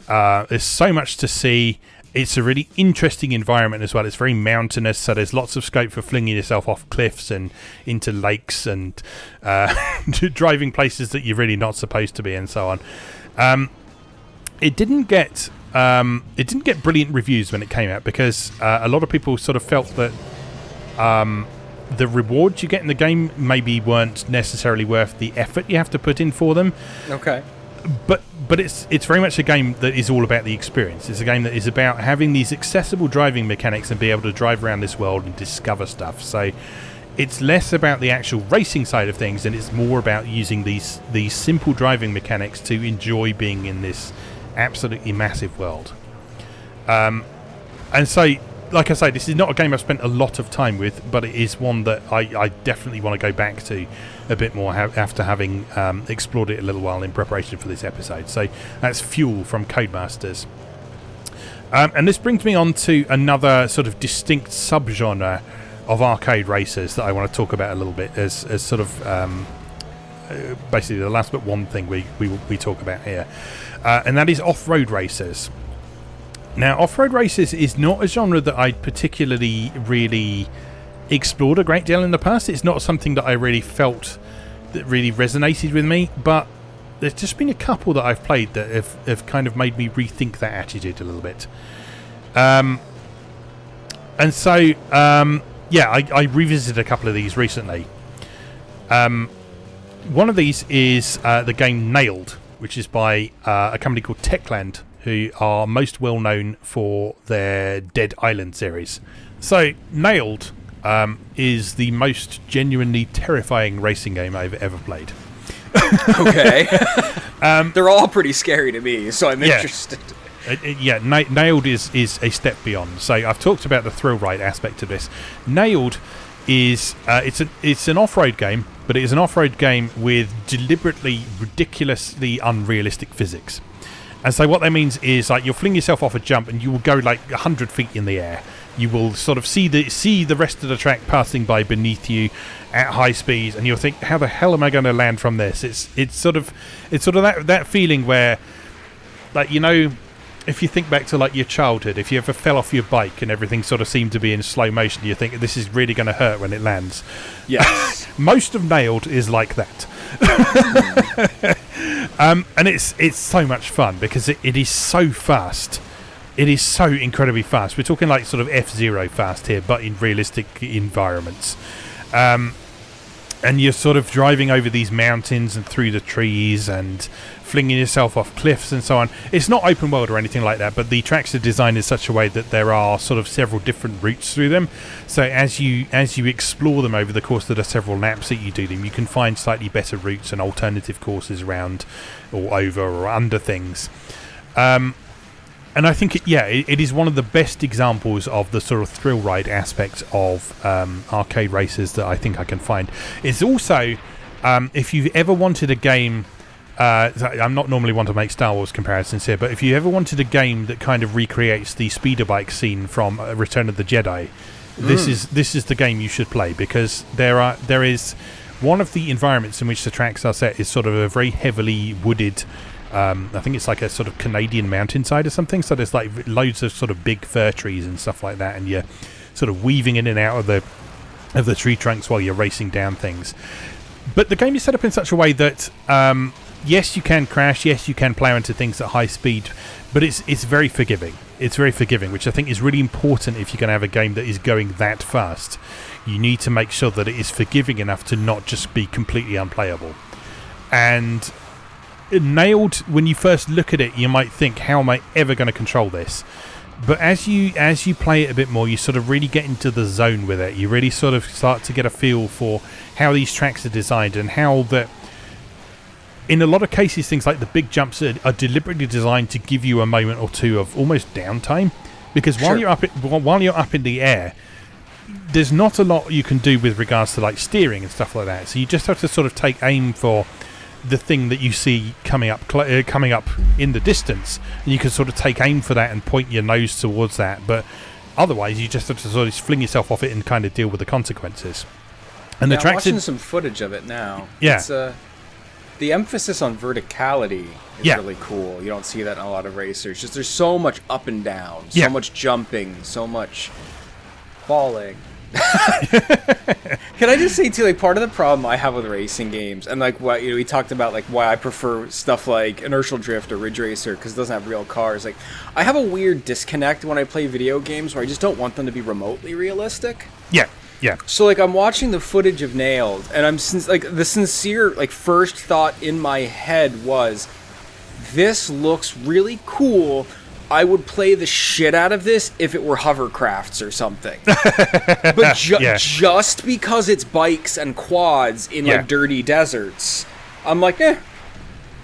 S1: There's so much to see. It's a really interesting environment as well. It's very mountainous, so there's lots of scope for flinging yourself off cliffs and into lakes and driving places that you're really not supposed to be and so on. It didn't get brilliant reviews when it came out because a lot of people sort of felt that the rewards you get in the game maybe weren't necessarily worth the effort you have to put in for them.
S2: Okay.
S1: But it's very much a game that is all about the experience. It's a game that is about having these accessible driving mechanics and be able to drive around this world and discover stuff. So it's less about the actual racing side of things, and it's more about using these simple driving mechanics to enjoy being in this absolutely massive world. And so, like I say, this is not a game I've spent a lot of time with, but it is one that I definitely want to go back to a bit more after having explored it a little while in preparation for this episode. So that's Fuel from Codemasters. And this brings me on to another sort of distinct subgenre of arcade racers that I want to talk about a little bit as sort of basically the last but one thing we talk about here. And that is off-road racers. Now, off-road racers is not a genre that I particularly really explored a great deal in the past. It's not something that I really felt that really resonated with me, but there's just been a couple that I've played that have kind of made me rethink that attitude a little bit. And so, I revisited a couple of these recently. One of these is the game Nailed, which is by a company called Techland, who are most well known for their Dead Island series. So, Nailed is the most genuinely terrifying racing game I've ever played.
S2: Okay. They're all pretty scary to me, so I'm interested.
S1: Nailed is a step beyond. So, I've talked about the thrill ride aspect of this. Nailed is it's an off-road game, but it is an off-road game with deliberately ridiculously unrealistic physics. And so what that means is like you'll fling yourself off a jump and you will go like 100 feet in the air. You will sort of see the rest of the track passing by beneath you at high speeds, and you'll think, how the hell am I going to land from this? It's sort of that feeling where, like, you know, if you think back to like your childhood, if you ever fell off your bike and everything sort of seemed to be in slow motion, you think this is really going to hurt when it lands.
S2: Yes.
S1: Most of Nailed is like that. And it's so much fun because it is so fast. It is so incredibly fast. We're talking like sort of F-Zero fast here, but in realistic environments. And and you're sort of driving over these mountains and through the trees and flinging yourself off cliffs and so on. It's not open world or anything like that, but the tracks are designed in such a way that there are sort of several different routes through them. So as you explore them over the course of the several laps that you do them, you can find slightly better routes and alternative courses around or over or under things. And I think it is one of the best examples of the sort of thrill ride aspect of arcade races that I think I can find. It's also, if you've ever wanted a game, I'm not normally one to make Star Wars comparisons here, but if you ever wanted a game that kind of recreates the speeder bike scene from Return of the Jedi, this is the game you should play, because there is one of the environments in which the tracks are set is sort of a very heavily wooded. I think it's like a sort of Canadian mountainside or something, so there's like loads of sort of big fir trees and stuff like that, and you're sort of weaving in and out of the tree trunks while you're racing down things. But the game is set up in such a way that yes, you can crash, yes, you can plow into things at high speed, but it's very forgiving. It's very forgiving, which I think is really important if you're going to have a game that is going that fast. You need to make sure that it is forgiving enough to not just be completely unplayable. And Nailed, when you first look at it, you might think, how am I ever going to control this? But as you play it a bit more, you sort of really get into the zone with it. You really sort of start to get a feel for how these tracks are designed, and how that in a lot of cases things like the big jumps are deliberately designed to give you a moment or two of almost downtime, because while you're up in the air, there's not a lot you can do with regards to like steering and stuff like that. So you just have to sort of take aim for the thing that you see coming up in the distance, and you can sort of take aim for that and point your nose towards that. But otherwise, you just have to sort of fling yourself off it and kind of deal with the consequences. And the tracks,
S2: I'm watching some footage of it now.
S1: Yeah,
S2: it's, the emphasis on verticality is really cool. You don't see that in a lot of racers. Just there's so much up and down, so much jumping, so much falling. Can I just say too, like, part of the problem I have with racing games, and like what we talked about, like why I prefer stuff like Inertial Drift or Ridge Racer because it doesn't have real cars. Like, I have a weird disconnect when I play video games where I just don't want them to be remotely realistic.
S1: Yeah.
S2: So like I'm watching the footage of Nailed, and I'm like the sincere like first thought in my head was, this looks really cool. I would play the shit out of this if it were hovercrafts or something. But just because it's bikes and quads in like dirty deserts, I'm like,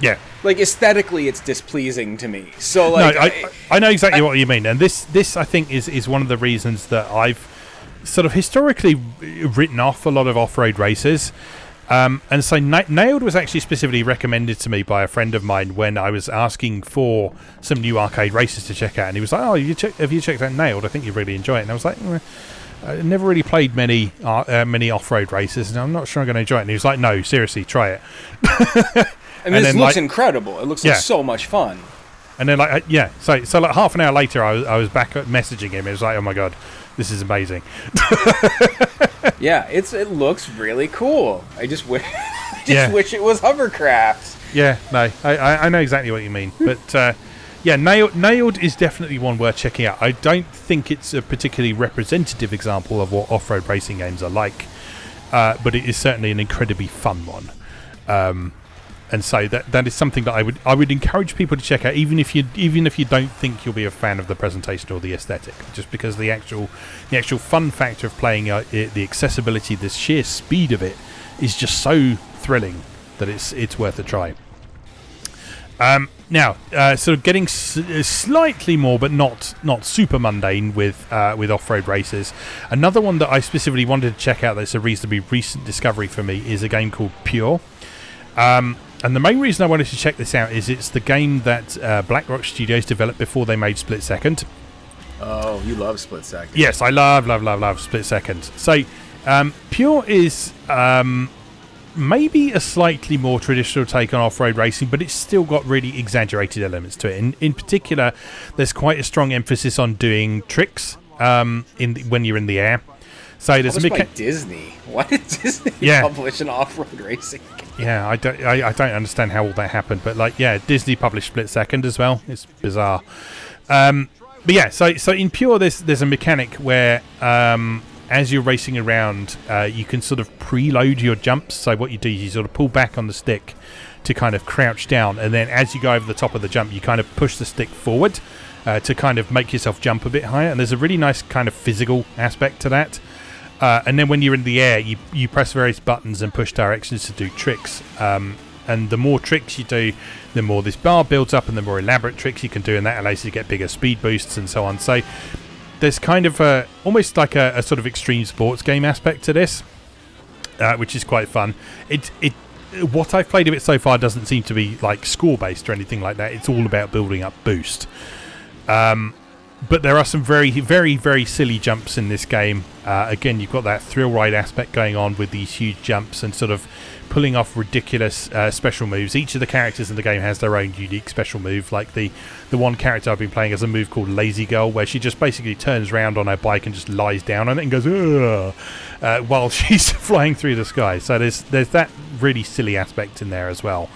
S1: Yeah.
S2: Like aesthetically, it's displeasing to me. So like,
S1: no, I know exactly what you mean, and this I think is one of the reasons that I've sort of historically written off a lot of off-road races. And so Nailed was actually specifically recommended to me by a friend of mine when I was asking for some new arcade races to check out, and he was like, "Oh, have you checked out Nailed? I think you'd really enjoy it." And I was like, "I never really played many off-road races, and I'm not sure I'm going to enjoy it." And he was like, "No, seriously, try it."
S2: And this looks incredible. It looks like so much fun.
S1: And then so like half an hour later, I was back messaging him. It was like, "Oh my god, this is amazing."
S2: Yeah, it looks really cool. I just wish wish it was hovercraft.
S1: Yeah, no, I know exactly what you mean. But Nailed is definitely one worth checking out. I don't think it's a particularly representative example of what off-road racing games are like, but it is certainly an incredibly fun one. And so that is something that I would encourage people to check out, even if you don't think you'll be a fan of the presentation or the aesthetic, just because the actual fun factor of playing the accessibility, the sheer speed of it, is just so thrilling that it's worth a try. Now, sort of getting slightly more, but not super mundane with off-road races. Another one that I specifically wanted to check out that's a reasonably recent discovery for me is a game called Puyo. And the main reason I wanted to check this out is it's the game that BlackRock Studios developed before they made Split Second.
S2: Oh, you love Split Second.
S1: Yes, I love Split Second. So, Pure is maybe a slightly more traditional take on off-road racing, but it's still got really exaggerated elements to it. In particular, there's quite a strong emphasis on doing tricks when you're in the air. So there's
S2: by Disney. Why did Disney publish an off-road racing game?
S1: Yeah, I don't understand how all that happened, but Disney published Split Second as well. It's bizarre. But yeah, so in Pure there's a mechanic where as you're racing around, you can sort of preload your jumps. So what you do is you sort of pull back on the stick to kind of crouch down, and then as you go over the top of the jump, you kind of push the stick forward to kind of make yourself jump a bit higher. And there's a really nice kind of physical aspect to that. And then when you're in the air, you press various buttons and push directions to do tricks. And the more tricks you do, the more this bar builds up, and the more elaborate tricks you can do, and that allows you to get bigger speed boosts and so on. So there's kind of almost like a sort of extreme sports game aspect to this, which is quite fun. What I've played of it so far doesn't seem to be like score based or anything like that. It's all about building up boost. But there are some very, very, very silly jumps in this game. Again, you've got that thrill ride aspect going on with these huge jumps and sort of pulling off ridiculous special moves. Each of the characters in the game has their own unique special move. Like the one character I've been playing has a move called Lazy Girl, where she just basically turns around on her bike and just lies down on it and goes while she's flying through the sky. So there's that really silly aspect in there as well.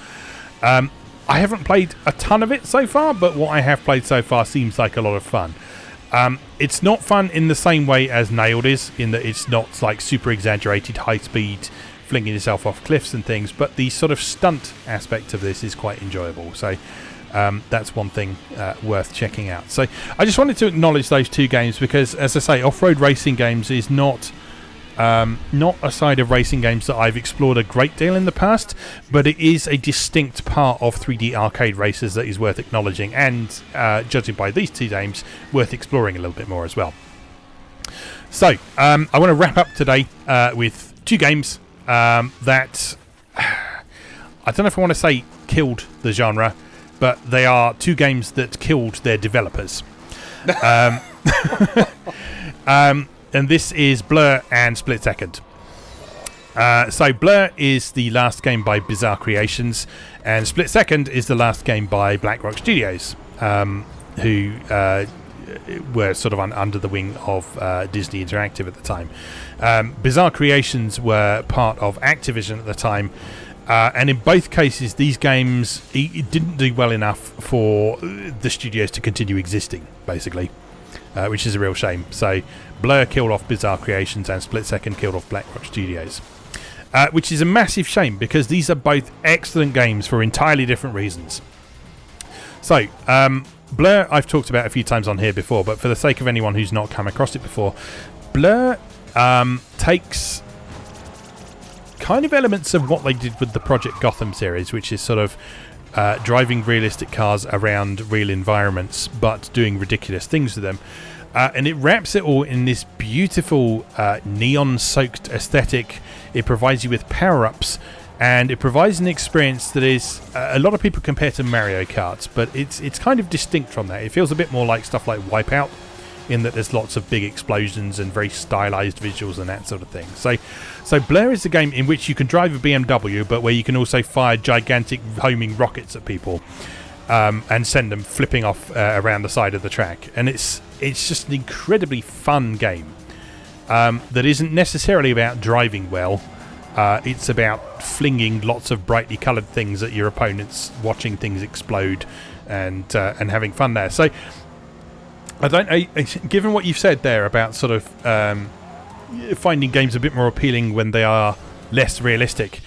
S1: I haven't played a ton of it so far, but what I have played so far seems like a lot of fun. It's not fun in the same way as Nailed is, in that it's not like super exaggerated high speed flinging yourself off cliffs and things, but the sort of stunt aspect of this is quite enjoyable. So that's one thing worth checking out. So I just wanted to acknowledge those two games because, as I say, off-road racing games is not a side of racing games that I've explored a great deal in the past, but it is a distinct part of 3D arcade races that is worth acknowledging, and judging by these two games, worth exploring a little bit more as well. So I want to wrap up today with two games that I don't know if I want to say killed the genre, but they are two games that killed their developers. And this is Blur and Split Second. So Blur is the last game by Bizarre Creations, and Split Second is the last game by BlackRock Studios, who were sort of under the wing of Disney Interactive at the time. Bizarre Creations were part of Activision at the time, and in both cases these games didn't do well enough for the studios to continue existing, basically. Which is a real shame. So Blur killed off Bizarre Creations and Split Second killed off BlackRock Studios, which is a massive shame because these are both excellent games for entirely different reasons. So Blur I've talked about a few times on here before, but for the sake of anyone who's not come across it before, Blur takes kind of elements of what they did with the Project Gotham series, which is sort of driving realistic cars around real environments but doing ridiculous things with them, and it wraps it all in this beautiful neon soaked aesthetic. It provides you with power-ups, and it provides an experience that is a lot of people compare to Mario Kart, but it's kind of distinct from that. It feels a bit more like stuff like Wipeout, in that there's lots of big explosions and very stylized visuals and that sort of thing. So Blur is a game in which you can drive a BMW, but where you can also fire gigantic homing rockets at people and send them flipping off around the side of the track. And it's just an incredibly fun game that isn't necessarily about driving well. It's about flinging lots of brightly coloured things at your opponents, watching things explode, and having fun there. So I don't know, given what you've said there about sort of finding games a bit more appealing when they are less realistic,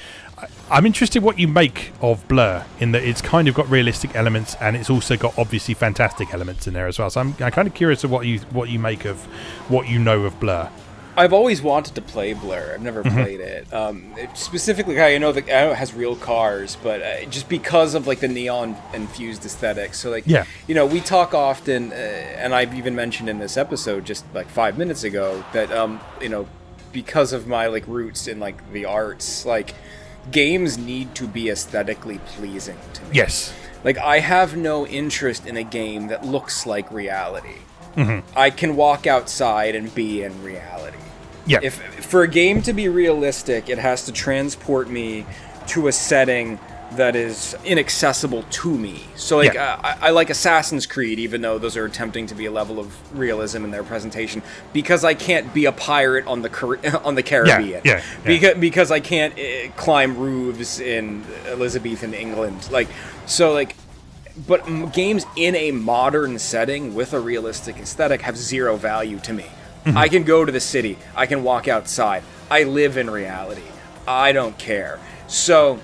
S1: I'm interested what you make of Blur, in that it's kind of got realistic elements and it's also got obviously fantastic elements in there as well. So I'm kind of curious of what you make of what you know of Blur.
S2: I've always wanted to play Blur. I've never played it. Specifically, I know it has real cars, but just because of like the neon infused aesthetic. So like,
S1: yeah.
S2: You know, we talk often, and I've even mentioned in this episode just like 5 minutes ago that you know, because of my like roots in like the arts, like games need to be aesthetically pleasing to me.
S1: Yes.
S2: Like I have no interest in a game that looks like reality. I can walk outside and be in reality.
S1: Yeah.
S2: If for a game to be realistic, it has to transport me to a setting that is inaccessible to me. So like I like Assassin's Creed, even though those are attempting to be a level of realism in their presentation, because I can't be a pirate on the Caribbean. Because I can't climb roofs in Elizabethan England. Like so like. But games in a modern setting with a realistic aesthetic have zero value to me. I can go to the city. I can walk outside. I live in reality. I don't care. So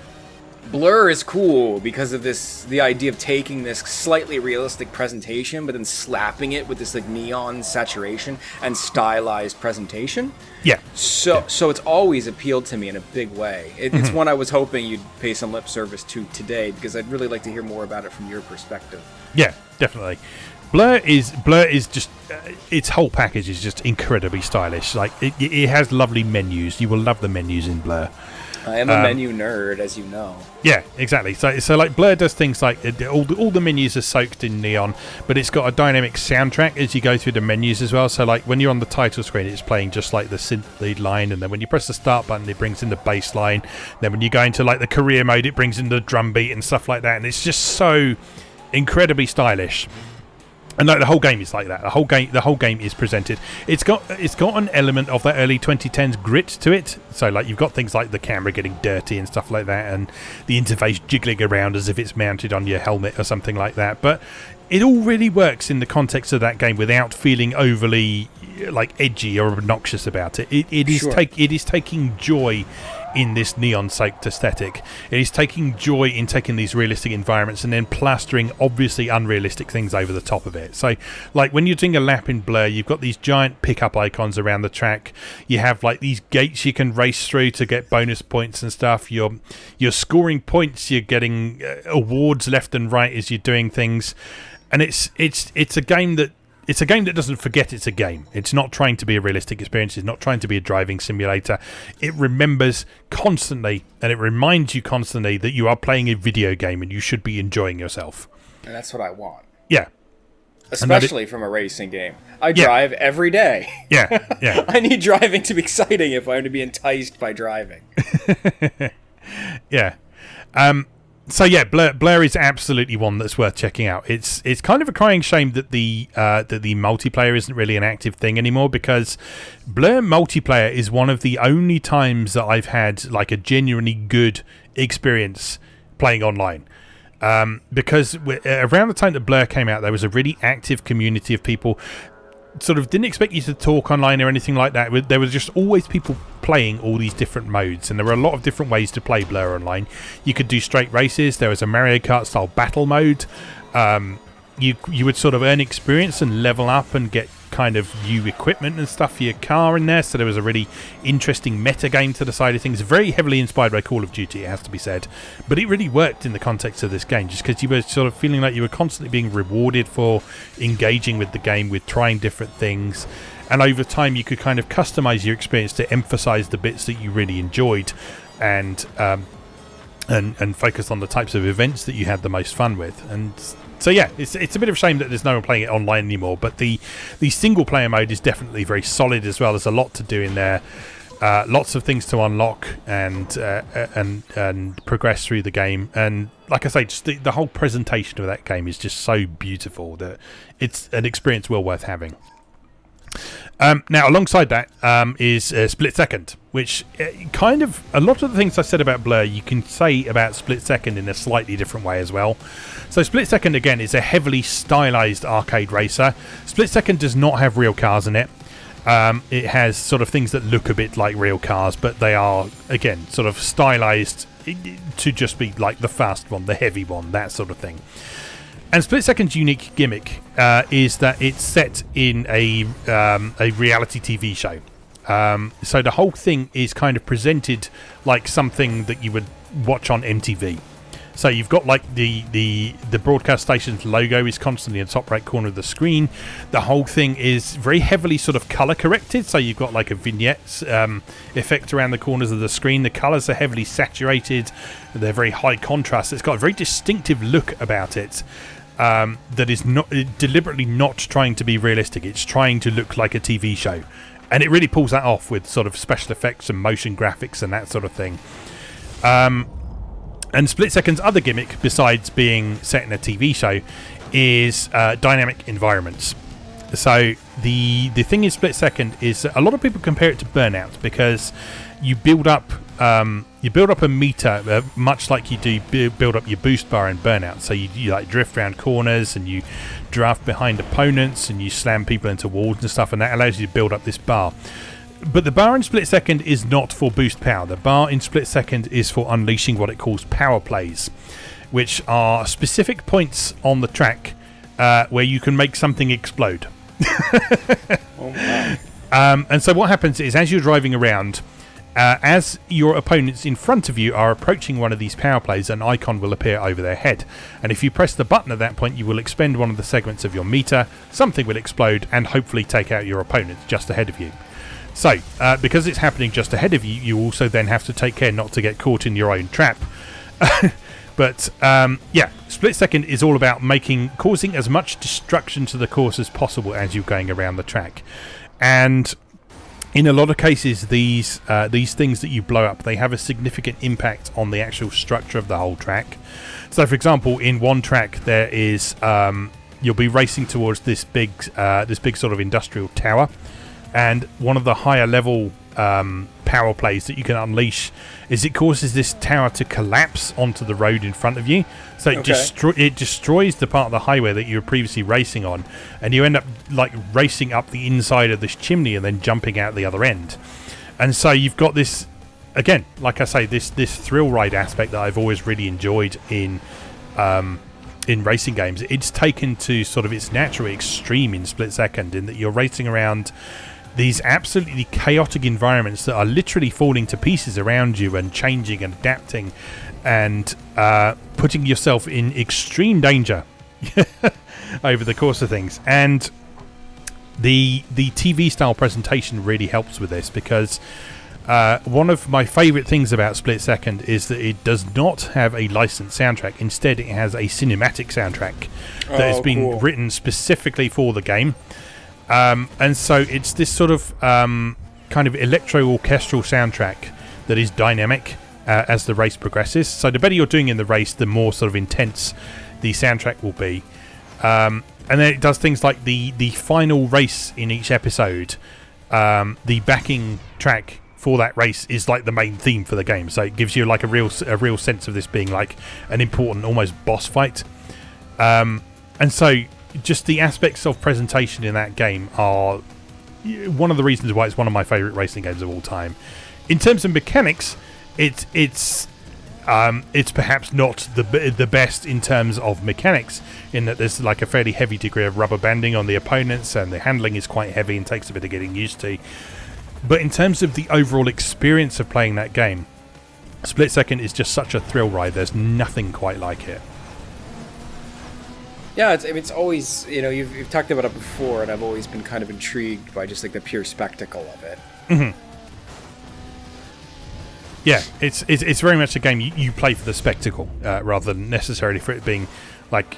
S2: Blur is cool because of the idea of taking this slightly realistic presentation, but then slapping it with this like neon saturation and stylized presentation.
S1: Yeah.
S2: So it's always appealed to me in a big way. It's one I was hoping you'd pay some lip service to today, because I'd really like to hear more about it from your perspective.
S1: Yeah, definitely. Blur is just its whole package is just incredibly stylish. Like it has lovely menus. You will love the menus in Blur.
S2: I am a menu nerd, as you know.
S1: Yeah, exactly. So like Blur does things like all the menus are soaked in neon, but it's got a dynamic soundtrack as you go through the menus as well. So like when you're on the title screen, it's playing just like the synth lead line, and then when you press the start button, it brings in the bass line. Then when you go into like the career mode, it brings in the drum beat and stuff like that, and it's just so incredibly stylish. And like the whole game is like that. The whole game is presented. It's got an element of that early 2010s grit to it. So like you've got things like the camera getting dirty and stuff like that, and the interface jiggling around as if it's mounted on your helmet or something like that. But it all really works in the context of that game without feeling overly like edgy or obnoxious about it. It is taking joy in this neon-soaked aesthetic. It is taking joy in taking these realistic environments and then plastering obviously unrealistic things over the top of it. So like when you're doing a lap in Blur, you've got these giant pickup icons around the track. You have like these gates you can race through to get bonus points and stuff. You're scoring points, you're getting awards left and right as you're doing things. And it's a game that doesn't forget it's a game. It's not trying to be a realistic experience. It's not trying to be a driving simulator. It remembers constantly, and it reminds you constantly that you are playing a video game and you should be enjoying yourself.
S2: And that's what I want.
S1: Yeah.
S2: Especially from a racing game. I drive every day.
S1: Yeah.
S2: I need driving to be exciting if I'm to be enticed by driving.
S1: Yeah. So yeah, Blur is absolutely one that's worth checking out. It's kind of a crying shame that the multiplayer isn't really an active thing anymore, because Blur multiplayer is one of the only times that I've had like a genuinely good experience playing online. Because around the time that Blur came out, there was a really active community of people. Sort of didn't expect you to talk online or anything like that. There was just always people playing all these different modes, and there were a lot of different ways to play Blur online. You could do straight races. There was a Mario Kart style battle mode. You would sort of earn experience and level up and get kind of new equipment and stuff for your car in there. So there was a really interesting meta game to the side of things. Very heavily inspired by Call of Duty, it has to be said, but it really worked in the context of this game, just because you were sort of feeling like you were constantly being rewarded for engaging with the game, with trying different things, and over time you could kind of customize your experience to emphasize the bits that you really enjoyed, and focus on the types of events that you had the most fun with. And so yeah, it's a bit of a shame that there's no one playing it online anymore, but the single player mode is definitely very solid as well. There's a lot to do in there, lots of things to unlock and progress through the game. And like I say, just the whole presentation of that game is just so beautiful that it's an experience well worth having. Now, alongside that is Split Second, which kind of a lot of the things I said about Blur, you can say about Split Second in a slightly different way as well. So Split Second, again, is a heavily stylized arcade racer. Split Second does not have real cars in it. It has sort of things that look a bit like real cars, but they are, again, sort of stylized to just be like the fast one, the heavy one, that sort of thing. And Split Second's unique gimmick is that it's set in a reality TV show. So the whole thing is kind of presented like something that you would watch on MTV. So you've got like the broadcast station's logo is constantly in the top right corner of the screen. The whole thing is very heavily sort of color corrected. So you've got like a vignette effect around the corners of the screen. The colors are heavily saturated. They're very high contrast. It's got a very distinctive look about it. That is not deliberately not trying to be realistic. It's trying to look like a TV show, and it really pulls that off with sort of special effects and motion graphics and that sort of thing. And Split Second's other gimmick, besides being set in a TV show, is dynamic environments. So the thing in Split Second is a lot of people compare it to Burnout, because you build up you build up a meter, much like you do build up your boost bar in Burnout. So you like drift around corners and you draft behind opponents and you slam people into walls and stuff, and that allows you to build up this bar. But the bar in Split Second is not for boost power. The bar in Split Second is for unleashing what it calls power plays, which are specific points on the track where you can make something explode.
S2: Oh my.
S1: And so what happens is, as you're driving around, as your opponents in front of you are approaching one of these power plays, an icon will appear over their head. And if you press the button at that point, you will expend one of the segments of your meter, something will explode, and hopefully take out your opponent just ahead of you. So, because it's happening just ahead of you, you also then have to take care not to get caught in your own trap. But, Split Second is all about causing as much destruction to the course as possible as you're going around the track. And in a lot of cases, these things that you blow up, they have a significant impact on the actual structure of the whole track. So, for example, in one track, there is you'll be racing towards this big sort of industrial tower, and one of the higher level power plays that you can unleash is it causes this tower to collapse onto the road in front of you. So it destroys the part of the highway that you were previously racing on, and you end up like racing up the inside of this chimney and then jumping out the other end. And so you've got this, again, like I say, this thrill ride aspect that I've always really enjoyed in racing games. It's taken to sort of its natural extreme in Split Second, in that you're racing around these absolutely chaotic environments that are literally falling to pieces around you and changing and adapting and putting yourself in extreme danger over the course of things. And the TV style presentation really helps with this, because one of my favourite things about Split Second is that it does not have a licensed soundtrack. Instead, it has a cinematic soundtrack that has been written specifically for the game. And so it's this sort of kind of electro-orchestral soundtrack that is dynamic as the race progresses. So the better you're doing in the race, the more sort of intense the soundtrack will be. And then it does things like the final race in each episode. The backing track for that race is like the main theme for the game. So it gives you like a real sense of this being like an important, almost boss fight. And so just the aspects of presentation in that game are one of the reasons why it's one of my favourite racing games of all time. In terms of mechanics, it's perhaps not the best in terms of mechanics, in that there's like a fairly heavy degree of rubber banding on the opponents, and the handling is quite heavy and takes a bit of getting used to. But in terms of the overall experience of playing that game, Split Second is just such a thrill ride. There's nothing quite like it.
S2: Yeah, it's always, you've talked about it before, and I've always been kind of intrigued by just like the pure spectacle of it.
S1: Mm-hmm. Yeah, it's very much a game you play for the spectacle rather than necessarily for it being like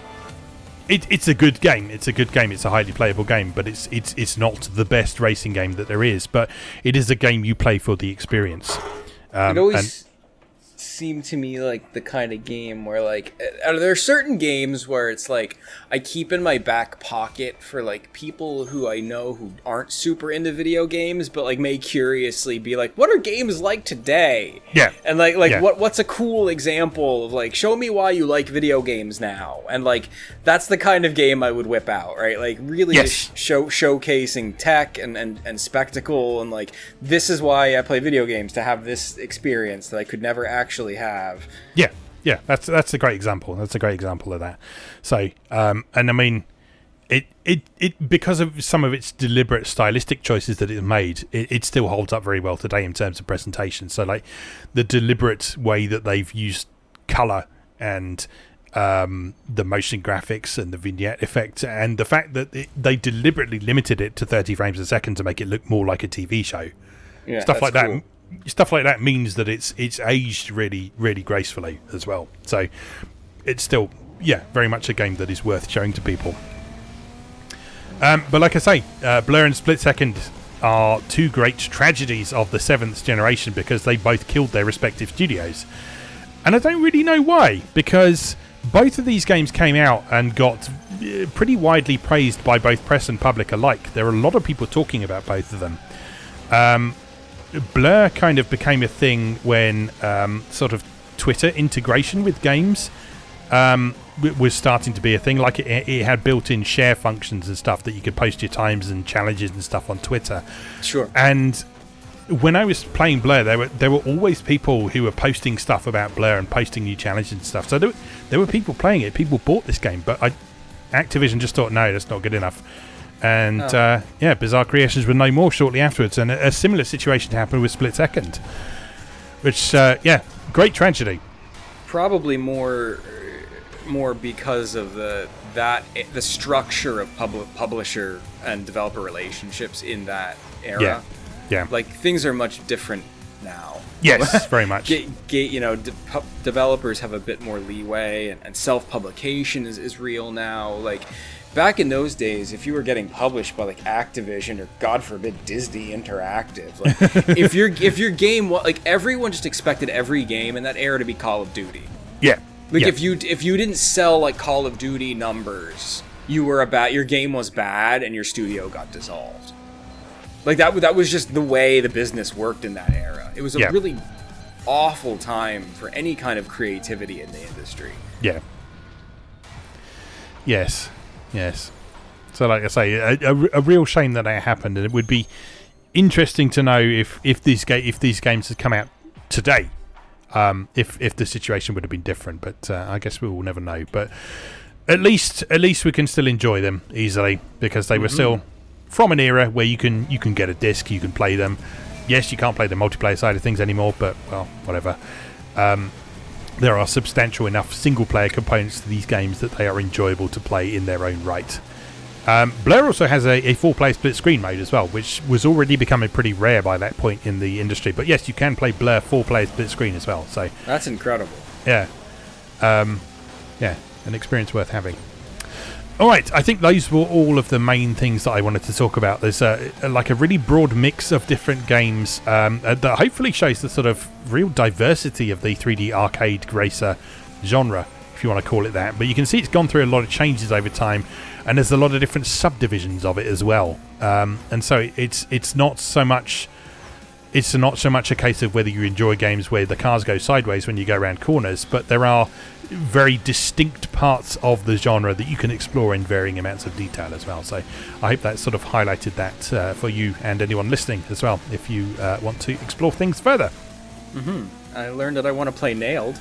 S1: it's a good game. It's a good game. It's a highly playable game, but it's not the best racing game that there is. But it is a game you play for the experience.
S2: It always seemed to me like the kind of game where like there are certain games where it's like I keep in my back pocket for like people who I know who aren't super into video games, but like may curiously be like, what are games like today?
S1: Yeah.
S2: And what's a cool example of like, show me why you like video games now? And like that's the kind of game I would whip out, right? Like really just showcasing tech and spectacle, and like this is why I play video games, to have this experience that I could never actually have.
S1: Yeah, that's a great example. That's a great example of that. So, and I mean, it because of some of its deliberate stylistic choices that it made, it still holds up very well today in terms of presentation. So, like the deliberate way that they've used color and the motion graphics and the vignette effect, and the fact that they deliberately limited it to 30 frames a second to make it look more like a TV show.
S2: Yeah,
S1: stuff like that.
S2: Cool.
S1: Stuff like that means that it's aged really, really gracefully as well. So it's still, very much a game that is worth showing to people. But like I say, Blur and Split Second are two great tragedies of the 7th generation, because they both killed their respective studios. And I don't really know why, because both of these games came out and got pretty widely praised by both press and public alike. There are a lot of people talking about both of them. Blur kind of became a thing when sort of Twitter integration with games was starting to be a thing. Like it had built-in share functions and stuff that you could post your times and challenges and stuff on Twitter.
S2: Sure.
S1: And when I was playing Blur, there were always people who were posting stuff about Blur and posting new challenges and stuff. So there were people playing it. People bought this game, but Activision just thought, no, that's not good enough. And Bizarre Creations were no more shortly afterwards. And a similar situation happened with Split Second, which great tragedy.
S2: Probably more because of the structure of publisher and developer relationships in that era.
S1: Yeah.
S2: Like, things are much different now.
S1: Yes, very much.
S2: Developers have a bit more leeway, and self-publication is real now. Like, back in those days, if you were getting published by like Activision or, God forbid, Disney Interactive, like, if your game, like, everyone just expected every game in that era to be Call of Duty.
S1: Yeah.
S2: Like, if you didn't sell like Call of Duty numbers, your game was bad and your studio got dissolved. Like, that was just the way the business worked in that era. It was a really awful time for any kind of creativity in the industry.
S1: Yeah. Yes. So, like I say, a real shame that happened, and it would be interesting to know if these games had come out today, if the situation would have been different. But I guess we will never know. But at least we can still enjoy them easily, because they were still from an era where you can get a disc, you can play them. Yes, you can't play the multiplayer side of things anymore, but, well, whatever. There are substantial enough single-player components to these games that they are enjoyable to play in their own right. Blur also has a 4-player split-screen mode as well, which was already becoming pretty rare by that point in the industry. But yes, you can play Blur 4-player split-screen as well. So
S2: that's incredible.
S1: Yeah. An experience worth having. All right, I think those were all of the main things that I wanted to talk about. There's a really broad mix of different games that hopefully shows the sort of real diversity of the 3D arcade racer genre, if you want to call it that. But you can see it's gone through a lot of changes over time, and there's a lot of different subdivisions of it as well. And so it's not so much a case of whether you enjoy games where the cars go sideways when you go around corners, but there are very distinct parts of the genre that you can explore in varying amounts of detail as well. So I hope that sort of highlighted that for you and anyone listening as well, if you want to explore things further.
S2: I learned that I want to play Nailed.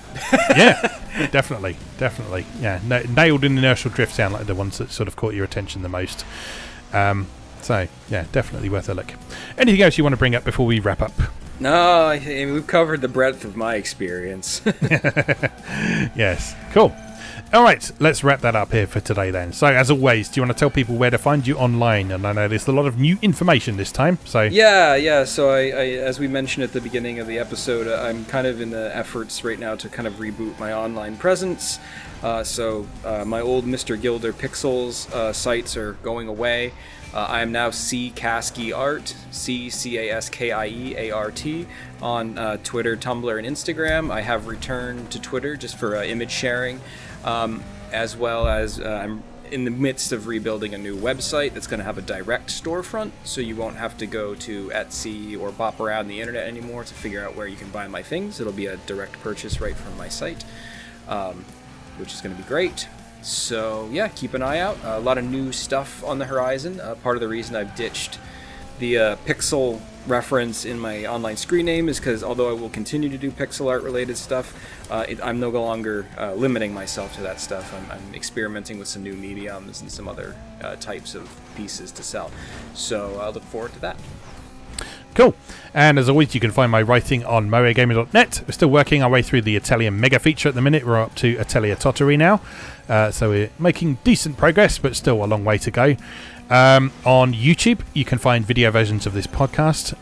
S1: Yeah, definitely. Yeah, Nailed and Inertial Drift sound like the ones that sort of caught your attention the most. So yeah, definitely worth a look. Anything else you want to bring up before we wrap up?
S2: No, I mean, we've covered the breadth of my experience.
S1: Yes, cool. All right, let's wrap that up here for today then. So, as always, do you want to tell people where to find you online? And I know there's a lot of new information this time. So
S2: yeah. So I as we mentioned at the beginning of the episode, I'm kind of in the efforts right now to kind of reboot my online presence. So my old Mr. Gilder Pixels sites are going away. I am now CCaskieArt, CCaskieArt, on Twitter, Tumblr, and Instagram. I have returned to Twitter just for image sharing, as well as I'm in the midst of rebuilding a new website that's going to have a direct storefront, so you won't have to go to Etsy or bop around the internet anymore to figure out where you can buy my things. It'll be a direct purchase right from my site, which is going to be great. So yeah, keep an eye out. A lot of new stuff on the horizon. Part of the reason I've ditched the pixel reference in my online screen name is because although I will continue to do pixel art related stuff, I'm no longer limiting myself to that stuff. I'm experimenting with some new mediums and some other types of pieces to sell. So I look forward to that.
S1: Cool. And as always, you can find my writing on MoeGamer.net. We're still working our way through the Atelier Mega feature at the minute. We're up to Atelier Tottori now. So we're making decent progress, but still a long way to go. On YouTube, you can find video versions of this podcast.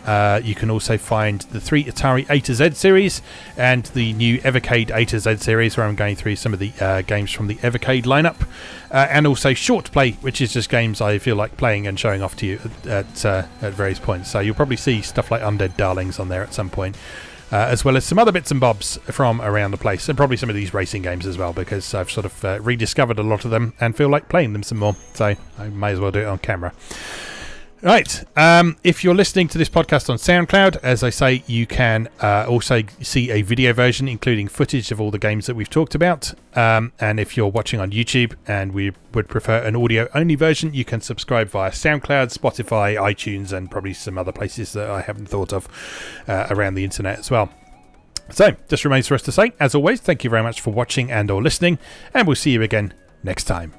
S1: You can also find the 3 Atari A to Z series and the new Evercade A to Z series, where I'm going through some of the games from the Evercade lineup. And also Short Play, which is just games I feel like playing and showing off to you at various points. So you'll probably see stuff like Undead Darlings on there at some point. As well as some other bits and bobs from around the place, and probably some of these racing games as well, because I've sort of rediscovered a lot of them and feel like playing them some more, so I may as well do it on camera. Right. If you're listening to this podcast on SoundCloud, as I say, you can also see a video version, including footage of all the games that we've talked about. And if you're watching on YouTube and we would prefer an audio-only version, you can subscribe via SoundCloud, Spotify, iTunes, and probably some other places that I haven't thought of around the internet as well. So, just remains for us to say, as always, thank you very much for watching and or listening, and we'll see you again next time.